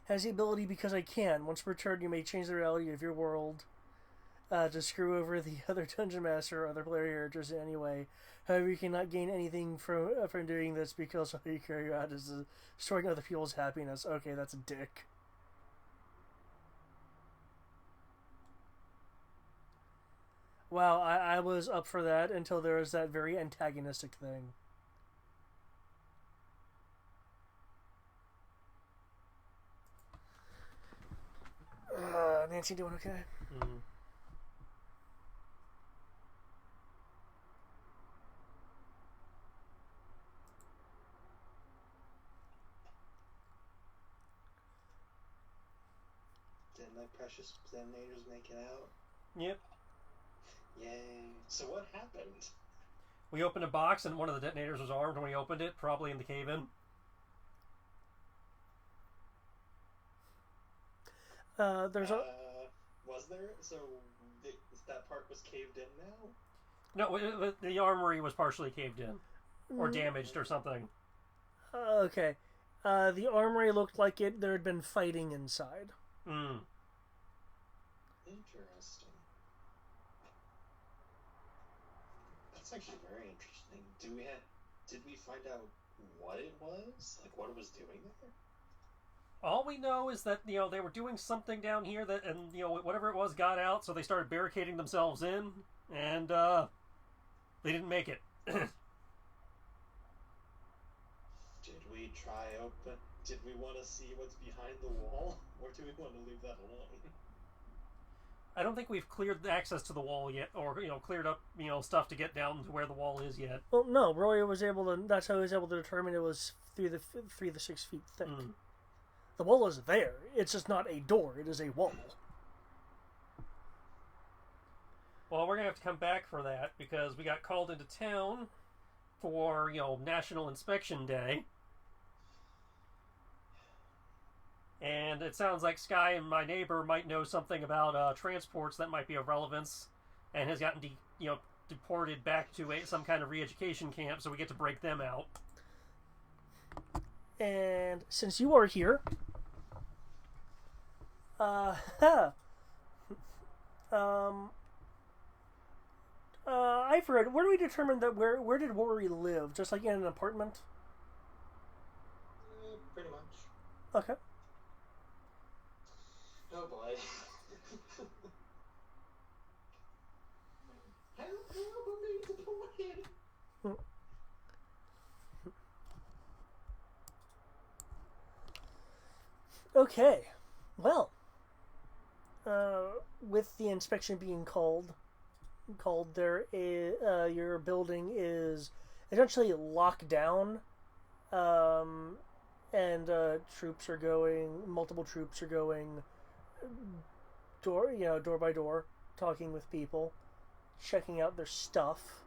Has the ability because I can. Once per turn, you may change the reality of your world to screw over the other Dungeon Master or other player characters in any way. However, you cannot gain anything from doing this because all you carry out is destroying other people's happiness. Okay, that's a dick. Wow, I was up for that until there was that very antagonistic thing. Nancy doing okay? Mm. Didn't my precious detonators make it out? Yep. Yay. So what happened? We opened a box and one of the detonators was armed when we opened it, probably in the cave-in. There's a... Was there? So that part was caved in now? No, the armory was partially caved in. Or damaged or something. Okay. The armory looked like there had been fighting inside. Mm. Interesting. That's actually very interesting. Did we find out what it was? Like what it was doing there? All we know is that, they were doing something down here that, and, whatever it was got out, so they started barricading themselves in, and, they didn't make it. Did we want to see what's behind the wall? Or do we want to leave that alone? I don't think we've cleared the access to the wall yet, or, cleared up, stuff to get down to where the wall is yet. Well, no, Roy was able to... That's how he was able to determine it was 3 to 6 feet thick. Mm. The wall is there. It's just not a door. It is a wall. Well, we're going to have to come back for that, because we got called into town for, National Inspection Day. And it sounds like Sky and my neighbor might know something about transports that might be of relevance, and has gotten deported back to some kind of re-education camp, so we get to break them out. And since you are here, I've heard. Where do we determine that? Where did Rory live? Just like in an apartment? Pretty much. Okay. Oh boy. Help me deployed. Okay. Well, with the inspection being called, there is your building is essentially locked down, and troops are going. Multiple troops are going door by door, talking with people, checking out their stuff.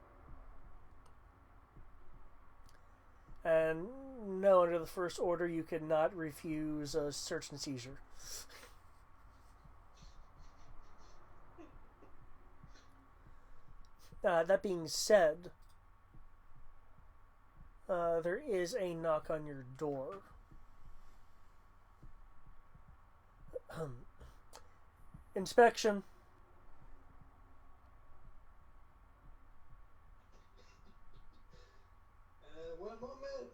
And no, under the first order, you could not refuse a search and seizure. That being said, there is a knock on your door. Inspection. One moment.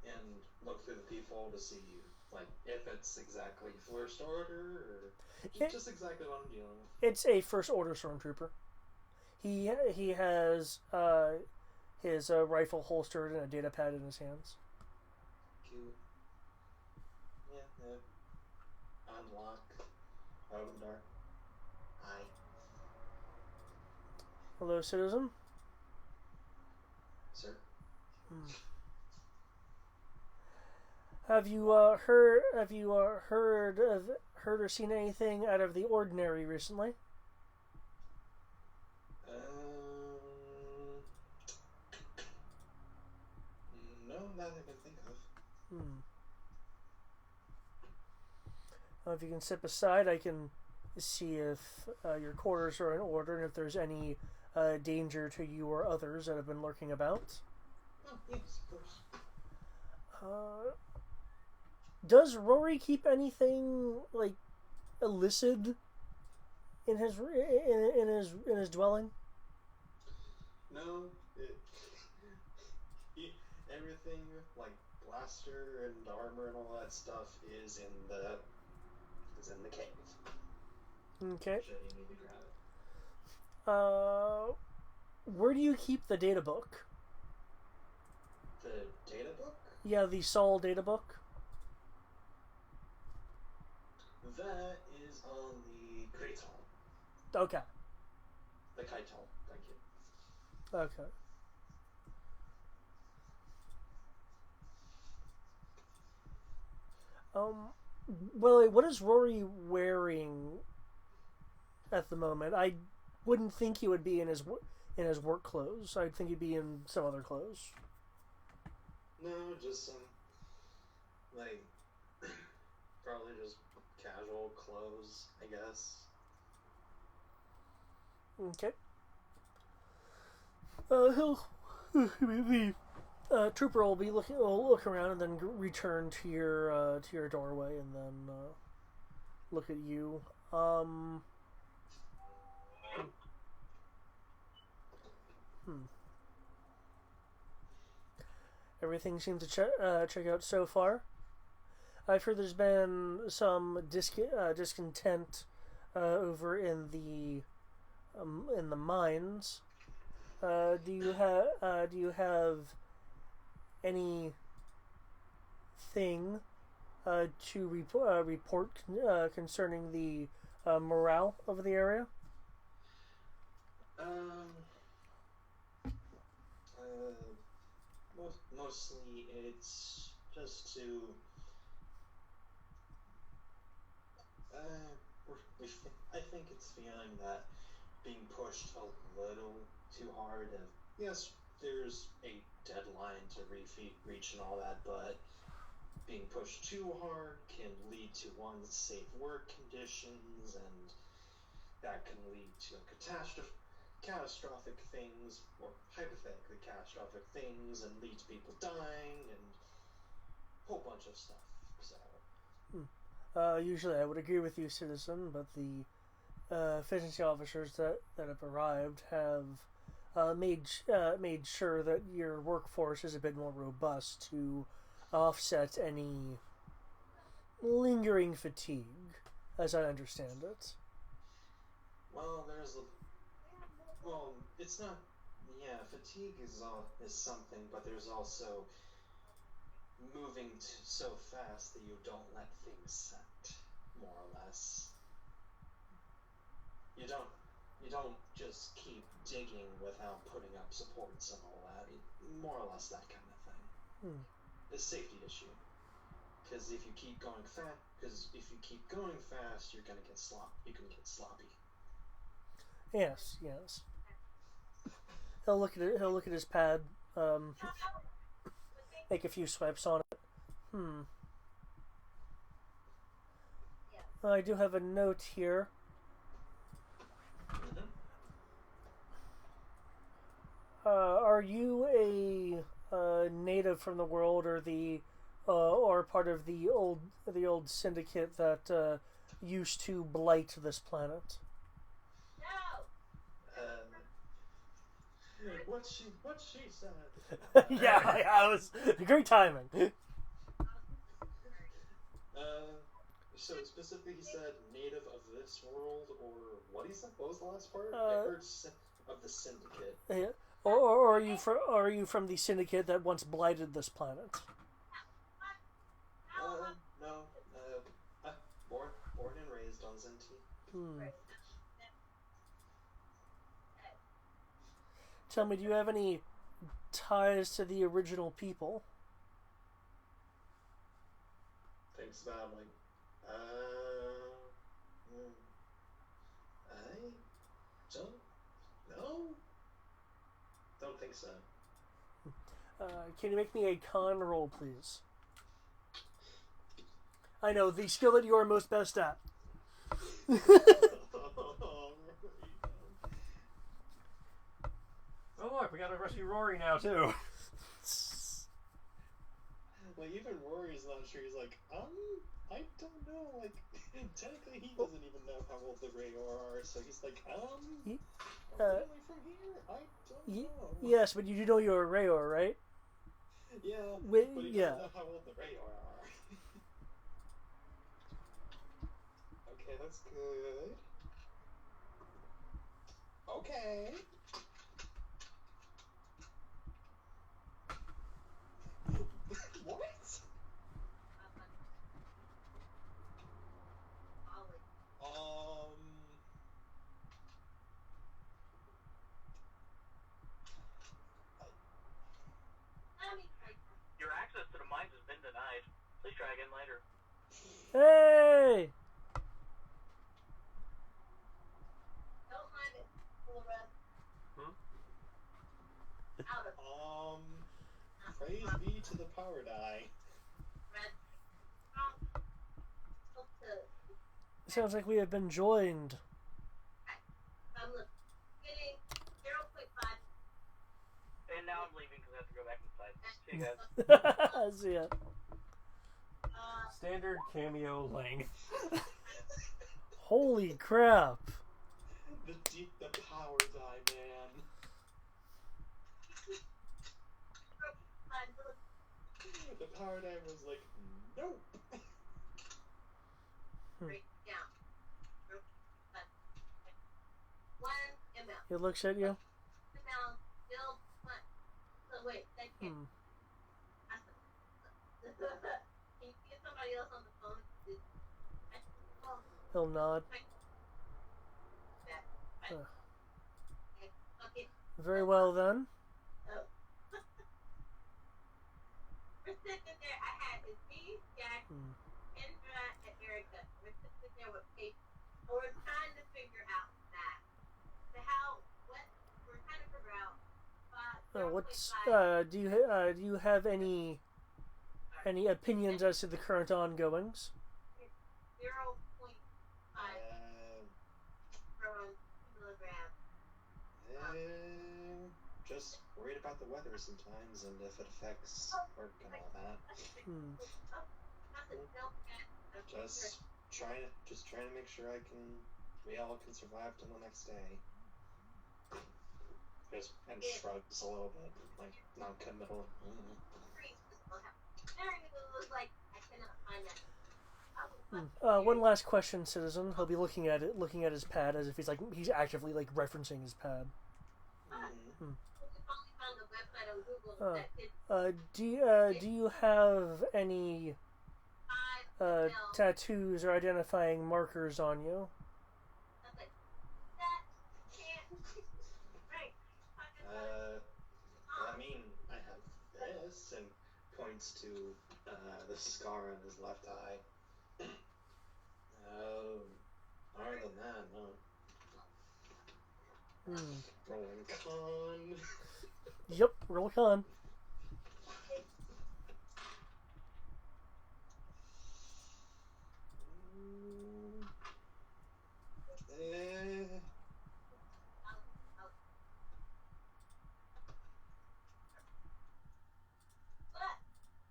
And look through the peephole to see, like, if it's exactly first order or just exactly what I'm dealing with. It's a first order stormtrooper. He has his rifle holstered and a data pad in his hands. Cute. Yeah. Unlock. Open door. Hi. Hello, citizen. Sir. Have you heard or seen anything out of the ordinary recently? No, not that I can think of. If you can step aside, I can see if your quarters are in order and if there's any danger to you or others that have been lurking about. Oh, yes, of course. Does Rory keep anything like illicit in his dwelling? No, everything like blaster and armor and all that stuff is in the cave. Okay. So you need to grab it. Where do you keep the data book? The data book? Yeah, the Sol data book. That is on the Kaiton. Okay. The Kaiton, thank you. Okay. Well, what is Rory wearing at the moment? I wouldn't think he would be in his work clothes. I'd think he'd be in some other clothes. No, just some, like, probably just casual clothes, I guess. Okay. The trooper will look around and then return to your doorway and then look at you. Everything seems to check out so far. I've heard there's been some discontent over in the mines. Do you have anything to report concerning the morale of the area? Mostly it's just to I think it's feeling that being pushed a little too hard, and yes, there's a deadline to reach and all that, but being pushed too hard can lead to unsafe work conditions, and that can lead to catastrophic things, or hypothetically catastrophic things, and lead to people dying, and a whole bunch of stuff. So. Usually I would agree with you, citizen, but the efficiency officers that have arrived have made sure that your workforce is a bit more robust to offset any lingering fatigue, as I understand it. Well, it's not. Yeah, fatigue is something, but there's also moving so fast that you don't let things set, more or less. You don't just keep digging without putting up supports and all that. More or less that kind of thing. It's a safety issue. Because if you keep going fast, you're gonna get You can get sloppy. Yes. He'll look at it. He'll look at his pad. Make a few swipes on it. I do have a note here. Are you a native from the world, or part of the old syndicate that used to blight this planet? What she said. Yeah, it was great timing. So specifically, he said native of this world, or what he said? What was the last part? I heard of the syndicate. Yeah. Or are you from the syndicate that once blighted this planet? No. Born and raised on Zinti. Tell me, do you have any ties to the original people? Thinks about like, I don't know. Don't think so. Can you make me a con roll, please? I know, the skill that you are most best at. Oh look, we got a rusty Rory now too. Well, even Rory's not sure. He's like, I don't know. Like, technically, he doesn't even know how old the Rayor are. So he's like, are we from here? I don't know. Yes, but you do know you're a Rayor, right? Yeah, but he doesn't know how old the Rayor are. Okay, that's good. Okay. Please try again later. Hey! Don't mind it. Full of rest. Out of Praise be to the power die. rest. Up to Sounds like we have been joined. look, getting 0.5. And now I'm leaving because I have to go back inside. See you guys. See ya. Standard cameo length. Holy crap. The power die, man. The power die was like, nope. Break down. 1 ml. He looks at you. Now, still one. So wait, that can't. Can you get somebody else on the phone? He'll nod. Okay. Very well then. Oh. We're sitting there. I had it's me, Jack, Kendra, and Erica. We're sitting there with paper. And we're trying to figure out that. We're trying to figure out. What's do you have any opinions as to the current ongoings? 0.5 milligrams. Just worried about the weather sometimes and if it affects work and all that. Just trying to make sure we all can survive till the next day. And shrugs a little bit, like non-committal. One last question, citizen. He'll be looking at his pad as if he's actively referencing his pad. Do you have any tattoos or identifying markers on you? I mean, I have this, and points to the scar on his left eye. Other than that, no. Rolling con. Yep, roll con.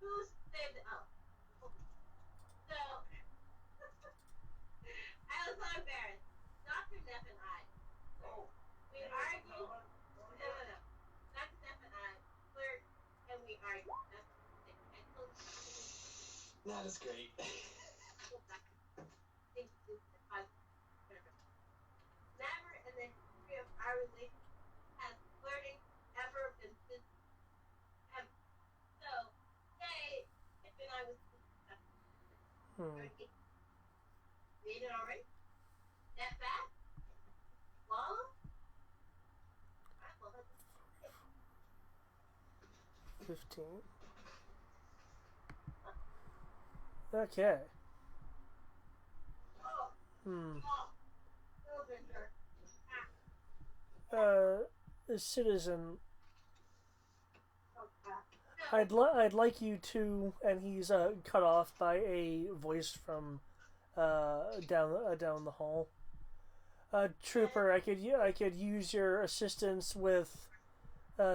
Who saved it? Oh. So, I was so embarrassed. Dr. Neff and I, we argued. No. Dr. Neff and I flirt and we argued. That is great. Never in the history of our relationship has flirting ever been this ever. So, hey, if and I was read it already? That fast? Long? Alright, well, that's 15. Okay. Citizen, I'd like you to, and he's cut off by a voice from down the hall. Trooper, I could use your assistance with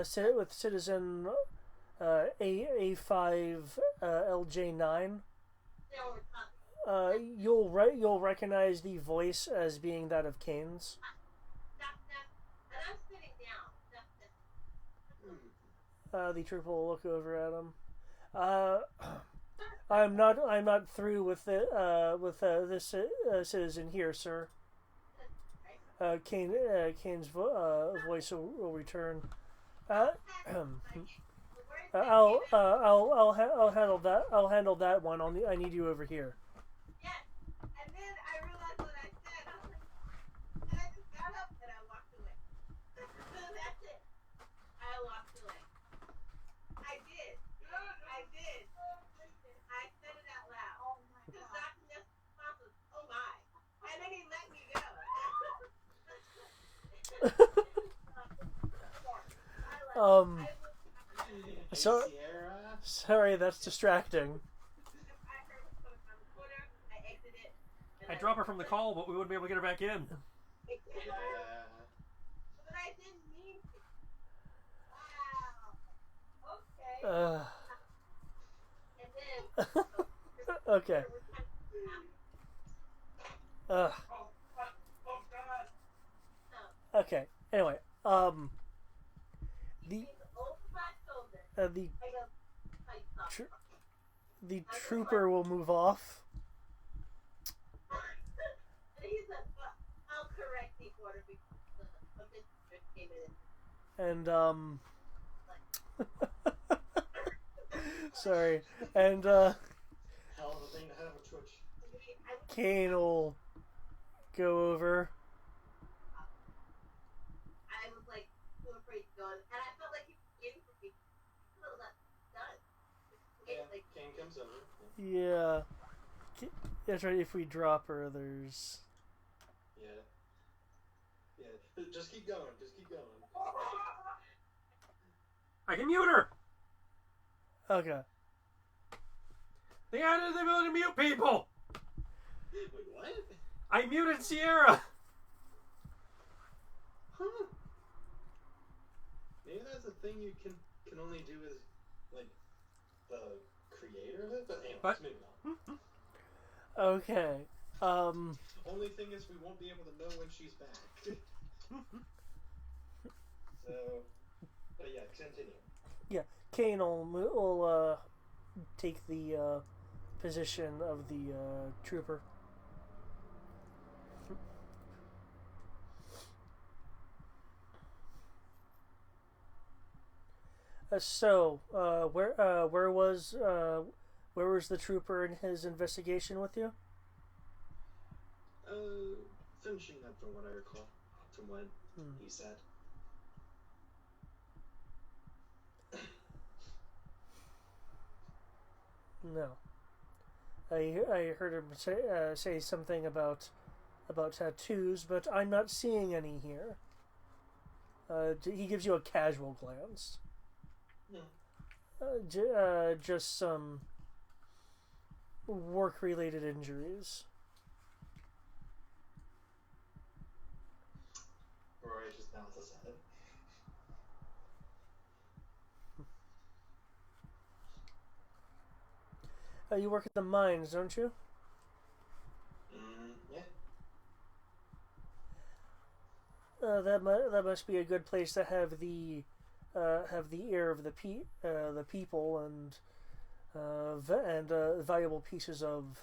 Citizen A5 LJ9. You'll recognize the voice as being that of Kane's. and I'm sitting down. The trooper will look over at him. I'm not through with this citizen here, sir. Kane's voice will return. I'll handle that. I'll handle that one. I need you over here. Yes. And then I realized what I said. I was like, and I just got up and I walked away. So that's it. I walked away. I did. I said it So, Hey, Sierra. sorry, that's distracting. I drop her from the call, but we wouldn't be able to get her back in. Yeah. But I didn't mean to. Wow. Okay. And then. Okay. Uh, okay. Anyway, the the the trooper will move off. I'll correct the order because a visitor came in. And sorry, and Hell of a thing to have a Twitch. Kane will go over. I was like too afraid to go, and I felt like he was waiting for me until that done. Yeah, Like, Kane comes over. Yeah, that's right. If we drop her, there's. Yeah. Yeah. Just keep going. Just keep going. I can mute her. Okay. They added the ability to mute people. Wait, what? I muted Sierra. Huh? Maybe that's a thing you can only do as like the creator of it. But anyway, What? moving on. Okay. Only thing is, we won't be able to know when she's back. So, but yeah, continue. Yeah, Kane will take the position of the trooper. Where was the trooper in his investigation with you? Finishing up from what I recall, from what he said. No. I heard him say something about tattoos, but I'm not seeing any here. He gives you a casual glance. No. Just some work-related injuries. Rory just nods his head. You work at the mines, don't you? Yeah. That must be a good place to have the ear of the people and valuable pieces of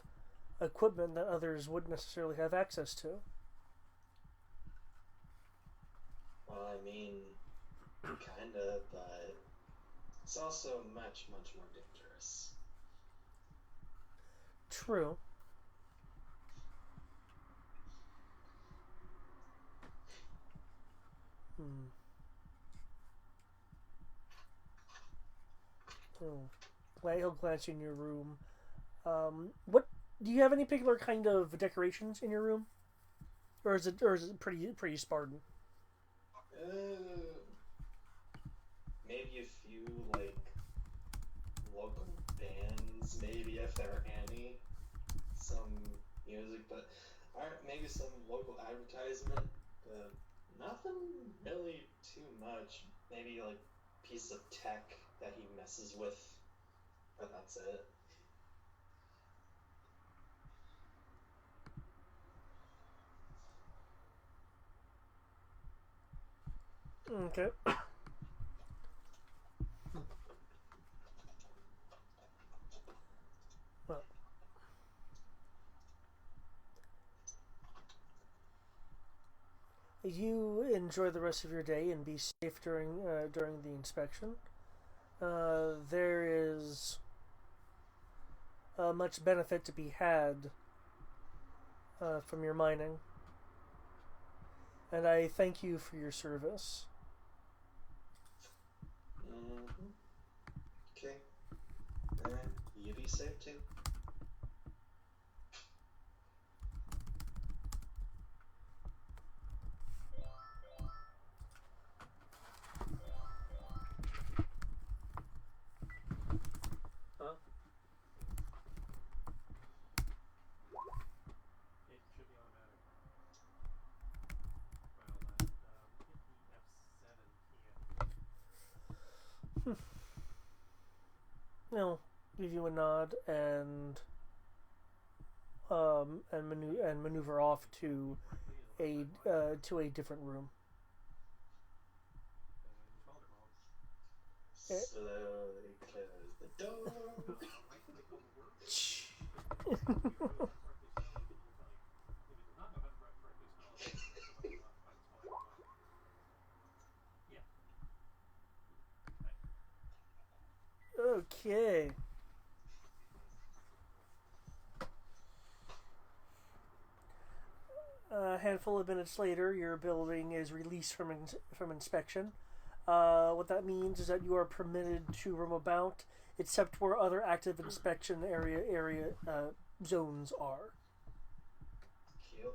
equipment that others wouldn't necessarily have access to. Well, I mean, kinda, but it's also much, much more dangerous. True. He'll glance in your room. What do you have any particular kind of decorations in your room, or is it pretty Spartan? Maybe a few like local bands, maybe if there are any, some music, but maybe some local advertisement. Nothing really too much. Maybe like piece of tech that he messes with, but that's it. Okay. Well, you enjoy the rest of your day and be safe during the inspection. There is much benefit to be had from your mining, and I thank you for your service. Okay. You be safe too. He'll give you a nod and maneuver off to a different room. Slowly close the door. Okay. A handful of minutes later, your building is released from inspection. What that means is that you are permitted to roam about, except where other active inspection area zones are. Cute.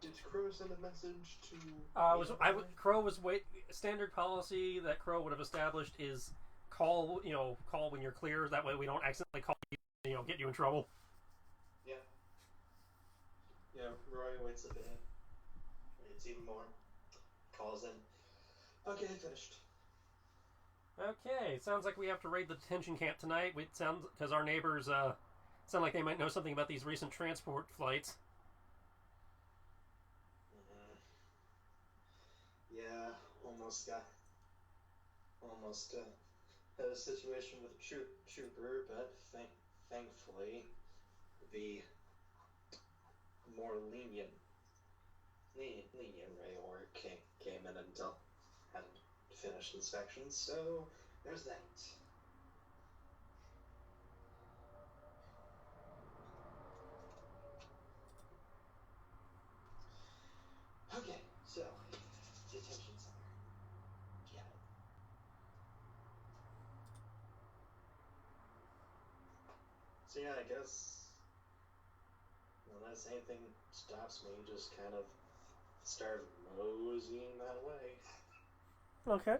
Did Crow send a message to? Crow was standard policy that Crow would have established is call when you're clear. That way we don't accidentally call you, get you in trouble. Yeah. Yeah. Roy waits a bit. Waits even more. Calls in. Okay, finished. Okay, sounds like we have to raid the detention camp tonight. Because our neighbors sound like they might know something about these recent transport flights. Yeah, almost had a situation with a trooper, but thankfully the more lenient Rayor came in and hadn't finished inspections, so there's that. Okay, so detention center. Got it. So yeah, I guess unless anything stops me, just kind of start moseying that way. Okay.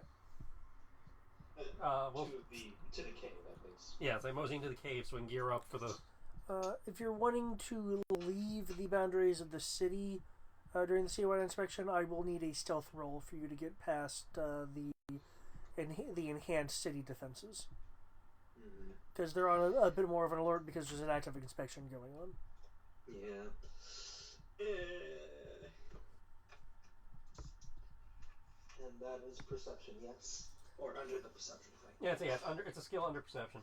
To the cave, at least. Yeah, it's like moseying to the cave so we can gear up for the. If you're wanting to leave the boundaries of the city during the citywide inspection, I will need a stealth roll for you to get past the enhanced city defenses. Because they're on a bit more of an alert because there's an active inspection going on. Yeah. And that is perception, yes? Or under the perception thing. Yeah, it's a skill under perception.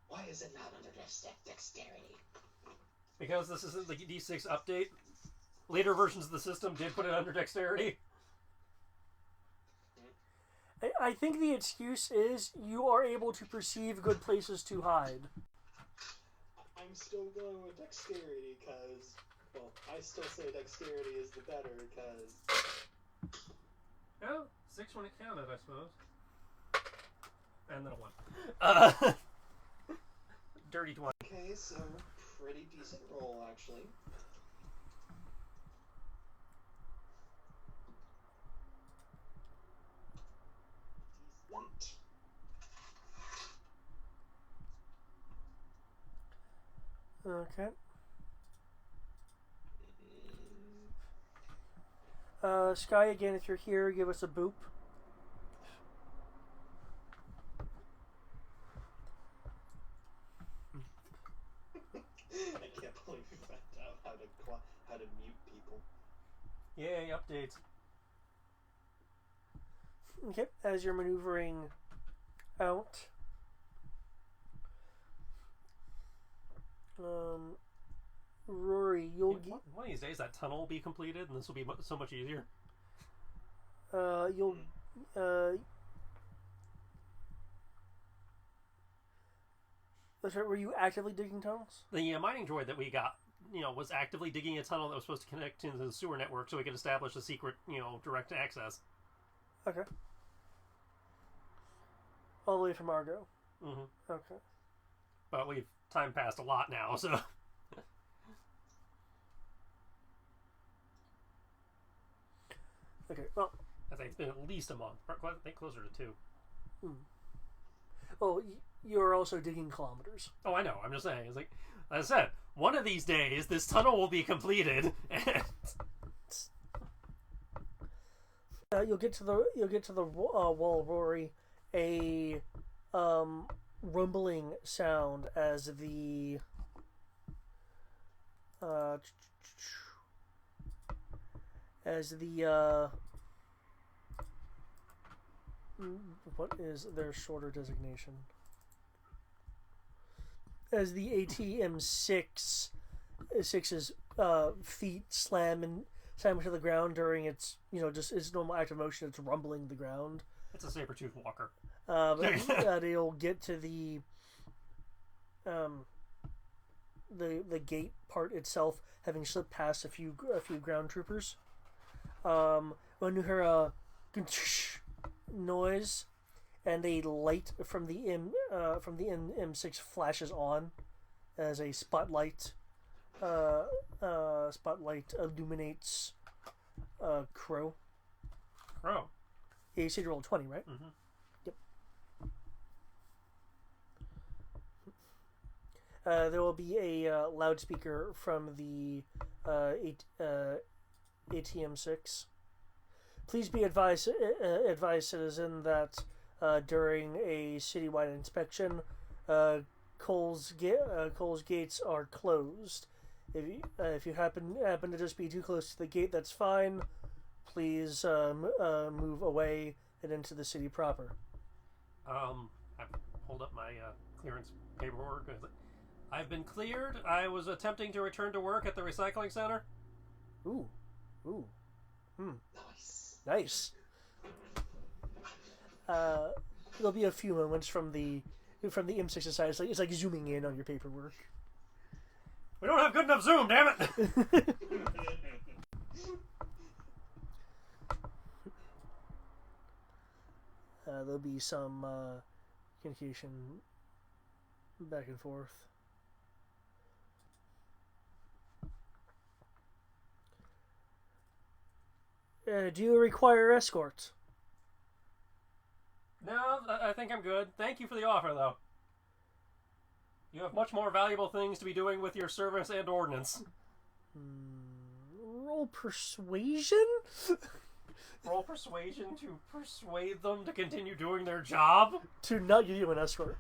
Why is it not under dexterity? Because this isn't the D6 update. Later versions of the system did put it under dexterity. I think the excuse is you are able to perceive good places to hide. I'm still going with dexterity because, well, I still say dexterity is the better because... Oh, 6 when it counted, I suppose. And then a 1. Dirty 20. Okay, so pretty decent roll, actually. Decent. Okay. Sky, again, if you're here, give us a boop. I can't believe we found out how to mute people. Yay, updates. Okay, as you're maneuvering out, Rory, you'll get. One of these days, that tunnel will be completed, and this will be so much easier. You'll. That's right. Were you actively digging tunnels? The mining droid that we got, was actively digging a tunnel that was supposed to connect into the sewer network, so we could establish a secret, direct access. Okay. All the way from Argo. Mm-hmm. Okay. But time passed a lot now, so. Okay, well. I think it's been at least a month. I think closer to 2. Oh, you're also digging kilometers. Oh, I know. I'm just saying. It's like, As I said, one of these days, this tunnel will be completed. And... You'll get to the wall, Rory. A rumbling sound as the what is their shorter designation? As the ATM-6's feet slam into the ground during its just its normal active motion. It's rumbling the ground. It's a saber-toothed walker. They'll get to the gate part itself, having slipped past a few ground troopers. When you hear a noise, and a light from the M6 flashes on, as a spotlight illuminates Crow. Crow. Yeah, you said you rolled 20, right? Mm-hmm. Yep. There will be a loudspeaker from the ATM-6. Please be advised, citizen, that during a citywide inspection, Cole's gates are closed. If you happen to just be too close to the gate, that's fine. Please move away and into the city proper. I hold up my clearance paperwork. I've been cleared. I was attempting to return to work at the recycling center. Ooh. Nice. There'll be a few moments from the M6's side. It's like zooming in on your paperwork. We don't have good enough zoom, damn it! There'll be some communication back and forth. Do you require escort? No, I think I'm good. Thank you for the offer, though. You have much more valuable things to be doing with your service and ordnance. Roll persuasion? Roll persuasion to persuade them to continue doing their job? To not give you an escort.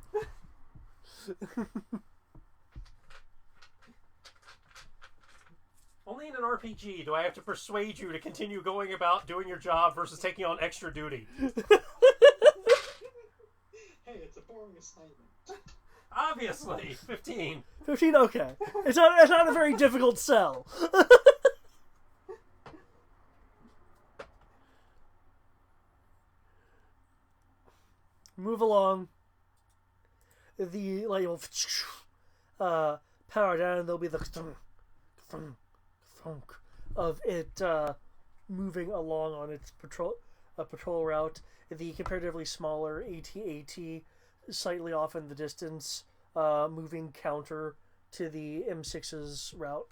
Only in an RPG do I have to persuade you to continue going about doing your job versus taking on extra duty. Hey, it's a boring assignment. Obviously, 15. 15, okay. It's not a very difficult sell. Move along. The light will power down, and there'll be the thunk of it moving along on its patrol route. The comparatively smaller AT-AT slightly off in the distance, moving counter to the M6's route.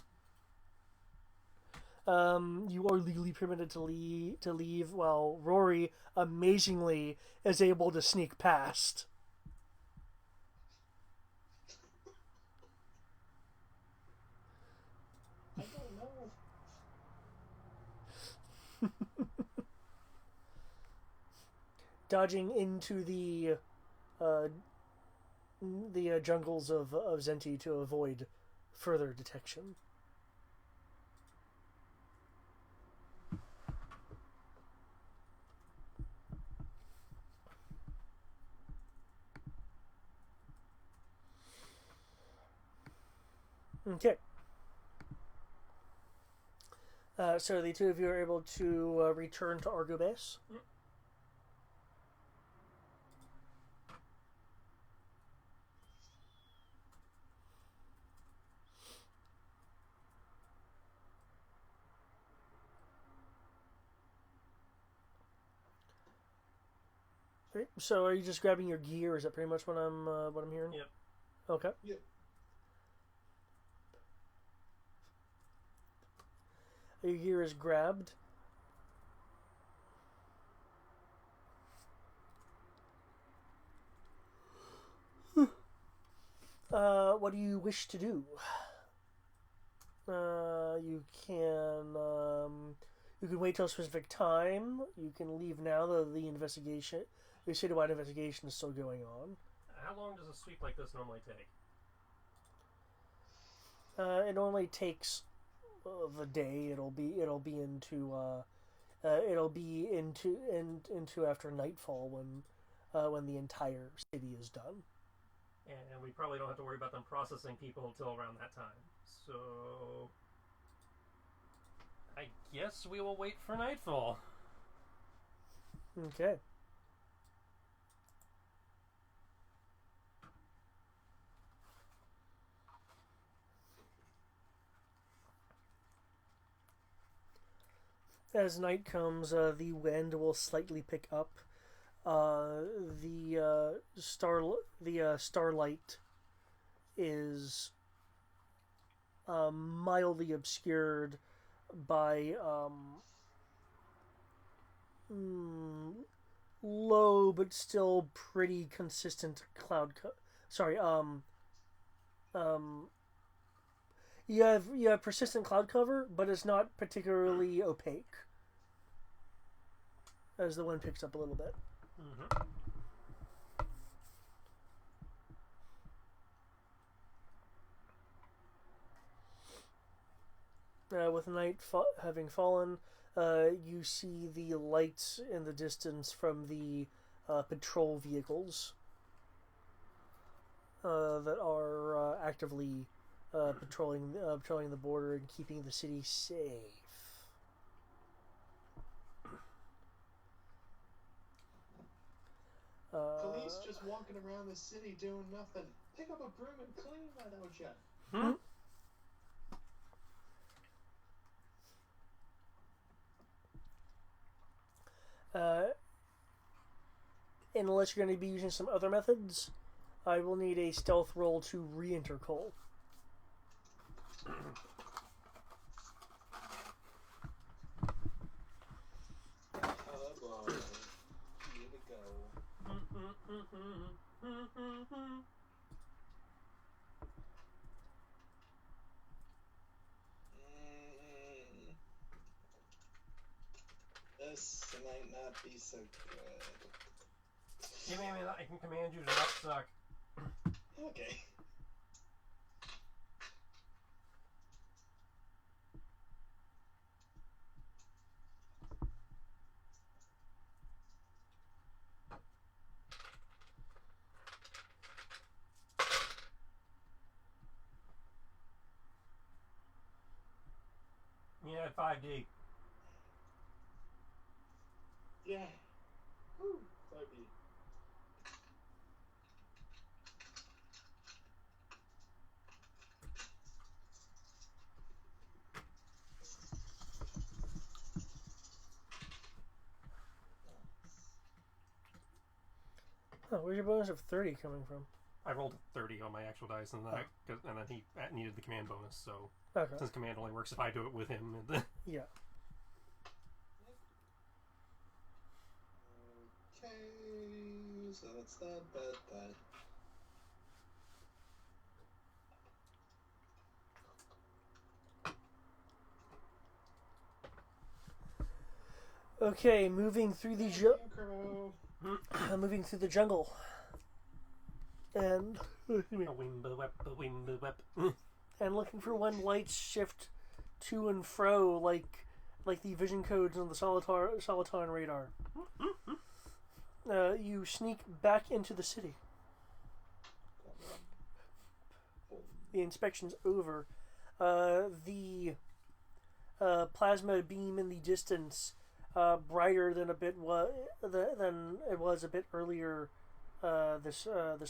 You are legally permitted to leave, while Rory amazingly is able to sneak past. I don't know. Dodging into the jungles of Zenti to avoid further detection. Okay. So the two of you are able to return to Argo Base. Yep. Right. So are you just grabbing your gear? Is that pretty much what I'm hearing? Yep. Okay. Yep. Your gear is grabbed. What what do you wish to do? You can wait till a specific time. You can leave now. The investigation, the citywide investigation, is still going on. How long does a sweep like this normally take? It normally takes the day. It'll be into after nightfall when the entire city is done. And we probably don't have to worry about them processing people until around that time. So I guess we will wait for nightfall. Okay. As night comes, the wind will slightly pick up. The starlight is mildly obscured by low but still pretty consistent cloud. You have persistent cloud cover, but it's not particularly opaque. As the wind picks up a little bit. Mm-hmm. With night having fallen, you see the lights in the distance from the patrol vehicles that are actively patrolling the border and keeping the city safe. Police just walking around the city doing nothing. Pick up a broom and clean that out yet. Hmm? Unless you're going to be using some other methods, I will need a stealth roll to re-enter Cole. Oh boy. Here we go. This might not be so good. Give me that. I can command you to not suck. Okay. Yeah, 5D. Yeah. Woo. 5D. Oh, where's your bonus of 30 coming from? I rolled a 30 on my actual dice, and then he needed the command bonus. So Okay. since command only works if I do it with him, Yeah. Okay, so that's that, but Okay, moving through the moving through the jungle, and and looking for when lights shift to and fro like the vision codes on the Soliton radar. You sneak back into the city. The inspection's over. The plasma beam in the distance, brighter than than it was a bit earlier this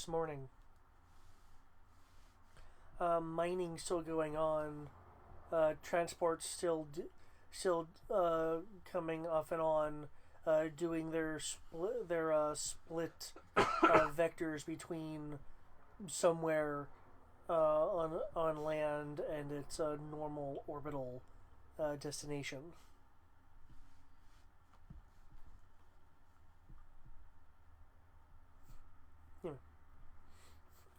morning. Mining still going on. Transports still coming off and on, doing their split vectors between somewhere on land and its normal orbital destination.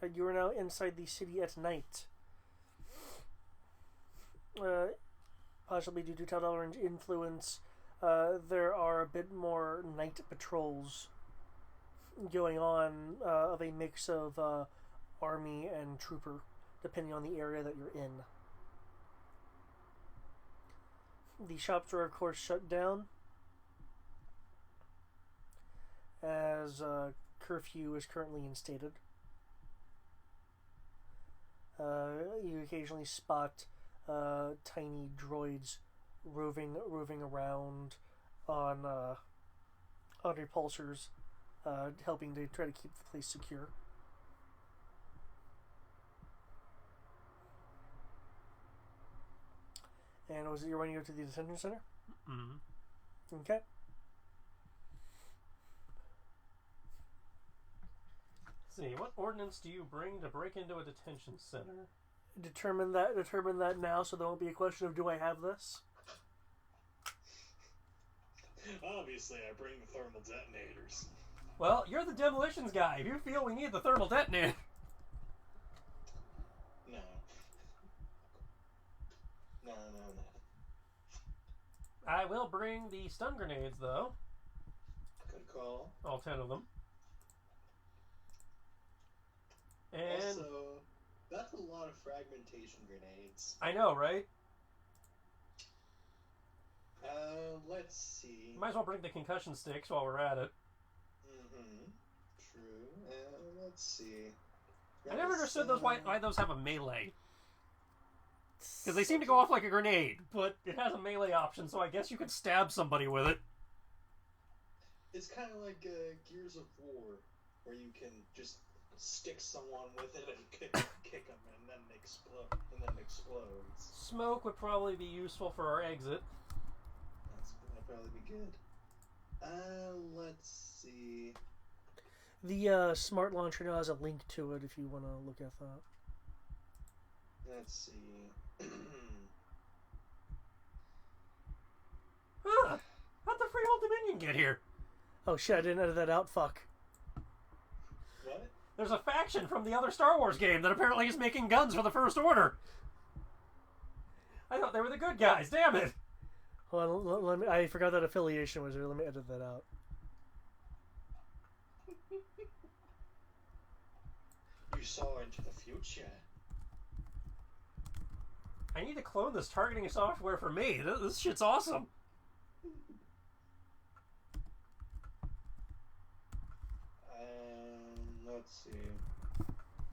You are now inside the city at night. Possibly due to Taldarin's influence, there are a bit more night patrols going on, of a mix of army and trooper, depending on the area that you're in. The shops are, of course, shut down, as curfew is currently instated. You occasionally spot tiny droids roving around on repulsors, helping to try to keep the place secure. And was it you're running over to the detention center? Mm-hmm. Okay. Let's see, what ordinance do you bring to break into a detention center? Determine that now, so there won't be a question of do I have this? Obviously, I bring the thermal detonators. Well, you're the demolitions guy. If you feel we need the thermal detonator... No. No. I will bring the stun grenades, though. Good call. All 10 of them. And... Also, that's a lot of fragmentation grenades. I know, right? Let's see. Might as well bring the concussion sticks while we're at it. Mm-hmm. True. Let's see. I never understood why those have a melee. Because they seem to go off like a grenade, but it has a melee option, so I guess you could stab somebody with it. It's kind of like Gears of War, where you can just stick someone with it and kick them, and then explodes. Smoke would probably be useful for our exit. That'd probably be good. Let's see. The smart launcher now has a link to it if you want to look at that. Let's see. Huh! How'd the Freehold Dominion get here? Oh shit, I didn't edit that out, fuck. What? There's a faction from the other Star Wars game that apparently is making guns for the First Order. I thought they were the good guys, damn it! Hold on, let me, I forgot that affiliation was there, let me edit that out. You saw into the future. I need to clone this targeting software for me. This shit's awesome. Let's see.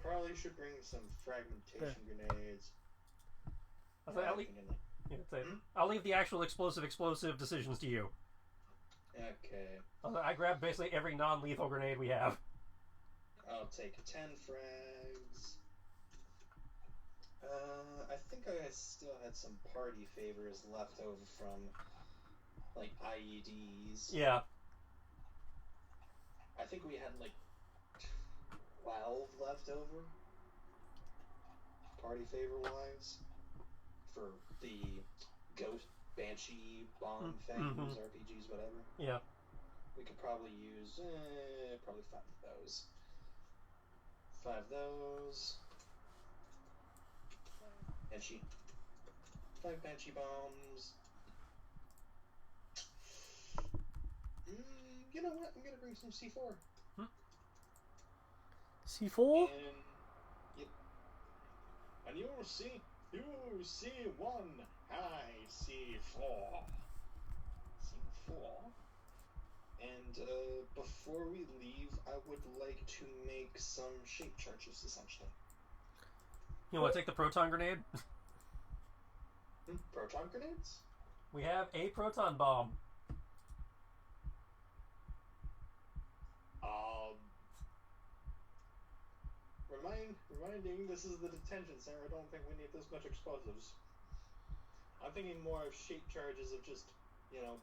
Probably should bring some fragmentation grenades. I'll leave the actual explosive decisions to you. Okay. I grabbed basically every non-lethal grenade we have. I'll take 10 frags. I think I still had some party favors left over from, like, IEDs. Yeah. I think we had, like, 12 left over. Party favor-wise. For the Ghost, Banshee, Bomb things, RPGs, whatever. Yeah. We could probably use, probably 5 of those. 5 of those. Banshee. 5 Banshee bombs. You know what? I'm gonna bring some C4. C4? Yep. And you see one, I see 4. C4. And before we leave, I would like to make some shape charges, essentially. You want to take the proton grenade? Proton grenades? We have a proton bomb. Reminding this is the detention center, I don't think we need this much explosives. I'm thinking more of shape charges of just,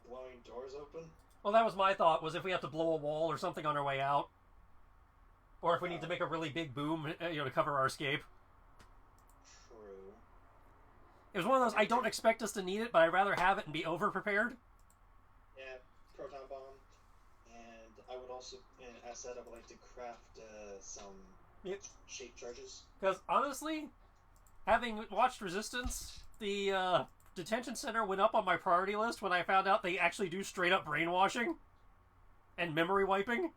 blowing doors open. Well, that was my thought, was if we have to blow a wall or something on our way out. Or if we need to make a really big boom, to cover our escape. True. It was one of those, I don't expect us to need it, but I'd rather have it and be over-prepared. Yeah, proton bomb. And I would also, as I said, I would like to craft some shape charges. Because honestly, having watched Resistance, the detention center went up on my priority list when I found out they actually do straight up brainwashing and memory wiping.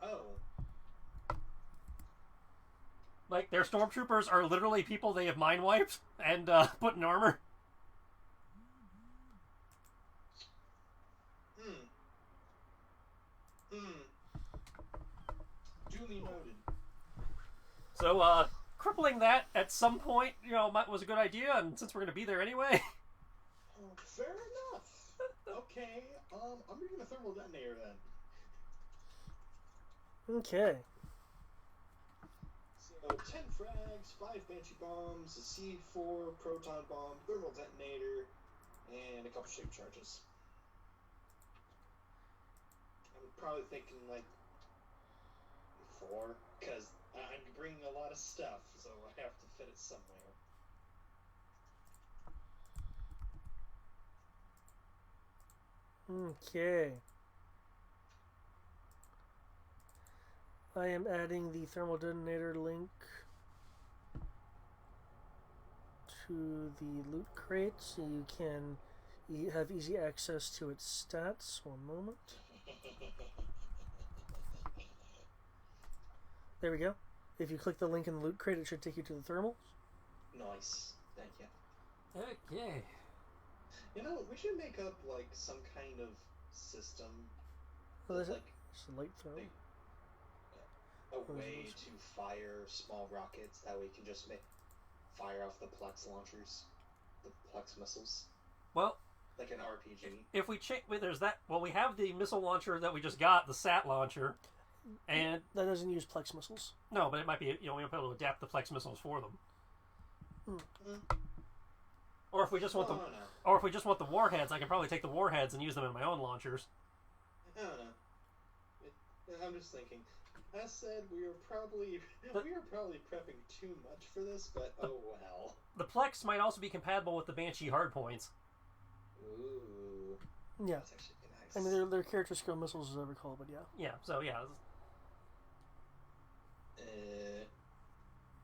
Oh. Like, their stormtroopers are literally people they have mind wiped and put in armor. Duly noted. So, crippling that at some point, was a good idea, and since we're going to be there anyway. Fair enough. Okay, I'm reading a thermal detonator then. Okay. So, 10 frags, 5 Banshee bombs, a C4 proton bomb, thermal detonator, and a couple shape charges. I'm probably thinking, like, 4, because I'm bringing a lot of stuff, so I have to fit it somewhere. Okay. I am adding the thermal detonator link to the loot crate so you can have easy access to its stats. One moment. There we go. If you click the link in the loot crate, it should take you to the thermals. Nice. Thank you. Okay. You know, we should make up, like, some kind of system. What is it? Like, It's a light thermal. a way to fire small rockets that we can just fire off the Plex launchers. The Plex missiles. Well, like an RPG. If we check, there's that. Well, we have the missile launcher that we just got, the SAT launcher, and that doesn't use Plex missiles. No, but it might be. We might be able to adapt the Plex missiles for them. Or if we just want or if we just want the warheads, I can probably take the warheads and use them in my own launchers. I don't know. I'm just thinking. As said, we are probably prepping too much for this, but oh well. The Plex might also be compatible with the Banshee hardpoints. Ooh. Yeah. That's actually nice. I mean, they're character skill missiles, as I recall, but yeah. Yeah. So yeah.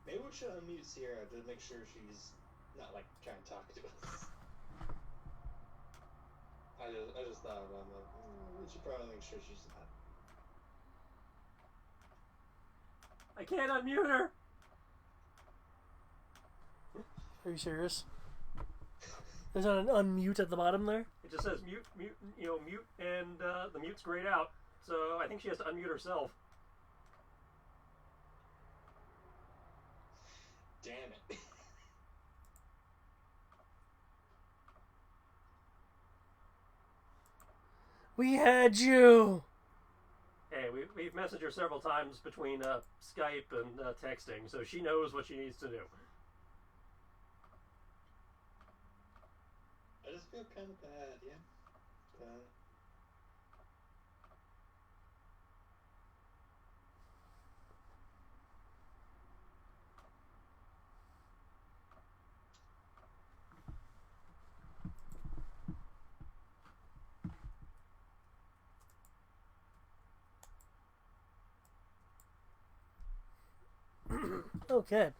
Maybe we should unmute Sierra to make sure she's not like trying to talk to us. I just thought about it. We should probably make sure she's not. I can't unmute her. Are you serious? There's not an unmute at the bottom there? It just says mute, mute, and the mute's grayed out. So I think she has to unmute herself. Damn it. We had you! Hey, we've messaged her several times between Skype and texting, so she knows what she needs to do. I just feel kind of bad, yeah. Okay.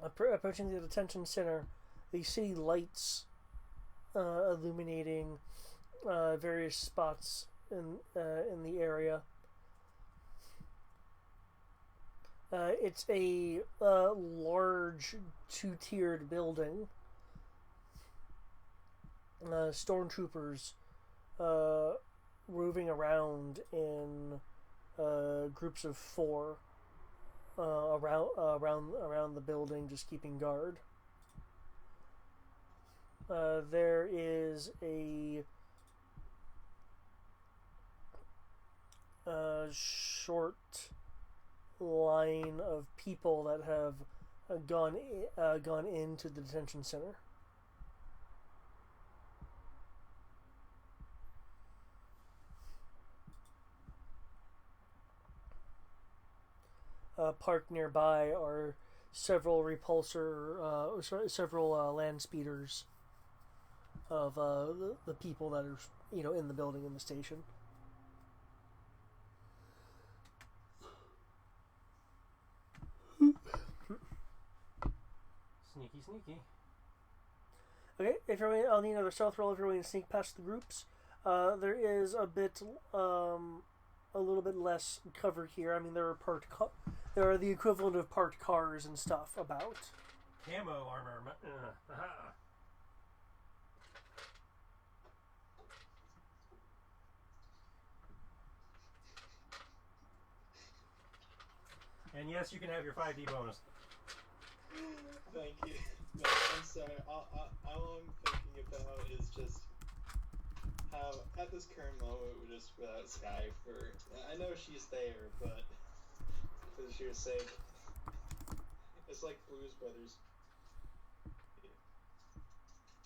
Approaching the detention center, the city lights illuminating various spots in the area. It's a large two-tiered building. Stormtroopers roving around in groups of 4 around the building, just keeping guard. There is a short line of people that have gone into the detention center. Parked nearby are several several land speeders of the people that are in the building in the station. sneaky. Okay, if you're I'll need another stealth roll if you're going to sneak past the groups. There is a little bit less cover here. I mean, there are the equivalent of parked cars and stuff about. Camo armor. And yes, you can have your 5D bonus. Thank you. No, I'm sorry. All I'm thinking about is just how, at this current moment, we're just without Sky for. I know she's there, but for the sheer sake, it's like Blues Brothers.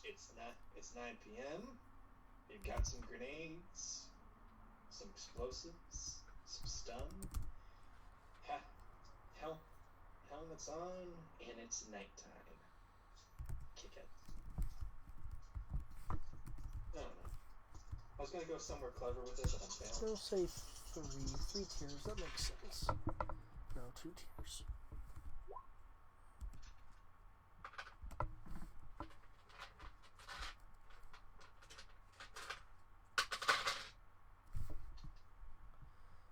It's 9 p.m. You've got some grenades, some explosives, some stun. Helmet's on, and it's nighttime. Kick it. I don't know. I was gonna go somewhere clever with it, but I failed. I'll say 3 tiers. That makes sense. No, 2 tiers.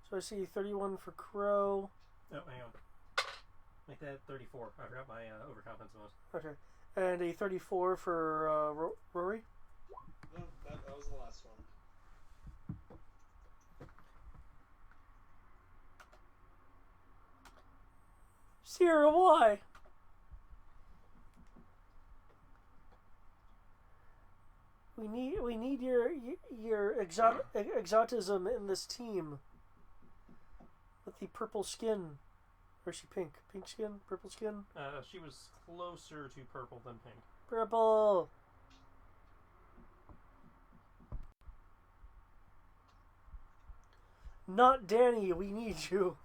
So I see 31 for Crow. Oh, hang on. Make that 34. I forgot my overconfidence bonus. Okay. And a 34 for Rory. No, that was the last one. Sierra, why? We need your exotism in this team. With the purple skin. Or is she pink? Pink skin? Purple skin? She was closer to purple than pink. Purple! Not Danny, we need you.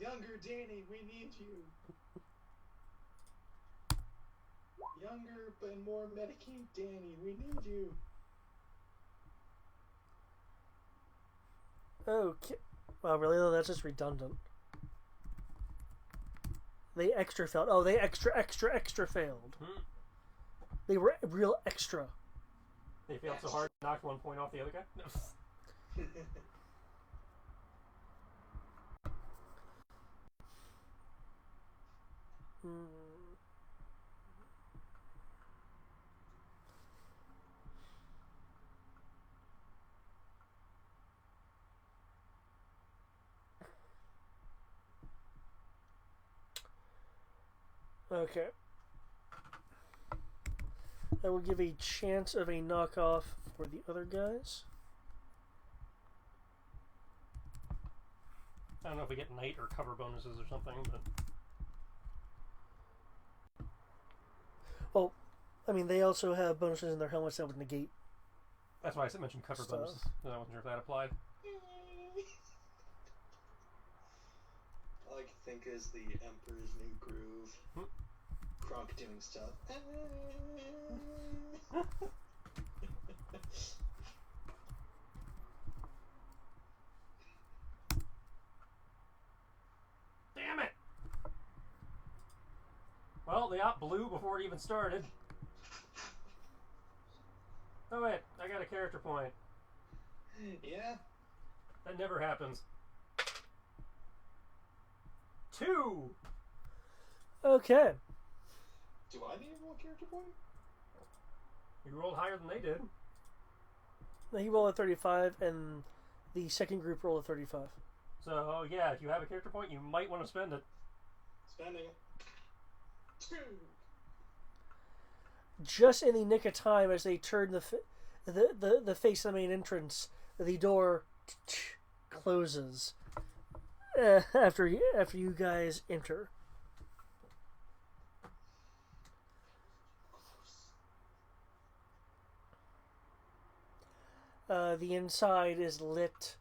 Younger Danny, we need you. Younger but more Medicaid Danny, we need you. Okay. Well, really though, that's just redundant. They extra failed. Oh, they extra failed. They were real extra. They failed so hard, knocked 1 point off the other guy? Okay. I will give a chance of a knockoff for the other guys. I don't know if we get night or cover bonuses or something, but... Well, I mean, they also have bonuses in their helmets that would negate. That's why I mentioned cover Stuff. bonuses. I wasn't sure if that applied. All I can think is the Emperor's New Groove. Kronk doing stuff. Damn it! Well, the op blew before it even started. Oh wait, I got a character point. Yeah? That never happens. 2! Okay. Do I need a roll character point? You rolled higher than they did. He rolled a 35, and the second group rolled a 35. So, yeah, if you have a character point, you might want to spend it. Spending it. 2! Just in the nick of time as they turn the face of the main entrance, the door closes after you guys enter. The inside is lit.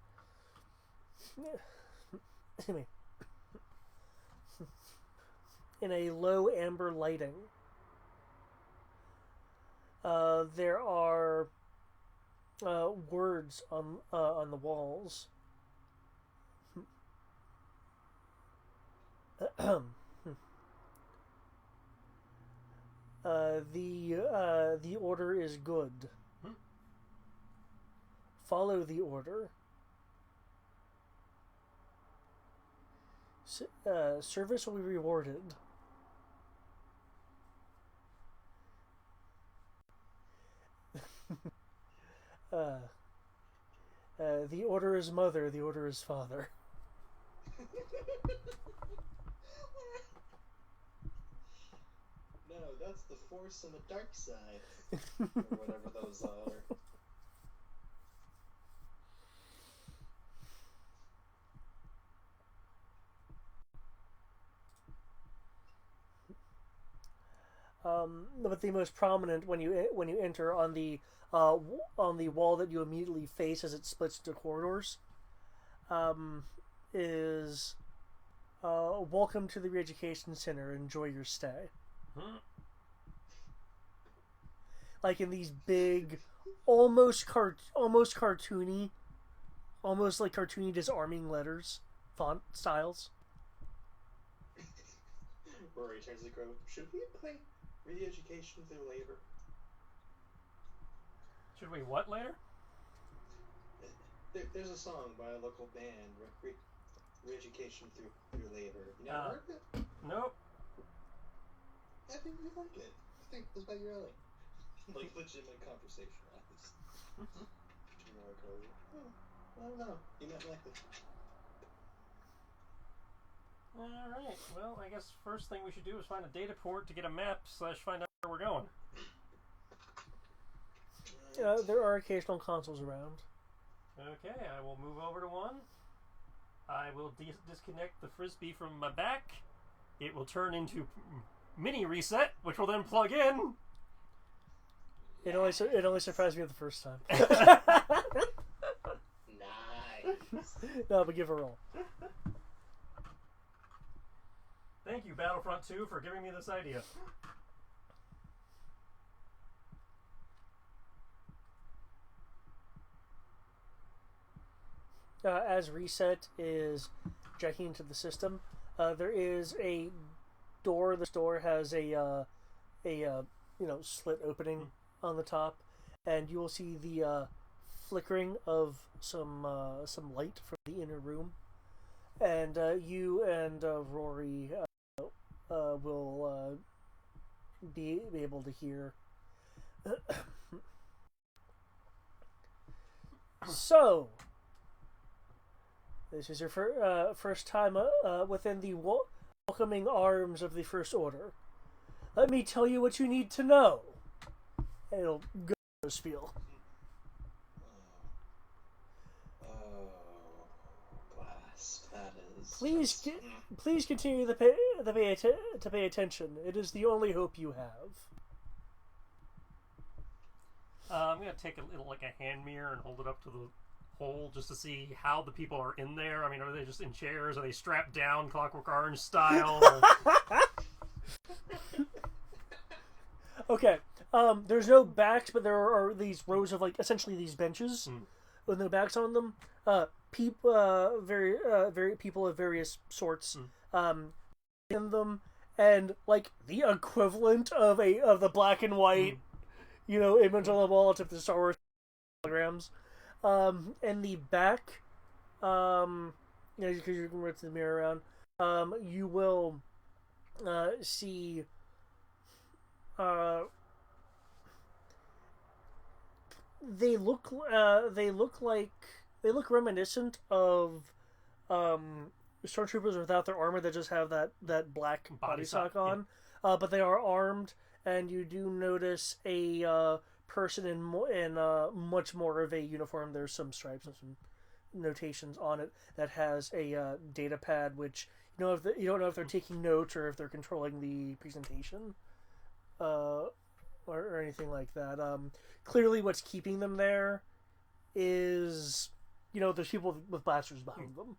Excuse me. In a low amber lighting. There are words on the walls. The order is good. Follow the order. Service will be rewarded. The order is mother, the order is father. No, that's the force and the dark side. Or whatever those are. But the most prominent when you enter on the wall that you immediately face as it splits into corridors, is welcome to the Re-Education Center. Enjoy your stay. Like in these big, almost cartoony, almost like cartoony disarming letters, font styles. Rory turns to Crow. Should we play Re-Education through labor? Should we what later? There's a song by a local band, Re-Education through labor. You never heard of it? Nope. I think you'd like it. I think it was by your alley. Like legitimate conversation lines. Tomorrow Crow. Oh, I don't know. You might like it. Alright, well, I guess first thing we should do is find a data port to get a map / find out where we're going. There are occasional consoles around. Okay, I will move over to one. I will disconnect the frisbee from my back. It will turn into mini reset, which will then plug in. It only surprised me the first time. Nice. No, but give a roll. Thank you, Battlefront 2, for giving me this idea. As reset is jacking into the system, there is a door. This door has a slit opening on the top, and you will see the flickering of some light from the inner room, and you and Rory will be able to hear. So, this is your first time within the welcoming arms of the First Order. Let me tell you what you need to know. And it'll go to spiel. Glass. That is. Please continue to pay attention. It is the only hope you have. I'm gonna take a hand mirror and hold it up to the hole just to see how the people are in there. I mean, are they just in chairs? Are they strapped down, Clockwork Orange style? Okay. There's no backs, but there are these rows of essentially these benches with no backs on them. People, very people of various sorts, in them, and the equivalent of the black and white, image on the wall to the Star Wars holograms. In the back, because you can rotate the mirror around, you will see. They look reminiscent of stormtroopers without their armor that just have that black body sock on, but they are armed, and you do notice a person in much more of a uniform. There's some stripes and some notations on it that has a data pad, which you don't know if they're taking notes or if they're controlling the presentation, or anything like that. Clearly, what's keeping them there is, there's people with blasters behind them.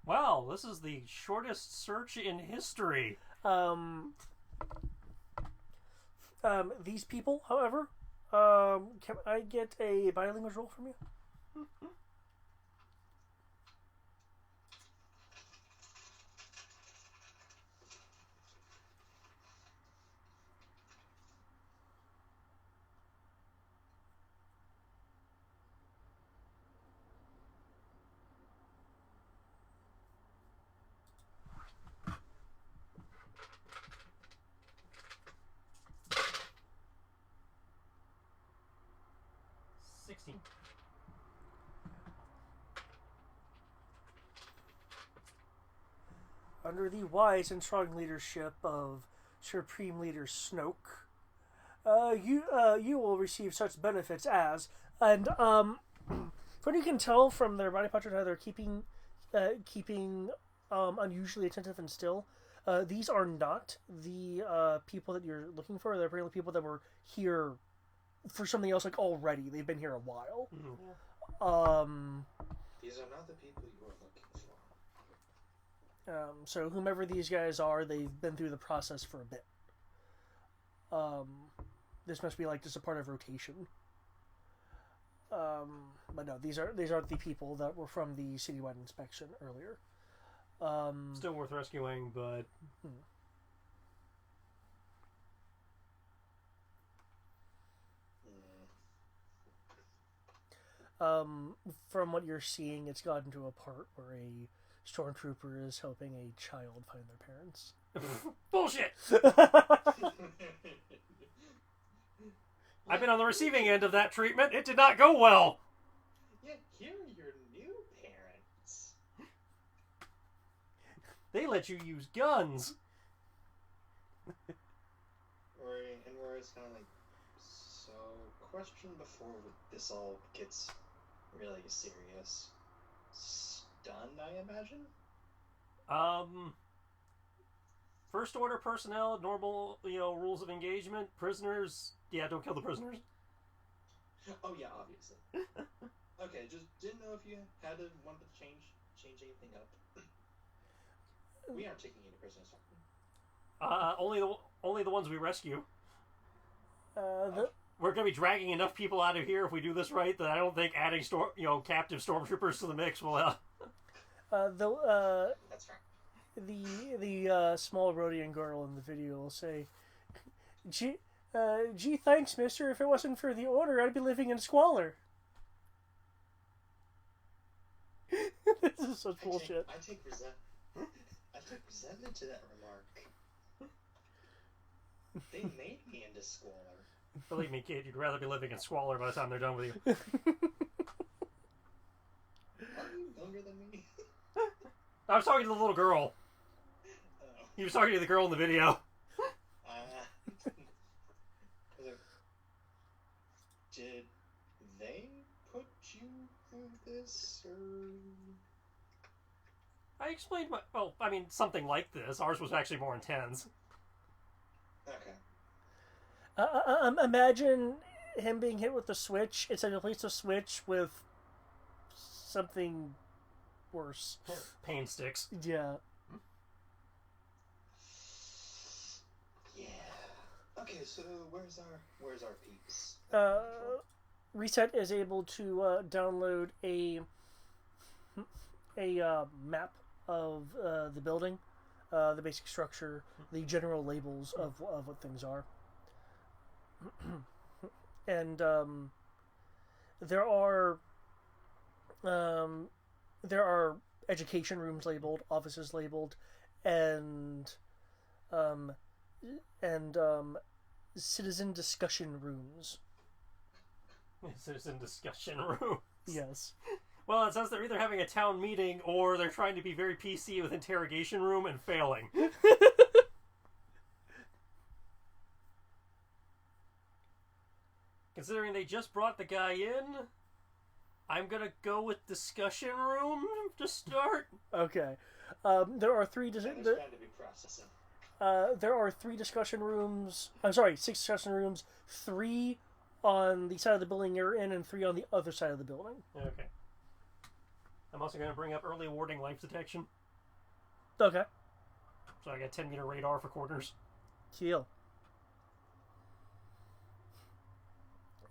Wow, this is the shortest search in history. These people, however, can I get a bilingual roll from you? 16. Under the wise and strong leadership of Supreme Leader Snoke, you will receive such benefits as, and from what you can tell from their body posture, how they're keeping unusually attentive and still. These are not the people that you're looking for. They're apparently people that were here for something else, like already. They've been here a while. Mm-hmm. These are not the people you are looking for. So whomever these guys are, they've been through the process for a bit. This must be like just a part of rotation. But no, these aren't the people that were from the citywide inspection earlier. Still worth rescuing, but from what you're seeing, it's gotten to a part where a stormtrooper is helping a child find their parents. bullshit. I've been on the receiving end of that treatment. It did not go well. Yeah, here are your new parents. They let you use guns. Where it's kind of like, so, question before this all gets really serious. Stunned, I imagine? First order personnel, normal, rules of engagement. Prisoners, yeah, don't kill the prisoners. Oh yeah, obviously. Okay, just didn't know if you wanted to change anything up. We aren't taking any prisoners. Only the ones we rescue. The We're gonna be dragging enough people out of here if we do this right that I don't think adding captive stormtroopers to the mix will. That's right. The small Rhodian girl in the video will say, "Gee, thanks, mister. If it wasn't for the order, I'd be living in squalor." This is such bullshit. I take resentment to that remark. They made me into squalor. Believe me, kid, you'd rather be living in squalor by the time they're done with you. Are you younger than me? I was talking to the little girl. Oh. He was talking to the girl in the video. Did they put you through this, or? I explained something like this. Ours was actually more intense. Okay. Imagine him being hit with the switch. It's like a place to switch with something worse. Pain sticks. Yeah. Yeah. Okay, so where's our peeps? Reset is able to download a map of the building, the basic structure, the general labels of what things are, and there are education rooms labeled, offices labeled, and citizen discussion rooms. Citizen discussion room. Yes. Well, it says they're either having a town meeting or they're trying to be very PC with interrogation room and failing. Considering they just brought the guy in, I'm gonna go with discussion room to start. Okay. There are three. There are three discussion rooms. I'm sorry, 6 discussion rooms. 3 on the side of the building you're in, and 3 on the other side of the building. Okay. I'm also gonna bring up early warning life detection. Okay. So I got 10-meter radar for corners. Cool.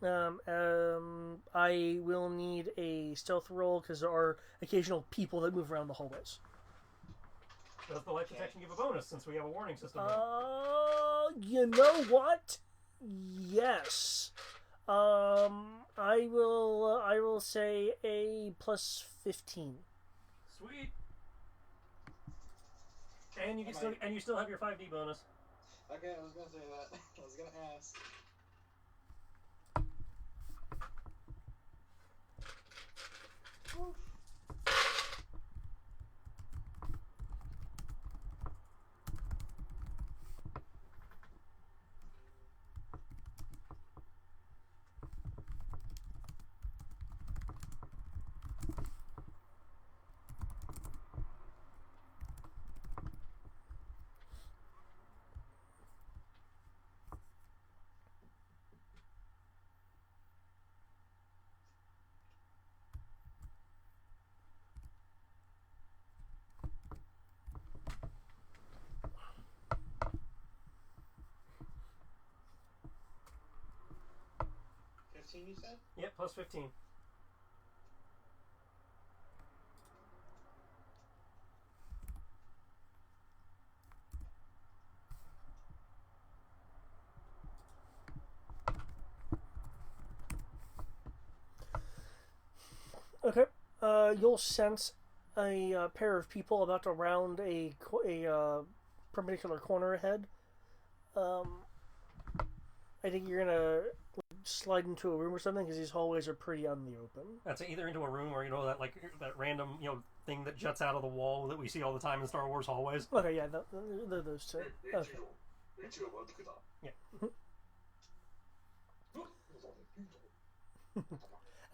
I will need a stealth roll because there are occasional people that move around the hallways. Does the life detection give a bonus since we have a warning system? You know what? Yes. I will say a plus 15. Sweet. And you still have your 5D bonus. Okay, I was gonna say that. I was gonna ask. You said? Yep, plus 15. Okay. You'll sense a pair of people about to round a perpendicular corner ahead. I think you're gonna slide into a room or something because these hallways are pretty on the open. That's either into a room or that random thing that juts out of the wall that we see all the time in Star Wars hallways. Okay, yeah, those two. Okay. Yeah.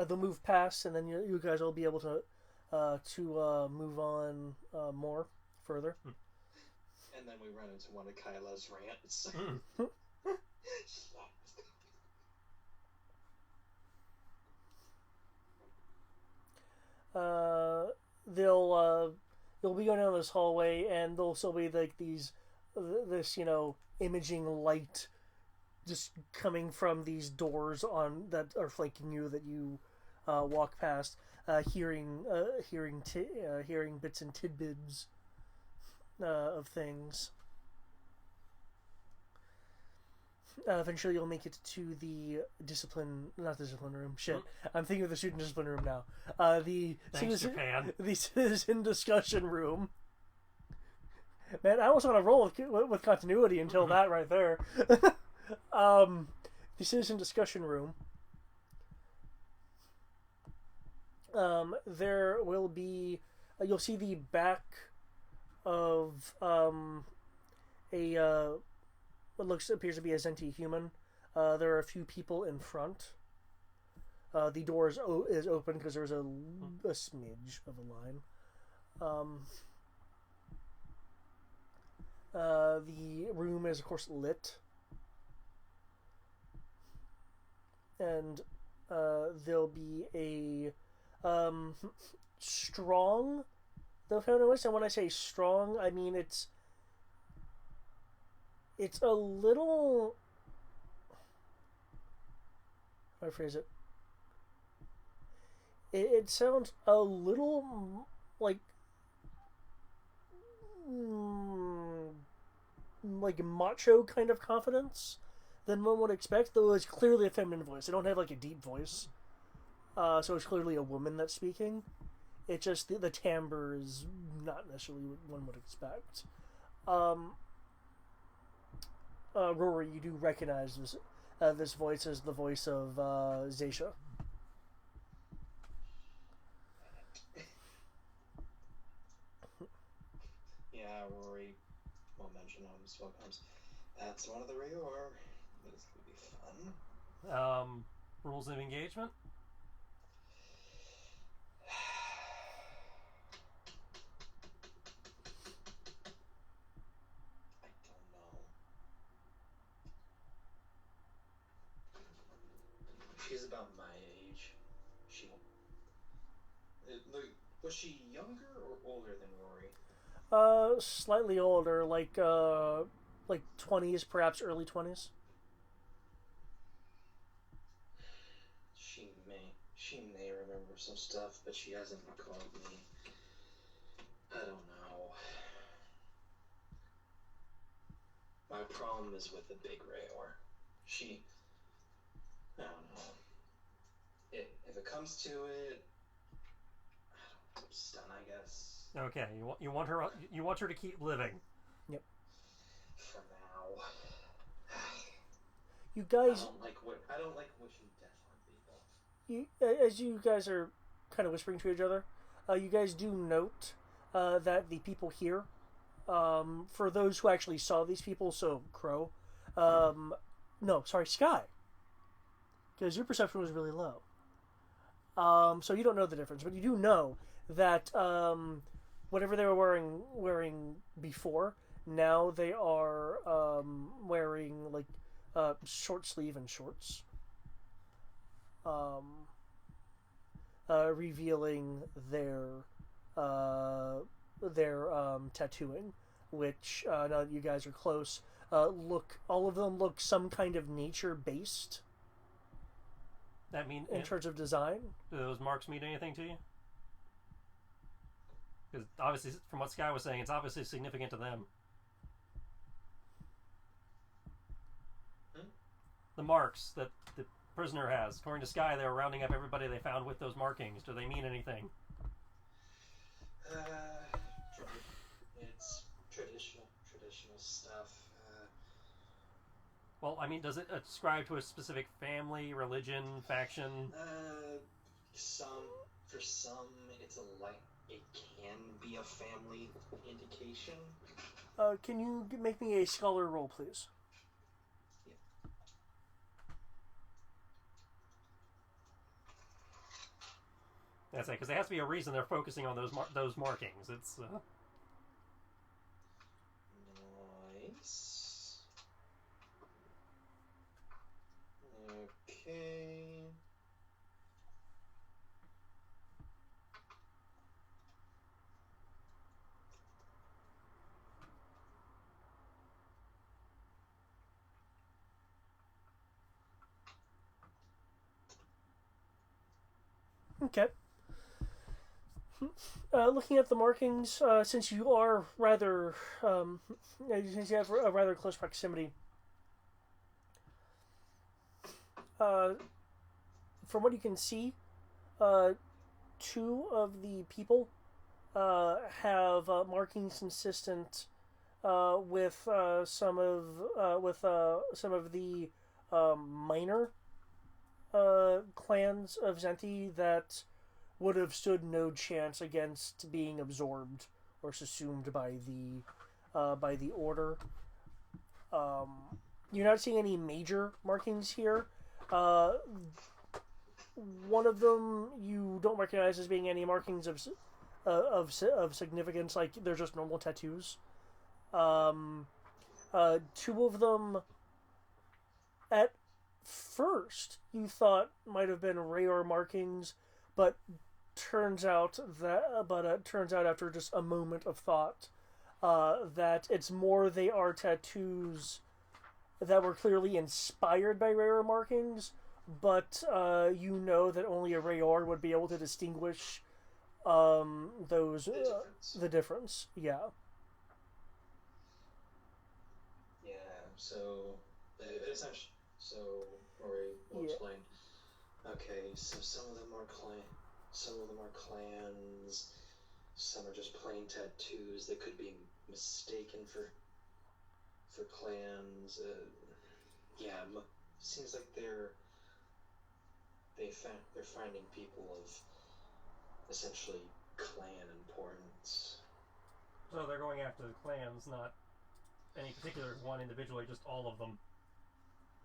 They'll move past, and then you guys will be able to move on more further. And then we run into one of Kyla's rants. You'll be going down this hallway, and there'll still be like this imaging light just coming from these doors that are flanking you that you walk past, hearing bits and tidbits of things. Eventually, you'll make it to the not discipline room. Shit, I'm thinking of the student discipline room now. The citizen discussion room. Man, I was on a roll with continuity until that right there. The citizen discussion room. There will be. You'll see the back of what appears to be a Zenti human. There are a few people in front. The door is open because there's a smidge of a line. The room is, of course, lit. And there'll be a strong... Though, and when I say strong, I mean it's a little... How do I phrase it? It sounds a little like macho kind of confidence than one would expect, though it's clearly a feminine voice. They don't have like a deep voice. So it's clearly a woman that's speaking. It's just the timbre is not necessarily what one would expect. Rory, you do recognize this voice as the voice of Zaisha. Yeah, Rory won't mention how this one comes. That's one of the Rayor. It's gonna be fun. Rules of engagement? I don't know. She's about my age. Was she younger or older than Rory? Slightly older, like 20s, perhaps early 20s. She may remember some stuff, but she hasn't called me. I don't know. My problem is with the big Rayor. I don't know. If it comes to it, I don't know, stun, I guess. Okay, you want her to keep living. Yep. For now. You guys. I don't like wishing death on people. As you guys are kind of whispering to each other. You guys do note that the people here, for those who actually saw these people, so Crow, no, sorry, Sky, because your perception was really low. So you don't know the difference, but you do know that whatever they were wearing before, now they are wearing like short sleeve and shorts, revealing their tattooing, which now that you guys are close, all of them look some kind of nature based. That mean in terms of design. Do those marks mean anything to you? Because obviously, from what Sky was saying, it's obviously significant to them. The marks that the prisoner has. According to Sky, they were rounding up everybody they found with those markings. Do they mean anything? It's traditional stuff. Well, I mean, does it ascribe to a specific family, religion, faction? For some, it can be a family indication. Can you make me a scholar roll, please? Yeah. That's it, because there has to be a reason they're focusing on those markings. It's Nice. Okay. Okay. Looking at the markings, since you are rather, since you have a rather close proximity, from what you can see, two of the people have markings consistent with some of the minor clans of Zenti that would have stood no chance against being absorbed or subsumed by the order. You're not seeing any major markings here. One of them you don't recognize as being any markings of significance, like they're just normal tattoos. Two of them, at first, you thought might have been Rayor markings, but turns out after just a moment of thought that it's more they are tattoos that were clearly inspired by Rayor markings, but you know that only a Rayor would be able to distinguish those the difference. Yeah. Yeah. So essentially, Rory will explain. Okay, so some of them are clans. Some are just plain tattoos that could be mistaken for clans. Seems like they're finding people of essentially clan importance. So they're going after the clans, not any particular one individually, just all of them.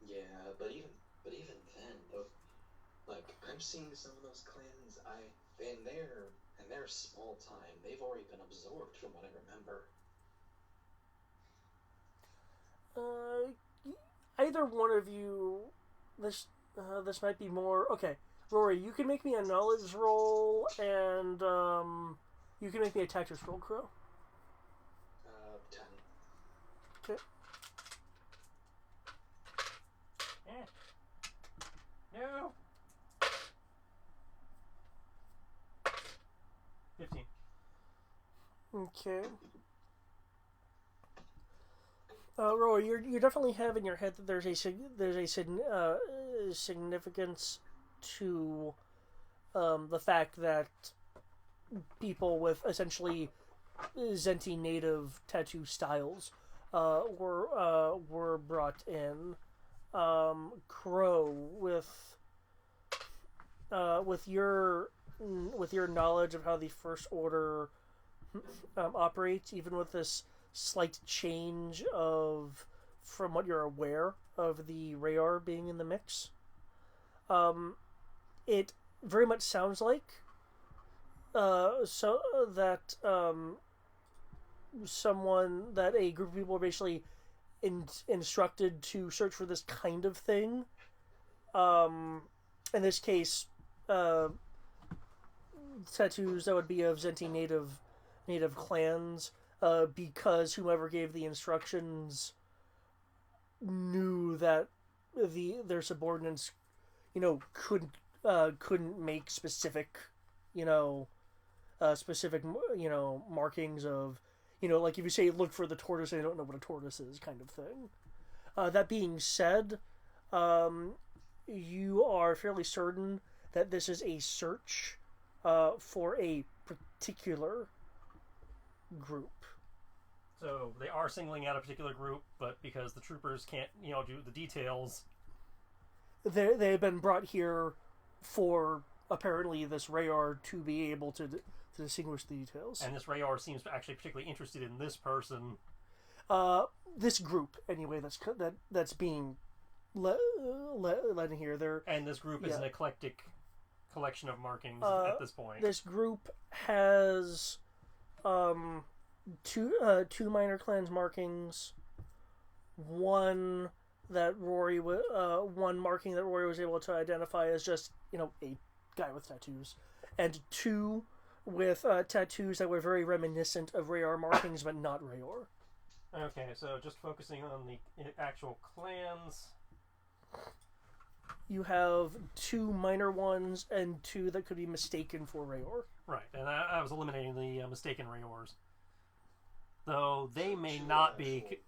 Yeah, but even then, though, like I'm seeing some of those clans, and they're small time. They've already been absorbed, from what I remember. Either one of you, this might be more okay. Rory, you can make me a knowledge roll, and you can make me a tactics roll, Crow. 10. Okay. No. 15. Okay. Rory, you definitely have in your head that there's a significance to the fact that people with essentially Zenti native tattoo styles were brought in. Crow, with your with your knowledge of how the First Order operates, even with this slight change from what you're aware of the Rayar being in the mix, it very much sounds like a group of people are basically instructed to search for this kind of thing. In this case, tattoos that would be of Zenti native clans, because whomever gave the instructions knew that their subordinates, couldn't make specific, markings of, like if you say look for the tortoise, they don't know what a tortoise is, kind of thing. That being said, you are fairly certain that this is a search for a particular group. So they are singling out a particular group, but because the troopers can't, do the details, they've been brought here for apparently this Rayar to be able to distinguish the details. And this Rayar seems actually particularly interested in this person. This group, anyway, that's being let in here. And this group is an eclectic collection of markings at this point. This group has two minor clans markings, one marking that Rory was able to identify as just a guy with tattoos, and two with tattoos that were very reminiscent of Rayar markings but not Rayar. Okay, so just focusing on the actual clans. You have two minor ones and two that could be mistaken for Rayar. Right, and I was eliminating the mistaken Rayors. Though they may not be...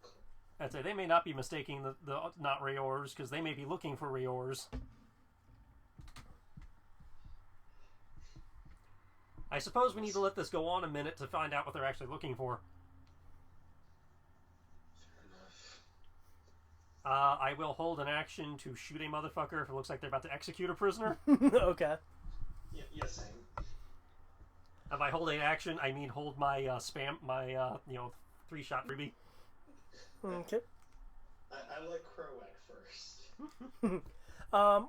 I'd say they may not be mistaking the not Rayors, because they may be looking for Rayors. I suppose we need to let this go on a minute to find out what they're actually looking for. I will hold an action to shoot a motherfucker if it looks like they're about to execute a prisoner. Okay. Yeah, same. And by holding action, I mean hold my my 3-shot freebie. Okay. I let Crow at first.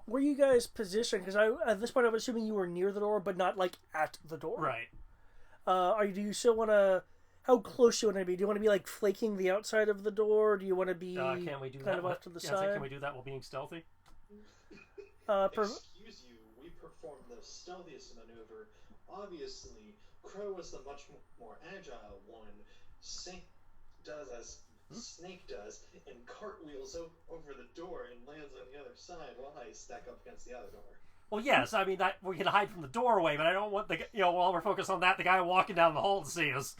Were you guys positioned? Because at this point, I'm assuming you were near the door, but not like at the door. Right. Do you still want to? How close do you want to be? Do you want to be like flaking the outside of the door? Do you want to be can we do kind that of off to the side? Can we do that while being stealthy? Excuse you, we performed the stealthiest maneuver. Obviously, Crow was the much more agile one. Snake does as Snake does, and cartwheels over the door and lands on the other side while I stack up against the other door. Well, yes, I mean that we can hide from the doorway, but I don't want while we're focused on that, the guy walking down the hall to see us.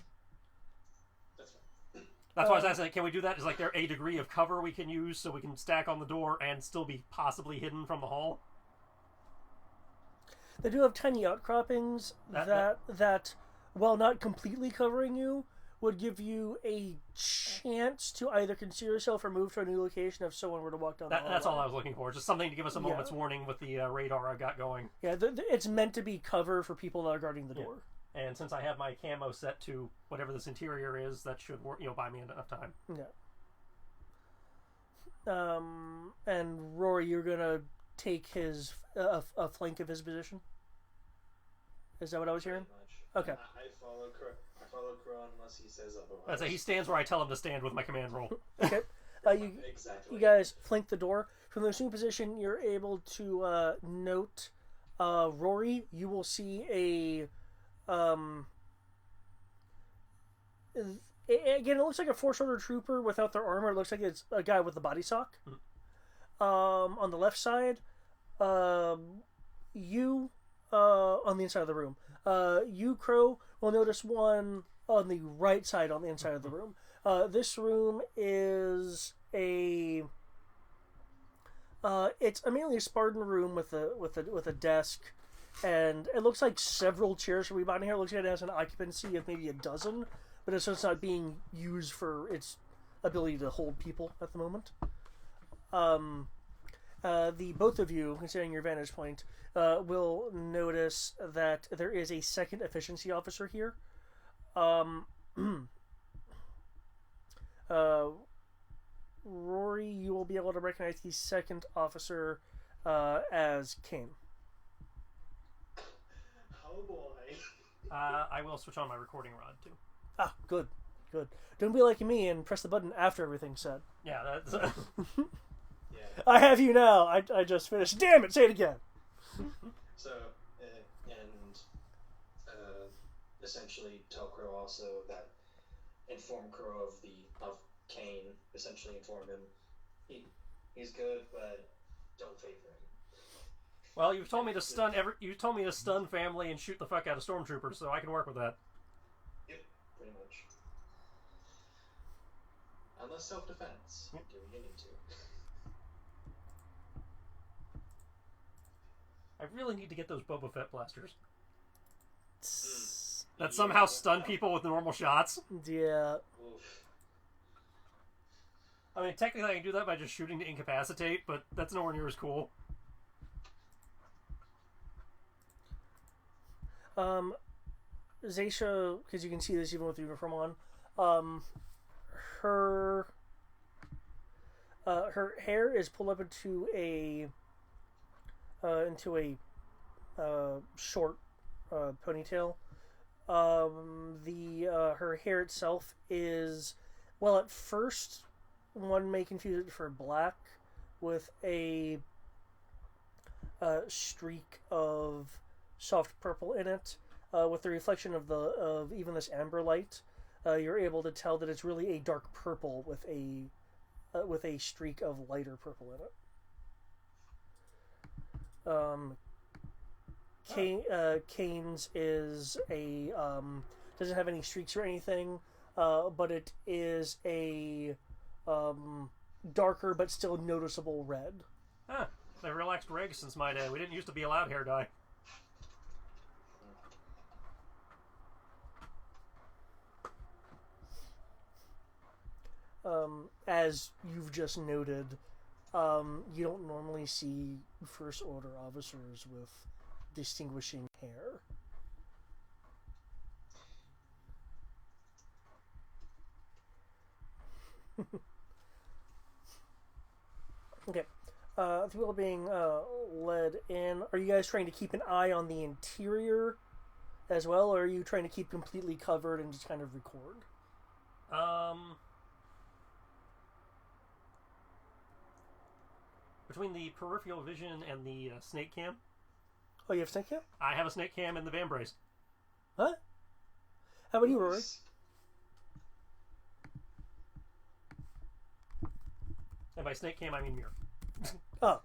That's why I was asking, can we do that? Is like there a degree of cover we can use so we can stack on the door and still be possibly hidden from the hall? They do have tiny outcroppings that, while not completely covering you, would give you a chance to either conceal yourself or move to a new location if someone were to walk down the hall. That's all I was looking for. Just something to give us a moment's warning with the radar I got going. Yeah, it's meant to be cover for people that are guarding the door. And since I have my camo set to whatever this interior is, that should work, buy me enough time. Yeah. And Rory, you're gonna take his a flank of his position. Is that what I was hearing? Okay. I follow Crow unless he says otherwise. I'd say he stands where I tell him to stand with my command roll. Okay. Exactly. You guys flank the door. From the assumed position, you're able to note Rory. You will see a again, it looks like a Force Order trooper without their armor. It looks like it's a guy with a body sock. On the left side, you on the inside of the room. You, Crow, will notice one on the right side on the inside of the room. This room is it's mainly a Spartan room with a desk, and it looks like several chairs will be behind here. It looks like it has an occupancy of maybe a dozen, but it's just not being used for its ability to hold people at the moment. the both of you, considering your vantage point, will notice that there is a second efficiency officer here. Rory, you will be able to recognize the second officer as Kane. Oh boy. I will switch on my recording rod too. Ah, good. Don't be like me and press the button after everything's said. Yeah, that's. Yeah. I have you now. I just finished. Damn it! Say it again. So, essentially tell Crow also that inform Crow of Kane. Essentially inform him he's good, but don't favor him. Well, you've told me to stun You told me to stun family and shoot the fuck out of stormtroopers, so I can work with that. Yep, pretty much. Unless self-defense. Yep. Do what you need to. I really need to get those Boba Fett blasters that Yeah. somehow stun people with normal shots. Yeah. Oof. I mean, technically I can do that by just shooting to incapacitate, but that's nowhere near as cool. Zaisha, because you can see this even with the uniform on, her hair is pulled up into a short ponytail. Her hair itself is, well, at first one may confuse it for black with a streak of soft purple in it. With the reflection of even this amber light, you're able to tell that it's really a dark purple with a streak of lighter purple in it. Kane's is a doesn't have any streaks or anything, but it is a darker but still noticeable red. Huh. They relaxed regs since my day. We didn't used to be allowed hair dye. As you've just noted, you don't normally see First Order officers with distinguishing hair. Okay. The people being led in. Are you guys trying to keep an eye on the interior as well, or are you trying to keep completely covered and just kind of record? Between the peripheral vision and the snake cam, Oh, you have snake cam? I have a snake cam in the van brace. Huh? How about you, Rory? And by snake cam, I mean mirror. Oh.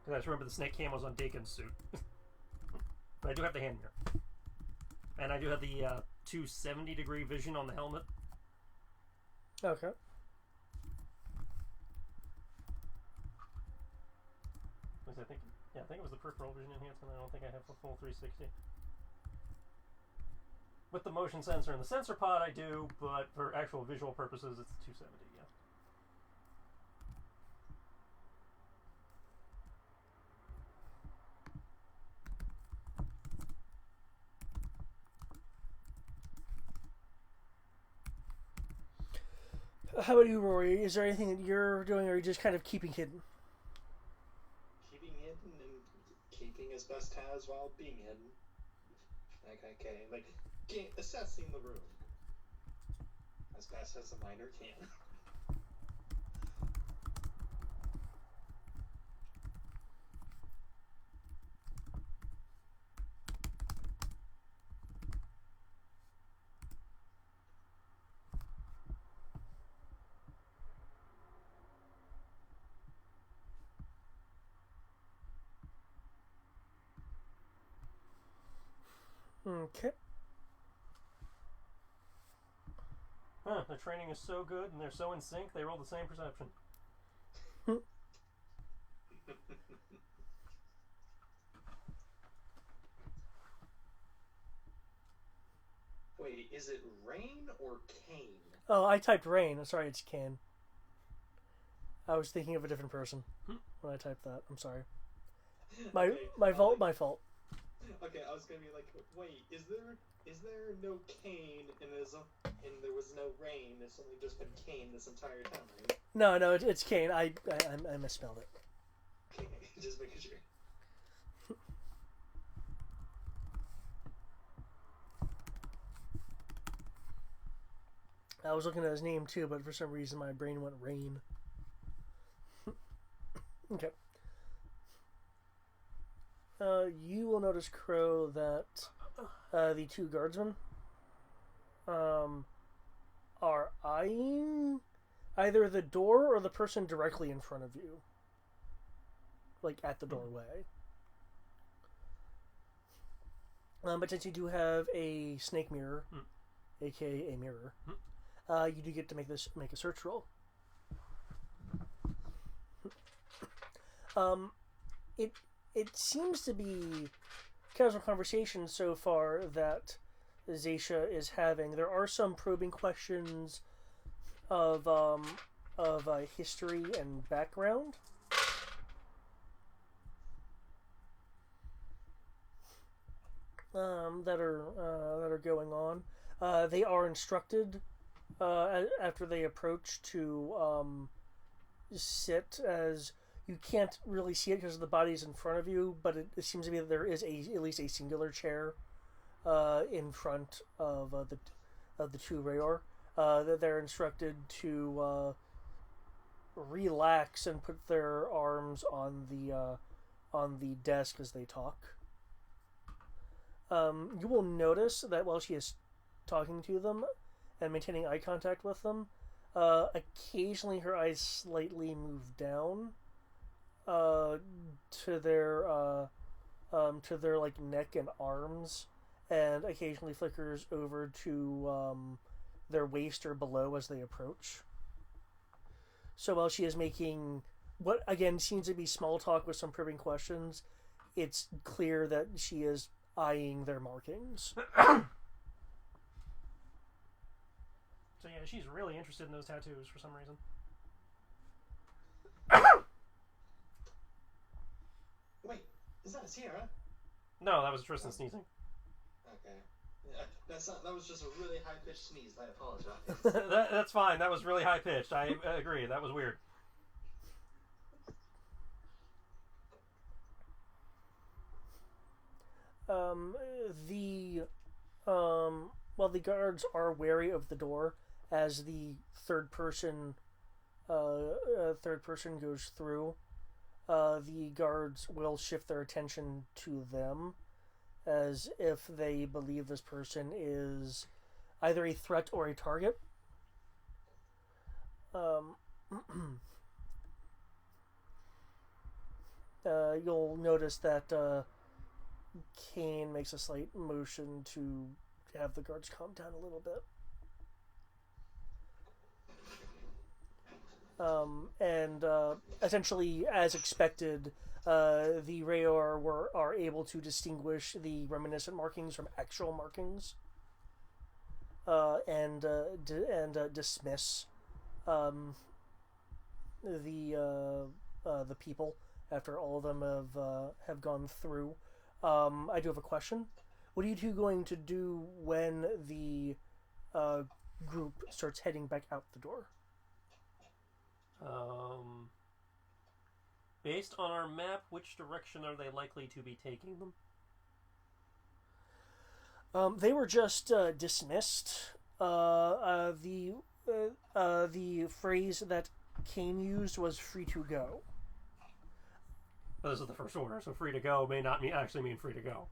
Because I just remember the snake cam was on Dakin's suit. But I do have the hand mirror. And I do have the 270-degree vision on the helmet. Okay. I think it was the peripheral vision enhancement. I don't think I have a full 360. With the motion sensor and the sensor pod, I do, but for actual visual purposes, it's 270. Yeah. How about you, Rory? Is there anything that you're doing, or are you just kind of keeping hidden? Keeping hidden and keeping as best as while being hidden. Assessing the room as best as a miner can. Okay. Huh, their training is so good and they're so in sync, they roll the same perception. Wait, is it Rain or Kane? Oh, I typed Rain. Sorry, it's Kane. I was thinking of a different person when I typed that. I'm sorry. My fault. My fault. Okay, I was gonna be like, wait, is there no Kane and there was no Rain? It's only just been Kane this entire time, right? No, it's Kane. I misspelled it. Okay, just making sure. I was looking at his name too, but for some reason my brain went Rain. Okay. You will notice, Crow, that the two guardsmen are eyeing either the door or the person directly in front of you. Like, at the doorway. But since you do have a snake mirror, aka a mirror, you do get to make a search roll. It seems to be casual conversation so far that Zaisha is having. There are some probing questions of history and background. That are going on. They are instructed after they approach to sit, as you can't really see it because the body's in front of you, but it seems to be that there is at least a singular chair in front of the two Rayor. That they're instructed to relax and put their arms on the desk as they talk. You will notice that while she is talking to them and maintaining eye contact with them, occasionally her eyes slightly move down to their like neck and arms, and occasionally flickers over to their waist or below as they approach. So while she is making what again seems to be small talk with some probing questions, it's clear that she is eyeing their markings. So yeah, she's really interested in those tattoos for some reason. Wait, is that a Sierra? No, that was Tristan sneezing. Okay. Yeah, that was just a really high-pitched sneeze. I apologize. That's fine. That was really high-pitched. I agree. That was weird. Well, the guards are wary of the door as the third person goes through. The guards will shift their attention to them, as if they believe this person is either a threat or a target. You'll notice that Kane makes a slight motion to have the guards calm down a little bit. And essentially, as expected, the Rayor are able to distinguish the reminiscent markings from actual markings, and dismiss the people after all of them have gone through. I do have a question. What are you two going to do when the group starts heading back out the door? Based on our map, which direction are they likely to be taking them? They were just dismissed. The phrase that Kane used was "free to go." This is the first order, so free to go may not actually mean free to go.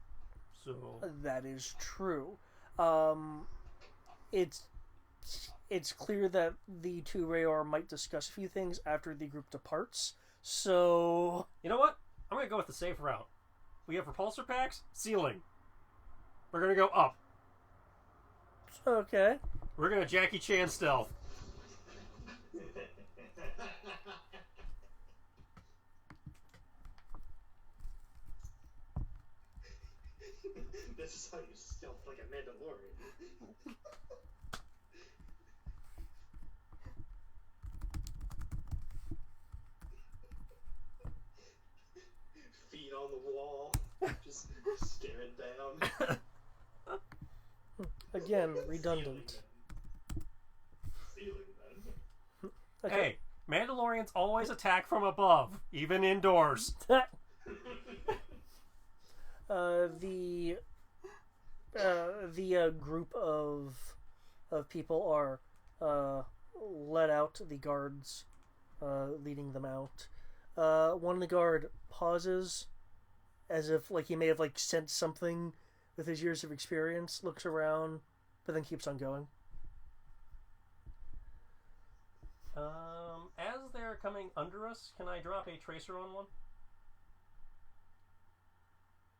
So that is true. It's clear that the two Rayor might discuss a few things after the group departs. So you know what? I'm gonna go with the safe route. We have repulsor packs, ceiling. We're gonna go up. Okay. We're gonna Jackie Chan stealth. This is how you stealth like a Mandalorian. the wall, just staring down. Again, redundant. Ceiling then. Okay. Hey, Mandalorians always attack from above, even indoors. The group of people are let out. The guards leading them out. One of the guard pauses, as if like he may have like sensed something with his years of experience. Looks around, but then keeps on going. As they're coming under us, can I drop a tracer on one?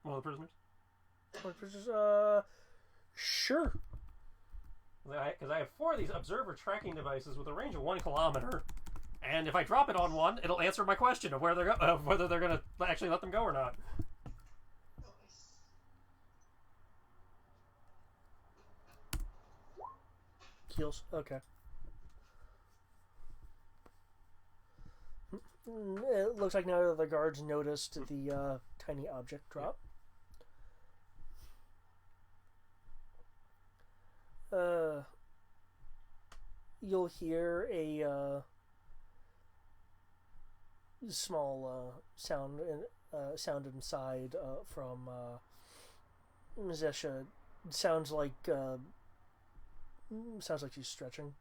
One of the prisoners? Sure. Because I have 4 of these observer tracking devices with a range of 1 kilometer, and if I drop it on one, it'll answer my question of whether they're going to actually let them go or not. Nice. Heals. Okay. It looks like now the guards noticed the tiny object drop. You'll hear a small sound inside from Zesha. Sounds like she's stretching.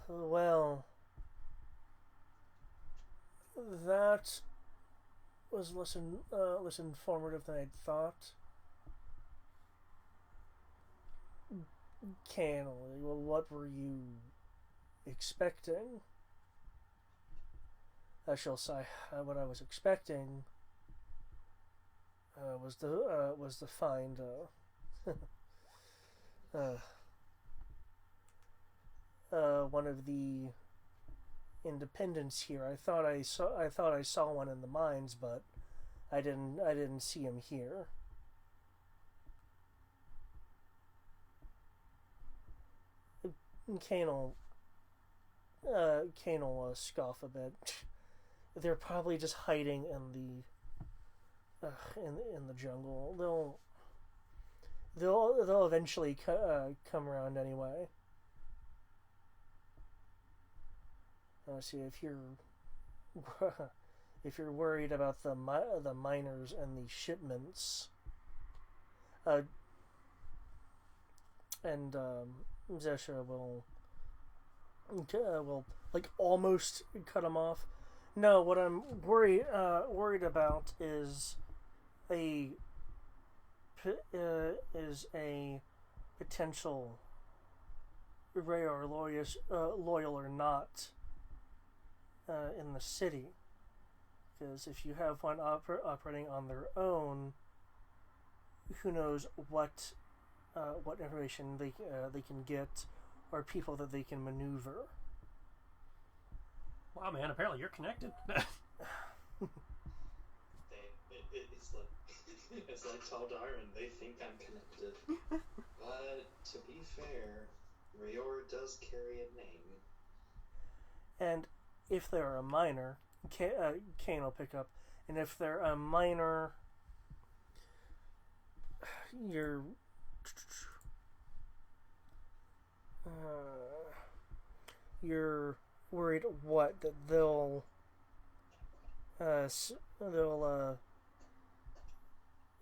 Well, that was less informative than I'd thought. Cannily, well, what were you expecting? I shall say, what I was expecting was to find one of the independents here. I thought I saw one in the mines, but I didn't see him here. Kane will scoff a bit. They're probably just hiding in the jungle. They'll eventually come around anyway. See, if you're worried about the miners and the shipments, Zesha will like almost cut him off. No, what I'm worried about is a potential Rayar loyal or not in the city. Because if you have one operating on their own, who knows what information they can get, or people that they can maneuver. Wow, man! Apparently, you're connected. It's like Taldaran. They think I'm connected, but to be fair, Rayor does carry a name. And if they're a minor, Kane will pick up. And if they're a minor, you're worried what, that they'll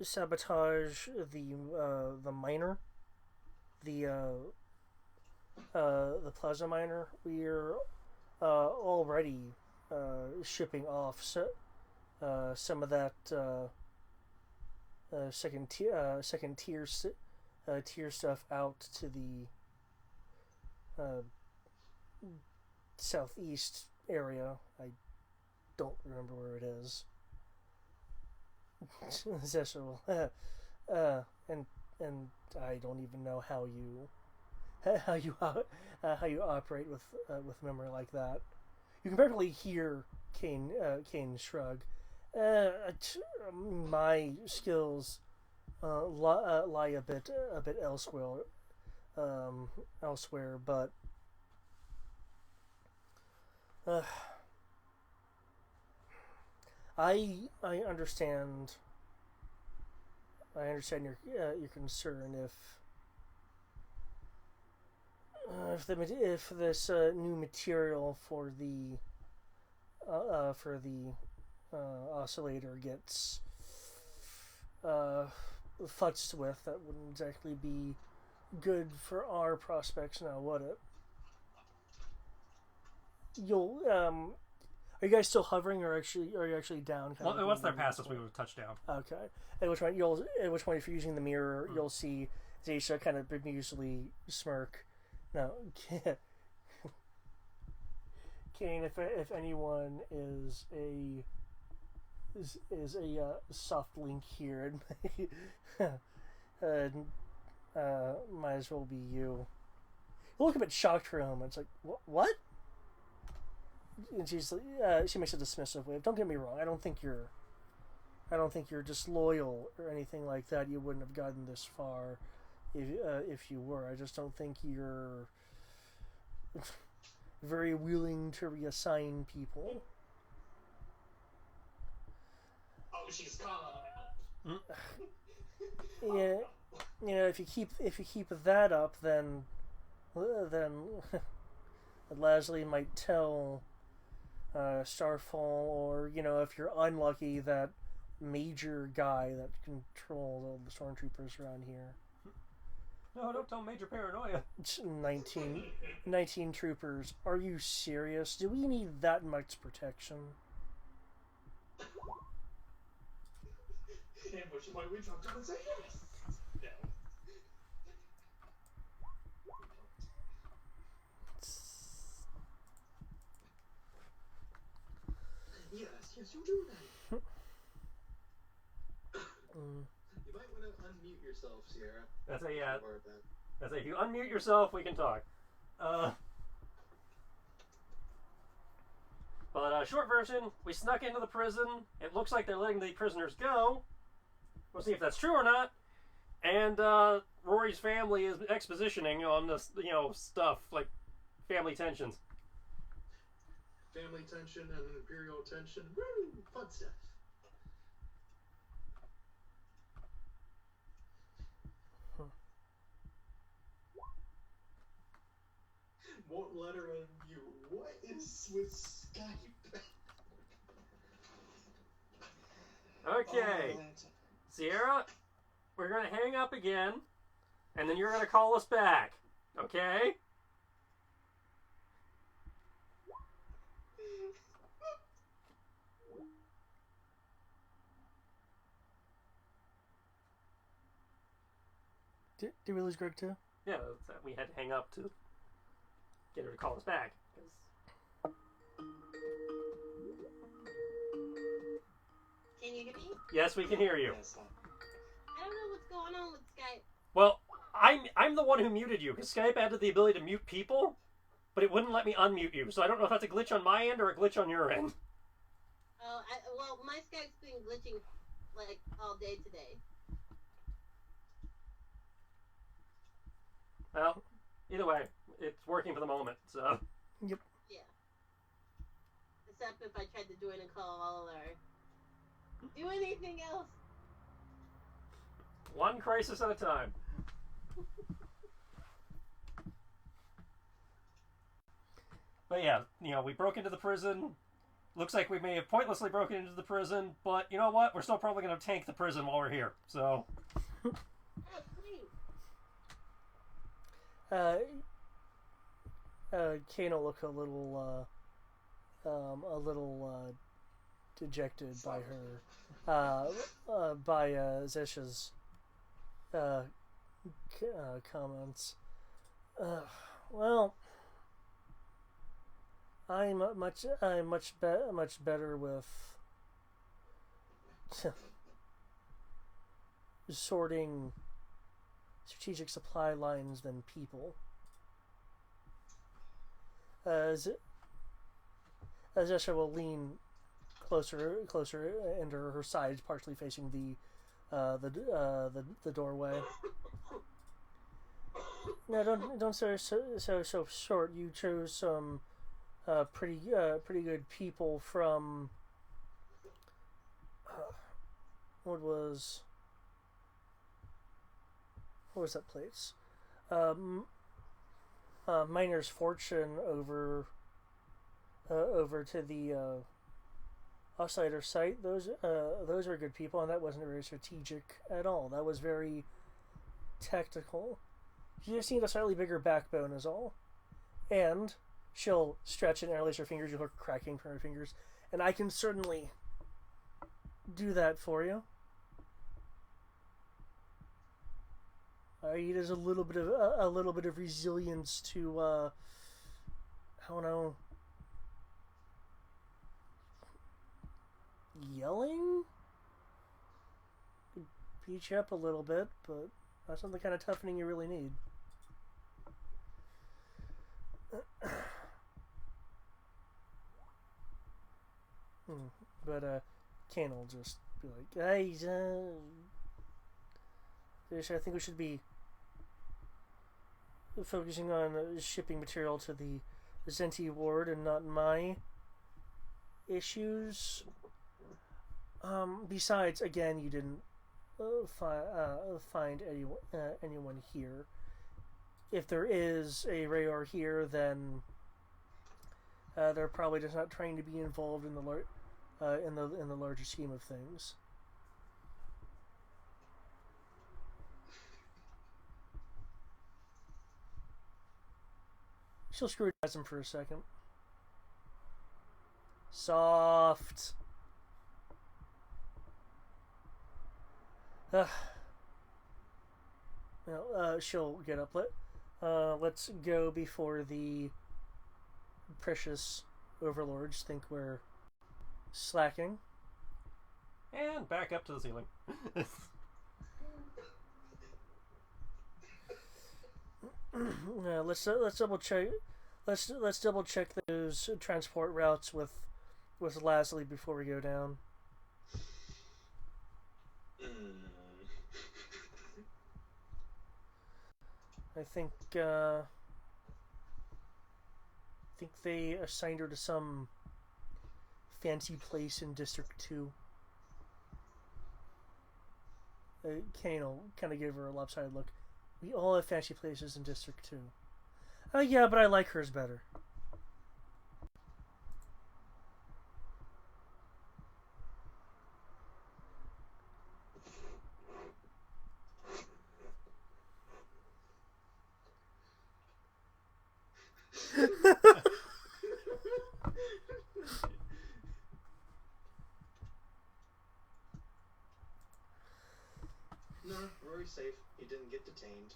sabotage the miner, the plaza miner. We're already shipping off some of that second tier stuff out to the southeast area. I don't remember where it is. And I don't even know how you operate with memory like that. You can barely hear Kane shrug. My skills lie a bit elsewhere, but I understand. I understand your concern if this new material for the oscillator gets futzed with, that wouldn't exactly be good for our prospects now, would it? You'll are you guys still hovering, or are you actually down? Well, once they're past us, we would touch down. Okay. At which point, if you're using the mirror, you'll see Zaisha kind of bemusedly smirk. No, Kane. If anyone is a soft link here, it might as well be you. You look a bit shocked for a moment. It's like, what? And she makes a dismissive wave. Don't get me wrong. I don't think you're disloyal or anything like that. You wouldn't have gotten this far if you were. I just don't think you're very willing to reassign people. Oh, she's calling. Yeah, if you keep that up, then Leslie might tell Starfall, or if you're unlucky, that major guy that controls all the stormtroopers around here. No, don't tell Major Paranoia. 19 troopers. Are you serious? Do we need that much protection? And which is why we jumped up and say yes. No. Yes, you do that. You might want to unmute yourself, Sierra. That's if you unmute yourself, we can talk. But short version, we snuck into the prison. It looks like they're letting the prisoners go. We'll see if that's true or not. And Rory's family is expositioning on this, stuff like family tensions. Family tension and imperial tension. Woo! Fun stuff. Won't let her unmute. What is with Skype? Okay. Sierra, we're going to hang up again, and then you're going to call us back. Okay? Did we lose Greg too? Yeah, we had to hang up to get her to call us back. Can you hear me? Yes, we can hear you. Yes, I don't know what's going on with Skype. Well, I'm the one who muted you, because Skype added the ability to mute people, but it wouldn't let me unmute you. So I don't know if that's a glitch on my end or a glitch on your end. Oh, well, my Skype's been glitching like all day today. Well, either way, it's working for the moment, so... Yep. Yeah. Except if I tried to join a call or do anything else. One crisis at a time. But yeah, we broke into the prison. Looks like we may have pointlessly broken into the prison, but you know what? We're still probably going to tank the prison while we're here, so... Oh, please. Kane will look a little dejected by her, by Zesha's comments. Well, I'm much better with sorting strategic supply lines than people. Zesha will lean closer into her side, partially facing the doorway. No, don't say so short. You chose some pretty good people from what was that place? Miner's Fortune over to the Outsider site. Those are good people, and that wasn't very strategic at all. That was very tactical. You just need a slightly bigger backbone, is all. And she'll stretch and interlace her fingers. You'll hear cracking from her fingers, and I can certainly do that for you. There's a little bit of resilience to I don't know, yelling. Beat you up a little bit, but that's not the kind of toughening you really need. But Kane will just be like, "Hey, I think we should be focusing on shipping material to the Zenti ward and not my issues. Besides, again, you didn't find anyone here. If there is a Rayor here, then they're probably just not trying to be involved in the larger scheme of things." She'll scrutinize him for a second. Soft. She'll get up. Let's go before the precious overlords think we're slacking. And back up to the ceiling. Let's double check. Let's double check those transport routes with Lasley before we go down. I think they assigned her to some fancy place in District 2. Kane will kind of give her a lopsided look. We all have fancy places in District 2. Yeah, but I like hers better. No, Rory's safe. He didn't get detained.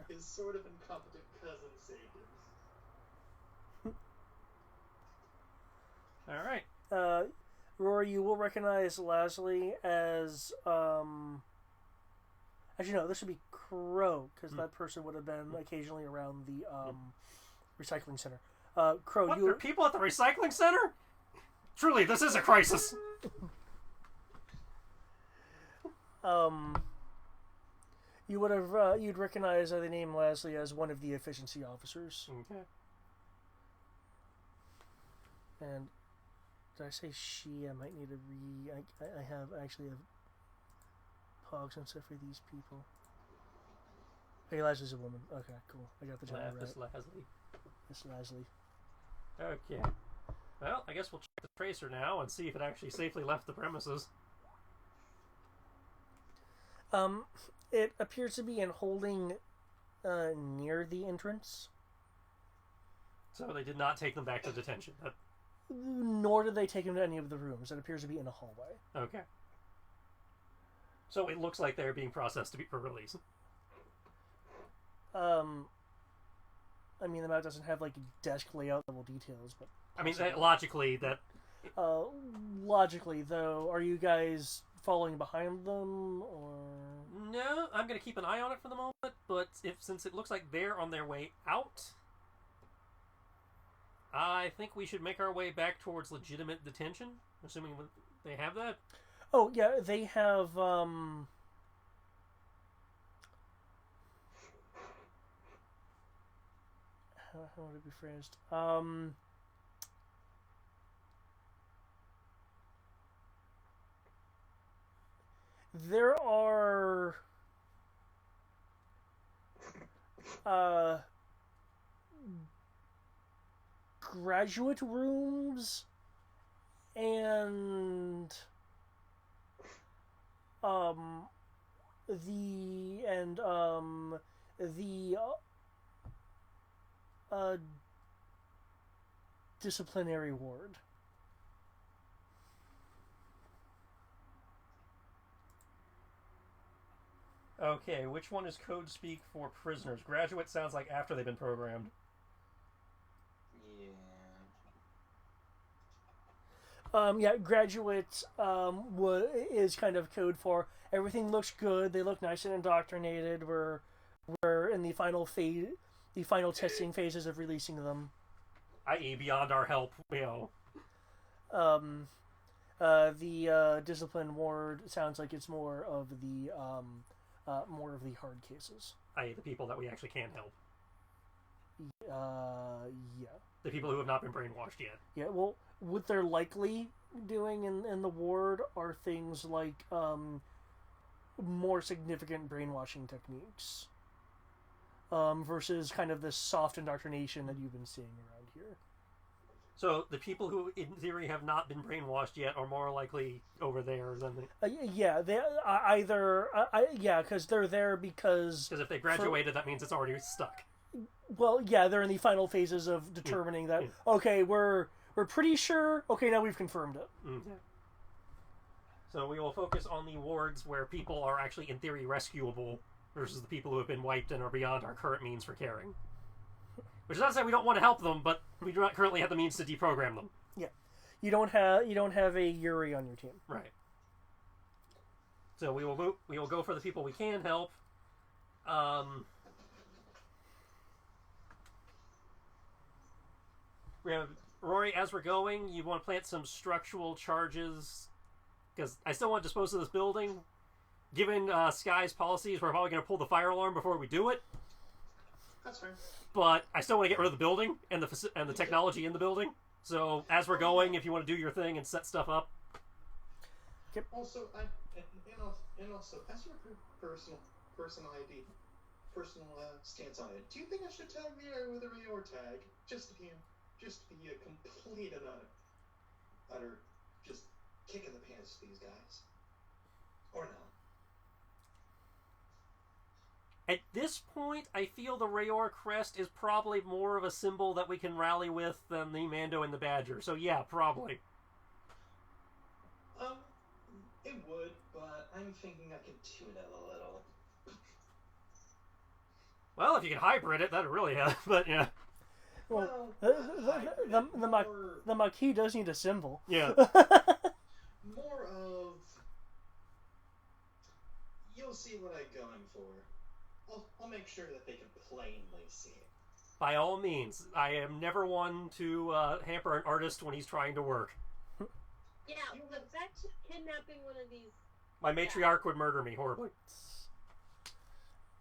His sort of incompetent cousin saved him. Alright. Rory, you will recognize Lasley as, actually no, this would be Crow, because that person would have been occasionally around the, recycling center. Crow, What, there are people at the recycling center? Truly, this is a crisis! You would have, you'd recognize the name Lasley as one of the efficiency officers. Okay. And did I say she? I might need to I actually have pogs and stuff for these people. Hey, Lasley's a woman. Okay, cool. I got the gender right. Miss Lasley. Okay. Well, I guess we'll check the tracer now and see if it actually safely left the premises. It appears to be in holding near the entrance. So they did not take them back to detention. Nor did they take him to any of the rooms. It appears to be in a hallway. Okay. So it looks like they're being processed for release. I mean, the map doesn't have like desk layout level details, but I mean, logically, though, are you guys following behind them, or no? I'm gonna keep an eye on it for the moment. But since it looks like they're on their way out, I think we should make our way back towards legitimate detention, assuming they have that. Oh yeah, they have. How would it be phrased? there are graduate rooms and the disciplinary ward. Okay, which one is code speak for prisoners? Graduate sounds like after they've been programmed. Yeah, graduate is kind of code for everything looks good. They look nice and indoctrinated. We're in the final phase, the final testing phases of releasing them. I.e., beyond our help, The discipline ward sounds like it's more of the hard cases. I.e., the people that we actually can help. Yeah. The people who have not been brainwashed yet. Yeah, well, what they're likely doing in the ward are things like more significant brainwashing techniques versus kind of this soft indoctrination that you've been seeing around here. So the people who, in theory, have not been brainwashed yet are more likely over there than the... Yeah, they because they're there because... Because if they graduated, that means it's already stuck. Well, yeah, they're in the final phases of determining that, okay, we're pretty sure, okay, now we've confirmed it. Mm-hmm. So we will focus on the wards where people are actually, in theory, rescuable versus the people who have been wiped and are beyond our current means for caring. Which is not to say we don't want to help them, but we do not currently have the means to deprogram them. Yeah. You don't have a Yuri on your team. Right. So we will go for the people we can help. Rory, as we're going, you want to plant some structural charges, because I still want to dispose of this building. Given Sky's policies, we're probably going to pull the fire alarm before we do it. That's fair. But I still want to get rid of the building and the technology in the building. So as we're going, if you want to do your thing and set stuff up. Also, also, as your personal stance on it, do you think I should tag the area with a Ray or tag just to be a complete and utter just kick in the pants to these guys, or no? At this point, I feel the Rayor crest is probably more of a symbol that we can rally with than the Mando and the Badger. So yeah, probably. It would, but I'm thinking I can tune it a little. Well, if you can hybrid it, that'd really help. But yeah. Well, the Maquis does need a symbol. Yeah. More of, you'll see what I'm going for. I'll make sure that they can plainly see it. By all means, I am never one to hamper an artist when he's trying to work. Yeah, the fact of kidnapping one of these... My matriarch would murder me horribly.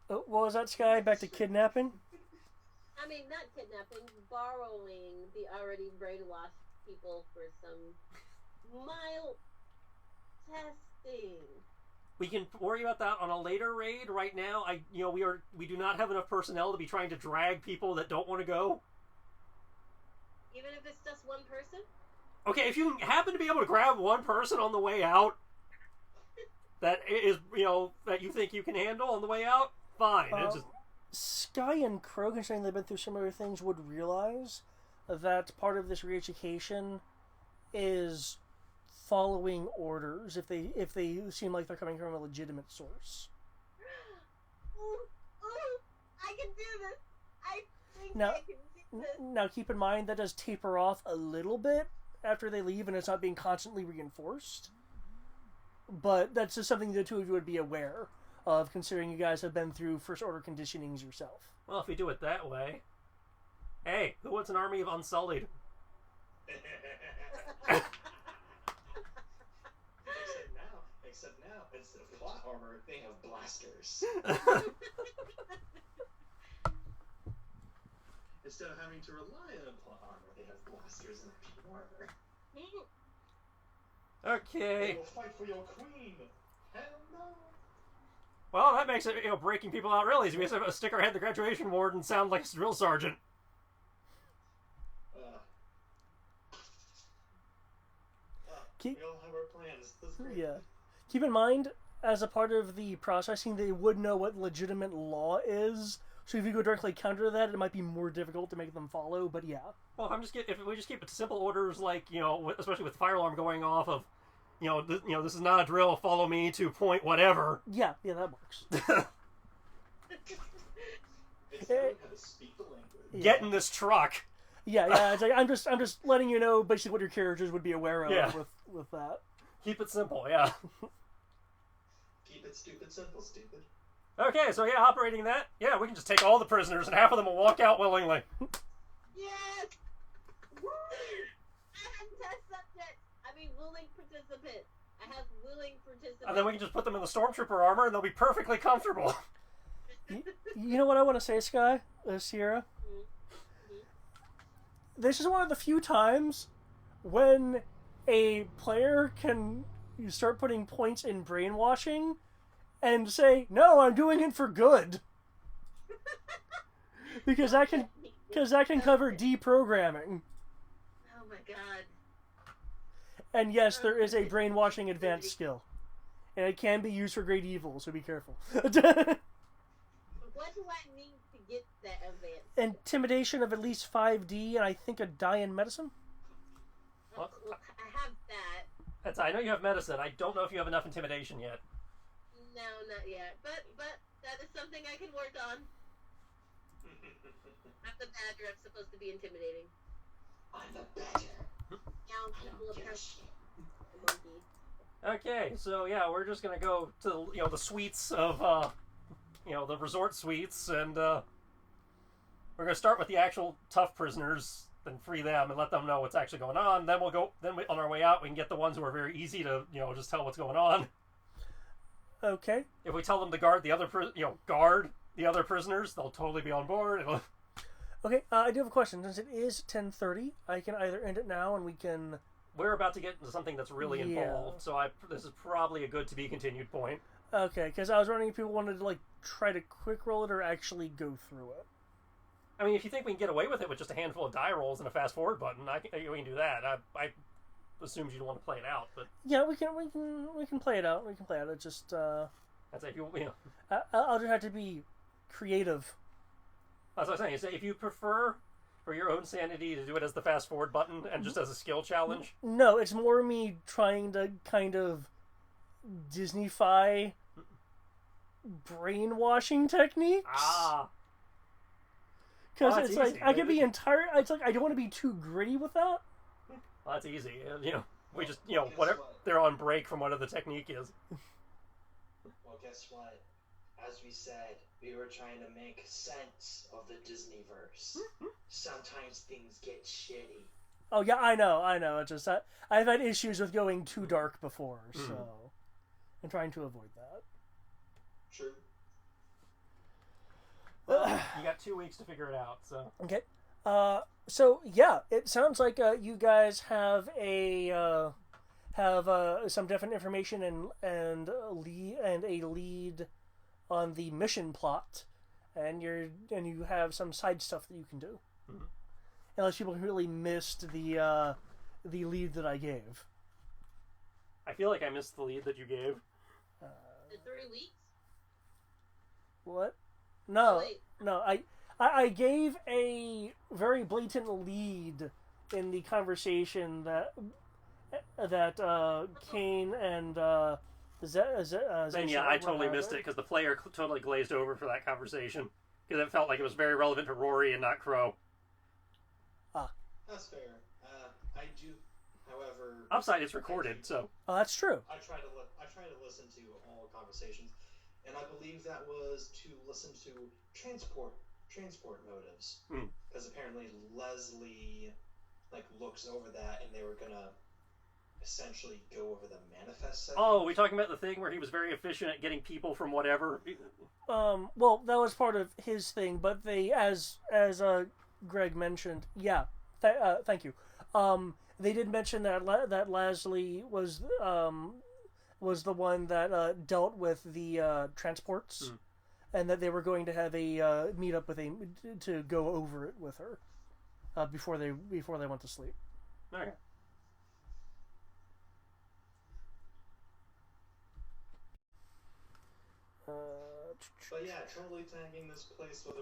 What was that, Sky? Back to kidnapping? I mean, not kidnapping, borrowing the already brainwashed people for some mild testing. We can worry about that on a later raid. Right now, we do not have enough personnel to be trying to drag people that don't want to go. Even if it's just one person? Okay, if you happen to be able to grab one person on the way out, that is, that you think you can handle on the way out, fine. Sky and Crow, considering they've been through similar things, would realize that part of this re-education is following orders if they seem like they're coming from a legitimate source. I can do this. I think Now, I can do this. Now, keep in mind that does taper off a little bit after they leave, and it's not being constantly reinforced. But that's just something the two of you would be aware of, considering you guys have been through first order conditionings yourself. Well, if we do it that way, hey, who wants an army of Unsullied? Except now, instead of plot armor, they have blasters. Instead of having to rely on plot armor, they have blasters and armor. Okay. They will fight for your queen, Hem. Well, that makes it, breaking people out really easy. We just have to stick our head in the graduation ward and sound like a drill sergeant. We all have our plans. That's great. Yeah. Keep in mind, as a part of the processing, they would know what legitimate law is. So if you go directly counter that, it might be more difficult to make them follow. But yeah. Well, if we just keep it to simple orders, like especially with the fire alarm going off of, this is not a drill. Follow me to point whatever. Yeah, that works. It's knowing how to speak the language. Get in this truck. Yeah. It's like, I'm just letting you know basically what your characters would be aware of Yeah. with that. Keep it simple, yeah. Keep it stupid, simple, stupid. Okay, so yeah, operating that, yeah, we can just take all the prisoners and half of them will walk out willingly. Yes! Woo! I have test subjects. Willing participants. I have willing participants. And then we can just put them in the stormtrooper armor and they'll be perfectly comfortable. You know what I want to say, Sky? Sierra? This is one of the few times when a player can start putting points in brainwashing and say, no, I'm doing it for good. because that can cover deprogramming. Oh my god. And yes, there is a brainwashing advanced skill. And it can be used for great evil, so be careful. What do I need to get that advanced? Intimidation of at least 5D, and I think a die in medicine? Well, I have that. I know you have medicine. I don't know if you have enough intimidation yet. No, not yet. But that is something I can work on. I'm the badger. I'm supposed to be intimidating. I'm the badger. Now people Give a oppress shit. the monkey. Okay, so yeah, we're just gonna go to the suites of the resort suites, and we're gonna start with the actual tough prisoners, then free them and let them know what's actually going on. Then on our way out, we can get the ones who are very easy to just tell what's going on. Okay. If we tell them to guard the other prisoners, they'll totally be on board. Okay, I do have a question. Since it is 10:30, I can either end it now and we can... We're about to get into something that's really involved, so this is probably a good to be continued point. Okay, because I was wondering if people wanted to try to quick roll it or actually go through it. I mean, if you think we can get away with it with just a handful of die rolls and a fast forward button, we can do that. I assumed you'd want to play it out, but yeah, we can play it out. We can play it. It just I'd say I'll just have to be creative. That's what I was saying. If you prefer, for your own sanity, to do it as the fast forward button and just as a skill challenge. No, it's more me trying to kind of Disney-fy brainwashing techniques. Because it's easy. I could be entire. It's I don't want to be too gritty with that. Well, that's easy. We just whatever they're on break from whatever the technique is. Well, guess what? As we said, we were trying to make sense of the Disneyverse. Sometimes things get shitty. Oh yeah, I know. It's just I've had issues with going too dark before, so I'm trying to avoid that. True. Well, you got 2 weeks to figure it out. So Okay. So yeah, it sounds like you guys have some definite information and a lead on the mission plot, and you have some side stuff that you can do. Mm-hmm. Unless people really missed the lead that I gave. I feel like I missed the lead that you gave. The 3 weeks? What? No, Wait. no. I gave a very blatant lead in the conversation that Kane and Then yeah, I totally missed it because the player totally glazed over for that conversation because it felt like it was very relevant to Rory and not Crow. That's fair. I do, however. Upside, it's recorded, so. Oh, that's true. I try to listen to all conversations, and I believe that was to listen to transport motives, because apparently Leslie looks over that, and they were gonna essentially go over the manifest section. Oh, we talking about the thing where he was very efficient at getting people from whatever? Well, that was part of his thing, but they, as Greg mentioned, yeah. Thank you. They did mention that Leslie was was the one that dealt with the transports, and that they were going to have a meet up with to go over it with her before they went to sleep. Okay. But yeah, totally tagging this place with